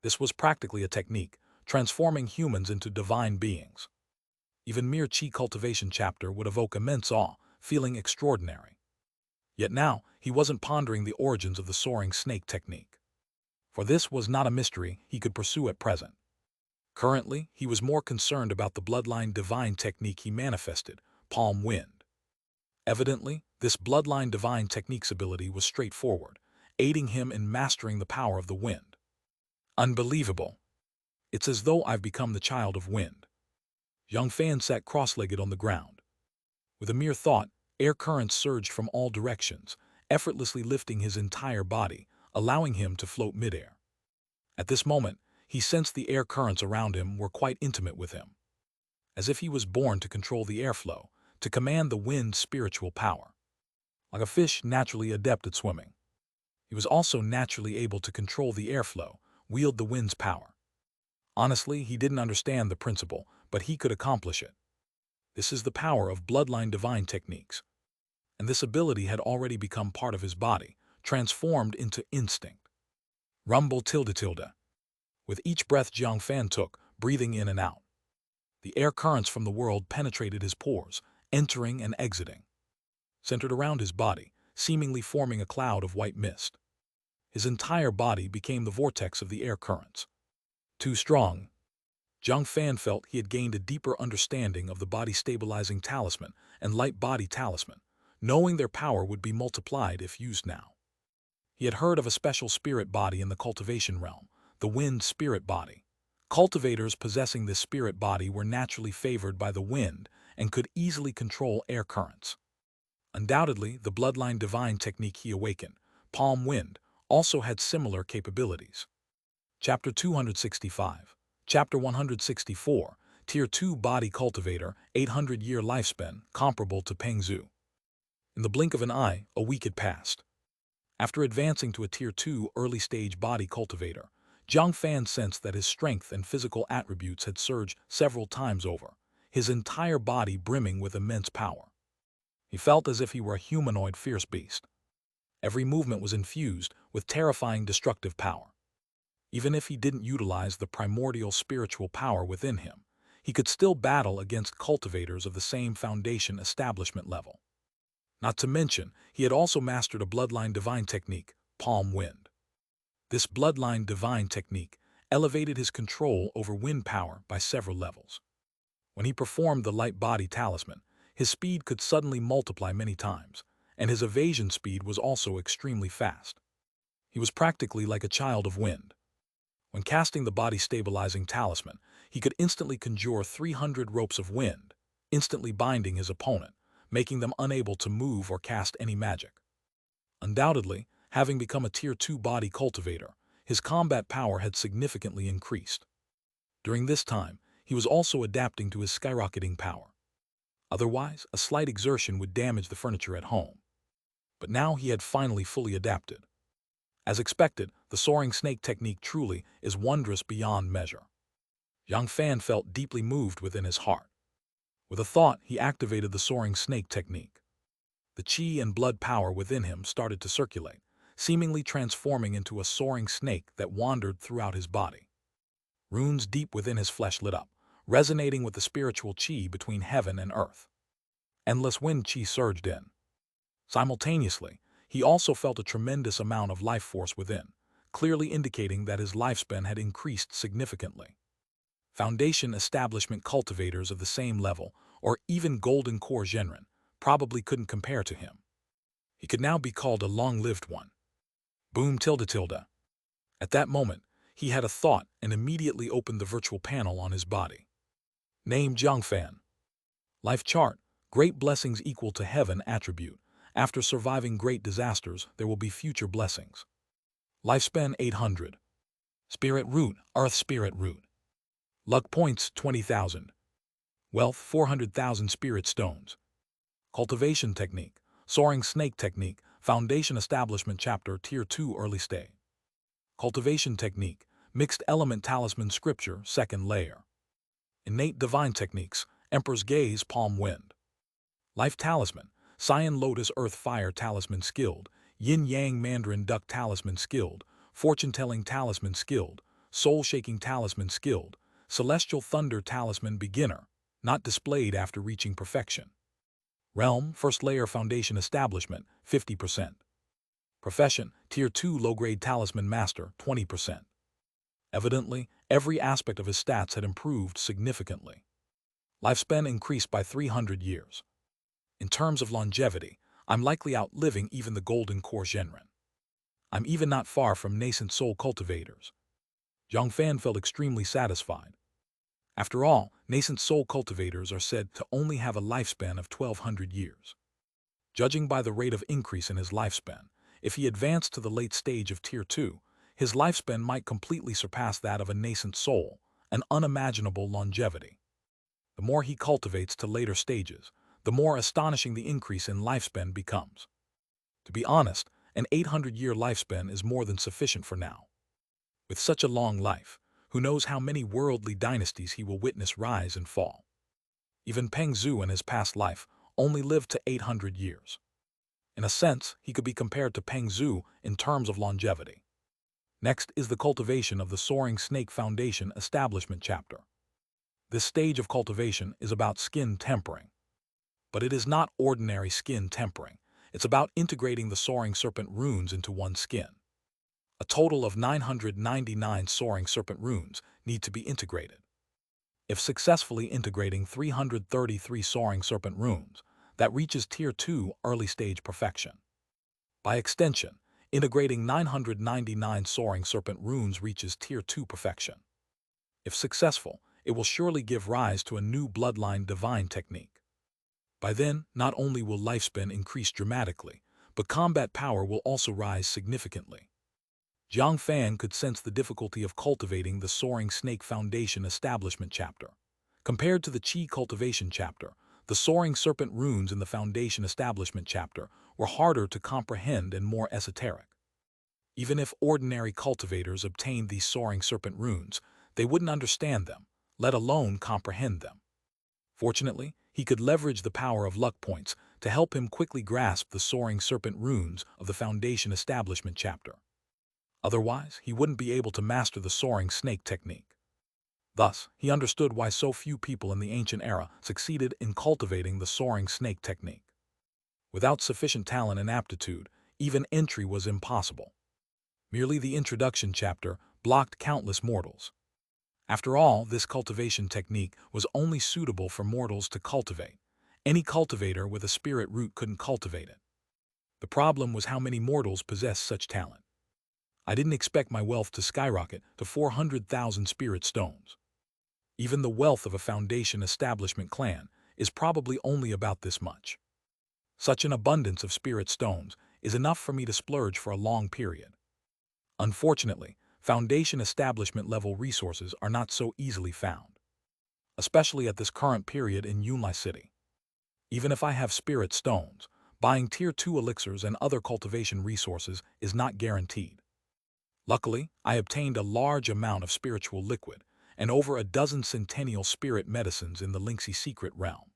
S1: This was practically a technique, transforming humans into divine beings. Even mere qi cultivation chapter would evoke immense awe, feeling extraordinary. Yet now, he wasn't pondering the origins of the soaring snake technique. For this was not a mystery he could pursue at present. Currently, he was more concerned about the bloodline divine technique he manifested, palm wind. Evidently, this bloodline divine technique's ability was straightforward, aiding him in mastering the power of the wind. Unbelievable. It's as though I've become the child of wind. Jiang Fan sat cross-legged on the ground. With a mere thought, air currents surged from all directions, effortlessly lifting his entire body, allowing him to float midair. At this moment, he sensed the air currents around him were quite intimate with him. As if he was born to control the airflow, to command the wind's spiritual power. Like a fish naturally adept at swimming, he was also naturally able to control the airflow, wield the wind's power. Honestly, he didn't understand the principle, but he could accomplish it. This is the power of bloodline divine techniques. And this ability had already become part of his body, transformed into instinct. Rumble tilde tilde. With each breath Jiang Fan took, breathing in and out, the air currents from the world penetrated his pores, entering and exiting. Centered around his body, seemingly forming a cloud of white mist. His entire body became the vortex of the air currents. Too strong. Jiang Fan felt he had gained a deeper understanding of the body-stabilizing talisman and light body talisman, knowing their power would be multiplied if used now. He had heard of a special spirit body in the cultivation realm, the wind spirit body. Cultivators possessing this spirit body were naturally favored by the wind and could easily control air currents. Undoubtedly, the bloodline divine technique he awakened, Palm Wind, also had similar capabilities. Chapter 265. Chapter 164. Tier 2 Body Cultivator, 800-year lifespan, comparable to Peng Zhu. In the blink of an eye, a week had passed. After advancing to a Tier 2 early-stage body cultivator, Jiang Fan sensed that his strength and physical attributes had surged several times over, his entire body brimming with immense power. He felt as if he were a humanoid fierce beast. Every movement was infused with terrifying destructive power. Even if he didn't utilize the primordial spiritual power within him, he could still battle against cultivators of the same foundation establishment level. Not to mention, he had also mastered a bloodline divine technique, Palm Wind. This bloodline divine technique elevated his control over wind power by several levels. When he performed the light body talisman, his speed could suddenly multiply many times, and his evasion speed was also extremely fast. He was practically like a child of wind. When casting the body-stabilizing talisman, he could instantly conjure 300 ropes of wind, instantly binding his opponent, making them unable to move or cast any magic. Undoubtedly, having become a Tier 2 body cultivator, his combat power had significantly increased. During this time, he was also adapting to his skyrocketing power. Otherwise, a slight exertion would damage the furniture at home. But now he had finally fully adapted. As expected, the soaring snake technique truly is wondrous beyond measure. Jiang Fan felt deeply moved within his heart. With a thought, he activated the soaring snake technique. The qi and blood power within him started to circulate, seemingly transforming into a soaring snake that wandered throughout his body. Runes deep within his flesh lit up, resonating with the spiritual qi between heaven and earth. Endless wind qi surged in. Simultaneously, he also felt a tremendous amount of life force within, clearly indicating that his lifespan had increased significantly. Foundation establishment cultivators of the same level, or even golden core Zhenren, probably couldn't compare to him. He could now be called a long-lived one. Boom tilde tilde. At that moment, he had a thought and immediately opened the virtual panel on his body. Name Jiang Fan. Life chart, great blessings equal to heaven attribute. After surviving great disasters, there will be future blessings. Lifespan 800. Spirit root, earth spirit root. Luck points 20,000. Wealth 400,000 spirit stones. Cultivation technique, soaring snake technique, foundation establishment chapter tier 2 early stage. Cultivation technique, mixed element talisman scripture second layer. Innate divine techniques, emperor's gaze palm wind. Life talisman, cyan lotus earth fire talisman skilled, yin yang mandarin duck talisman skilled, fortune telling talisman skilled, soul shaking talisman skilled, celestial thunder talisman beginner, not displayed after reaching perfection. Realm, first layer foundation establishment, 50%. Profession, tier 2 low-grade talisman master, 20%. Evidently, every aspect of his stats had improved significantly. Lifespan increased by 300 years. In terms of longevity, I'm likely outliving even the golden core Zhenren. I'm even not far from nascent soul cultivators. Jiang Fan felt extremely satisfied. After all, nascent soul cultivators are said to only have a lifespan of 1,200 years. Judging by the rate of increase in his lifespan, if he advanced to the late stage of Tier 2, his lifespan might completely surpass that of a nascent soul, an unimaginable longevity. The more he cultivates to later stages, the more astonishing the increase in lifespan becomes. To be honest, an 800-year lifespan is more than sufficient for now. With such a long life, who knows how many worldly dynasties he will witness rise and fall. Even Peng Zhu in his past life only lived to 800 years. In a sense, he could be compared to Peng Zhu in terms of longevity. Next is the cultivation of the Soaring Snake Foundation Establishment chapter. This stage of cultivation is about skin tempering. But it is not ordinary skin tempering. It's about integrating the Soaring Serpent runes into one's skin. A total of 999 Soaring Serpent runes need to be integrated. If successfully integrating 333 Soaring Serpent runes, that reaches Tier 2 early stage perfection. By extension, integrating 999 Soaring Serpent runes reaches Tier 2 perfection. If successful, it will surely give rise to a new bloodline divine technique. By then, not only will lifespan increase dramatically, but combat power will also rise significantly. Jiang Fan could sense the difficulty of cultivating the Soaring Snake Foundation Establishment chapter. Compared to the Qi Cultivation chapter, the Soaring Serpent runes in the Foundation Establishment chapter were harder to comprehend and more esoteric. Even if ordinary cultivators obtained these Soaring Serpent runes, they wouldn't understand them, let alone comprehend them. Fortunately, he could leverage the power of luck points to help him quickly grasp the Soaring Serpent runes of the Foundation Establishment chapter. Otherwise, he wouldn't be able to master the Soaring Snake technique. Thus, he understood why so few people in the ancient era succeeded in cultivating the Soaring Snake technique. Without sufficient talent and aptitude, even entry was impossible. Merely the introduction chapter blocked countless mortals. After all, this cultivation technique was only suitable for mortals to cultivate. Any cultivator with a spirit root couldn't cultivate it. The problem was how many mortals possessed such talent. I didn't expect my wealth to skyrocket to 400,000 spirit stones. Even the wealth of a foundation establishment clan is probably only about this much. Such an abundance of spirit stones is enough for me to splurge for a long period. Unfortunately, foundation establishment level resources are not so easily found, especially at this current period in Yunlai City. Even if I have spirit stones, buying tier 2 elixirs and other cultivation resources is not guaranteed. Luckily, I obtained a large amount of spiritual liquid and over a dozen centennial spirit medicines in the Xianxia secret realm.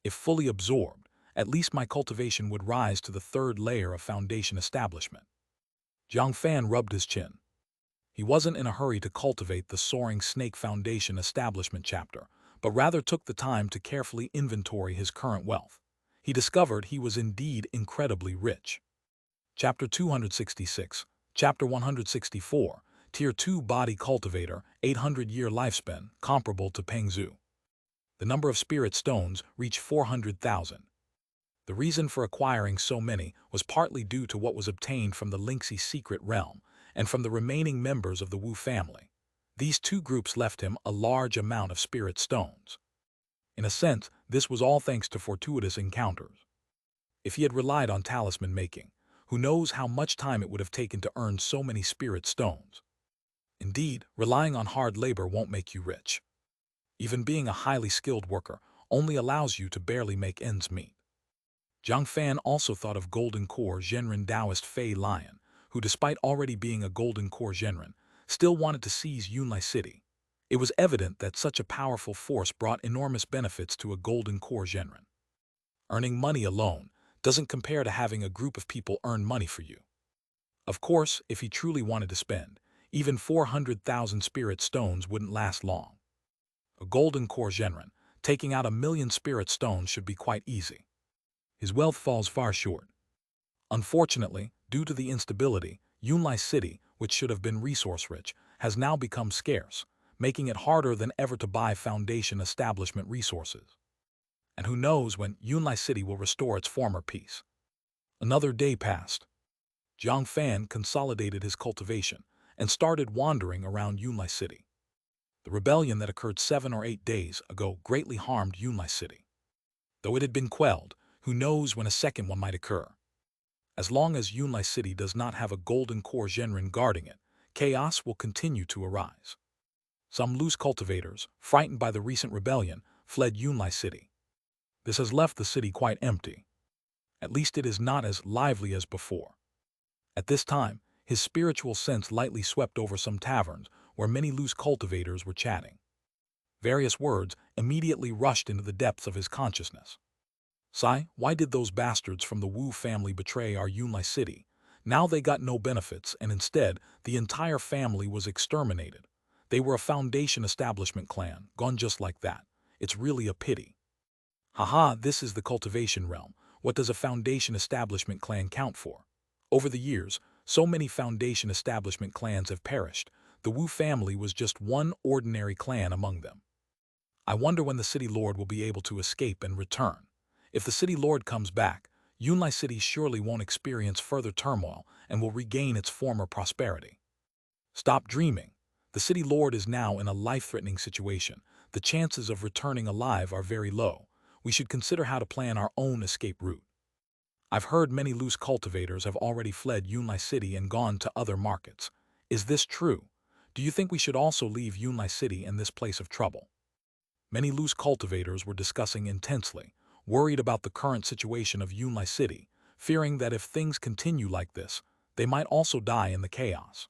S1: If fully absorbed, at least my cultivation would rise to the 3rd layer of foundation establishment. Jiang Fan rubbed his chin. He wasn't in a hurry to cultivate the Soaring Snake Foundation Establishment chapter, but rather took the time to carefully inventory his current wealth. He discovered he was indeed incredibly rich. Chapter 266, Chapter 164, Tier 2 Body Cultivator, 800-year lifespan, comparable to Pengzhu. The number of spirit stones reached 400,000. The reason for acquiring so many was partly due to what was obtained from the Xianxia secret realm and from the remaining members of the Wu family. These two groups left him a large amount of spirit stones. In a sense, this was all thanks to fortuitous encounters. If he had relied on talisman making, who knows how much time it would have taken to earn so many spirit stones. Indeed, relying on hard labor won't make you rich. Even being a highly skilled worker only allows you to barely make ends meet. Jiang Fan also thought of Golden Core Zhenren Taoist Fei Lion, who despite already being a Golden Core Zhenren, still wanted to seize Yunlai City. It was evident that such a powerful force brought enormous benefits to a Golden Core Zhenren. Earning money alone doesn't compare to having a group of people earn money for you. Of course, if he truly wanted to spend, even 400,000 spirit stones wouldn't last long. A Golden Core Zhenren, taking out 1,000,000 spirit stones should be quite easy. His wealth falls far short. Unfortunately, due to the instability, Yunlai City, which should have been resource-rich, has now become scarce, making it harder than ever to buy foundation establishment resources. And who knows when Yunlai City will restore its former peace. Another day passed. Jiang Fan consolidated his cultivation and started wandering around Yunlai City. The rebellion that occurred 7 or 8 days ago greatly harmed Yunlai City. Though it had been quelled, who knows when a second one might occur. As long as Yunlai City does not have a Golden Core Zhenren guarding it, chaos will continue to arise. Some loose cultivators, frightened by the recent rebellion, fled Yunlai City. This has left the city quite empty. At least it is not as lively as before. At this time, his spiritual sense lightly swept over some taverns where many loose cultivators were chatting. Various words immediately rushed into the depths of his consciousness. Sai, why did those bastards from the Wu family betray our Yunlai City? Now they got no benefits, and instead, the entire family was exterminated. They were a foundation establishment clan, gone just like that. It's really a pity. Haha, this is the cultivation realm. What does a foundation establishment clan count for? Over the years, so many foundation establishment clans have perished. The Wu family was just one ordinary clan among them. I wonder when the city lord will be able to escape and return. If the city lord comes back, Yunlai City surely won't experience further turmoil and will regain its former prosperity. Stop dreaming. The city lord is now in a life-threatening situation. The chances of returning alive are very low. We should consider how to plan our own escape route. I've heard many loose cultivators have already fled Yunlai City and gone to other markets. Is this true? Do you think we should also leave Yunlai City in this place of trouble? Many loose cultivators were discussing intensely, worried about the current situation of Yunlai City, fearing that if things continue like this, they might also die in the chaos.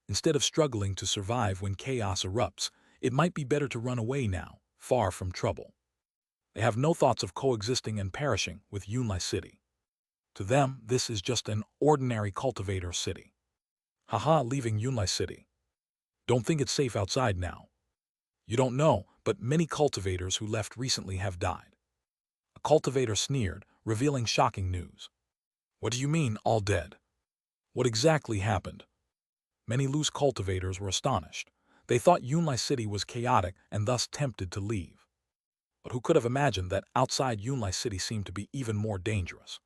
S1: Instead of struggling to survive when chaos erupts, it might be better to run away now, far from trouble. They have no thoughts of coexisting and perishing with Yunlai City. To them, this is just an ordinary cultivator city. Haha, leaving Yunlai City. Don't think it's safe outside now. You don't know, but many cultivators who left recently have died. A cultivator sneered, revealing shocking news. What do you mean, all dead? What exactly happened? Many loose cultivators were astonished. They thought Yunlai City was chaotic and thus tempted to leave. But who could have imagined that outside Yunlai City seemed to be even more dangerous?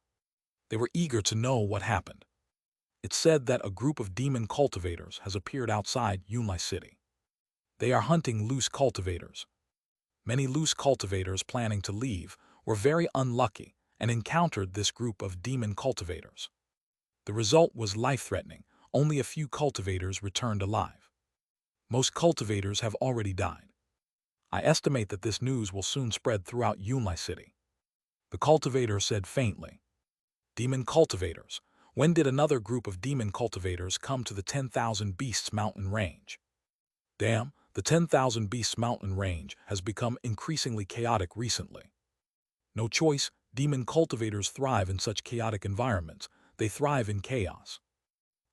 S1: They were eager to know what happened. It's said that a group of demon cultivators has appeared outside Yunlai City. They are hunting loose cultivators. Many loose cultivators planning to leave were very unlucky and encountered this group of demon cultivators. The result was life-threatening. Only a few cultivators returned alive. Most cultivators have already died. I estimate that this news will soon spread throughout Yunlai City. The cultivator said faintly. Demon cultivators. When did another group of demon cultivators come to the 10,000 Beasts mountain range? Damn, the 10,000 Beasts mountain range has become increasingly chaotic recently. No choice, demon cultivators thrive in such chaotic environments. They thrive in chaos.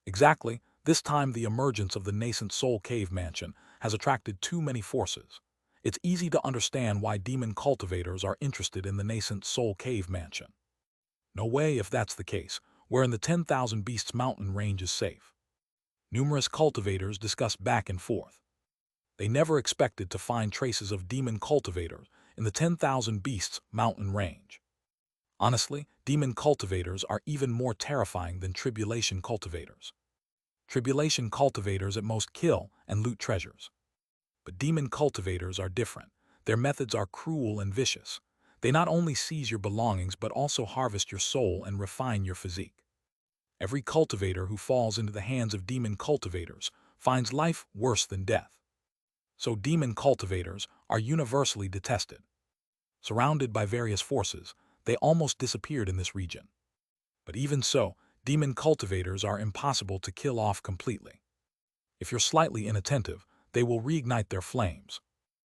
S1: Exactly, this time the emergence of the nascent Soul Cave Mansion has attracted too many forces. It's easy to understand why demon cultivators are interested in the nascent Soul Cave Mansion. No way if that's the case, wherein the 10,000 Beasts mountain range is safe. Numerous cultivators discussed back and forth. They never expected to find traces of demon cultivators in the 10,000 Beasts mountain range. Honestly, demon cultivators are even more terrifying than tribulation cultivators. Tribulation cultivators at most kill and loot treasures. But demon cultivators are different. Their methods are cruel and vicious. They not only seize your belongings but also harvest your soul and refine your physique. Every cultivator who falls into the hands of demon cultivators finds life worse than death. So demon cultivators are universally detested. Surrounded by various forces, they almost disappeared in this region. But even so, demon cultivators are impossible to kill off completely. If you're slightly inattentive, they will reignite their flames.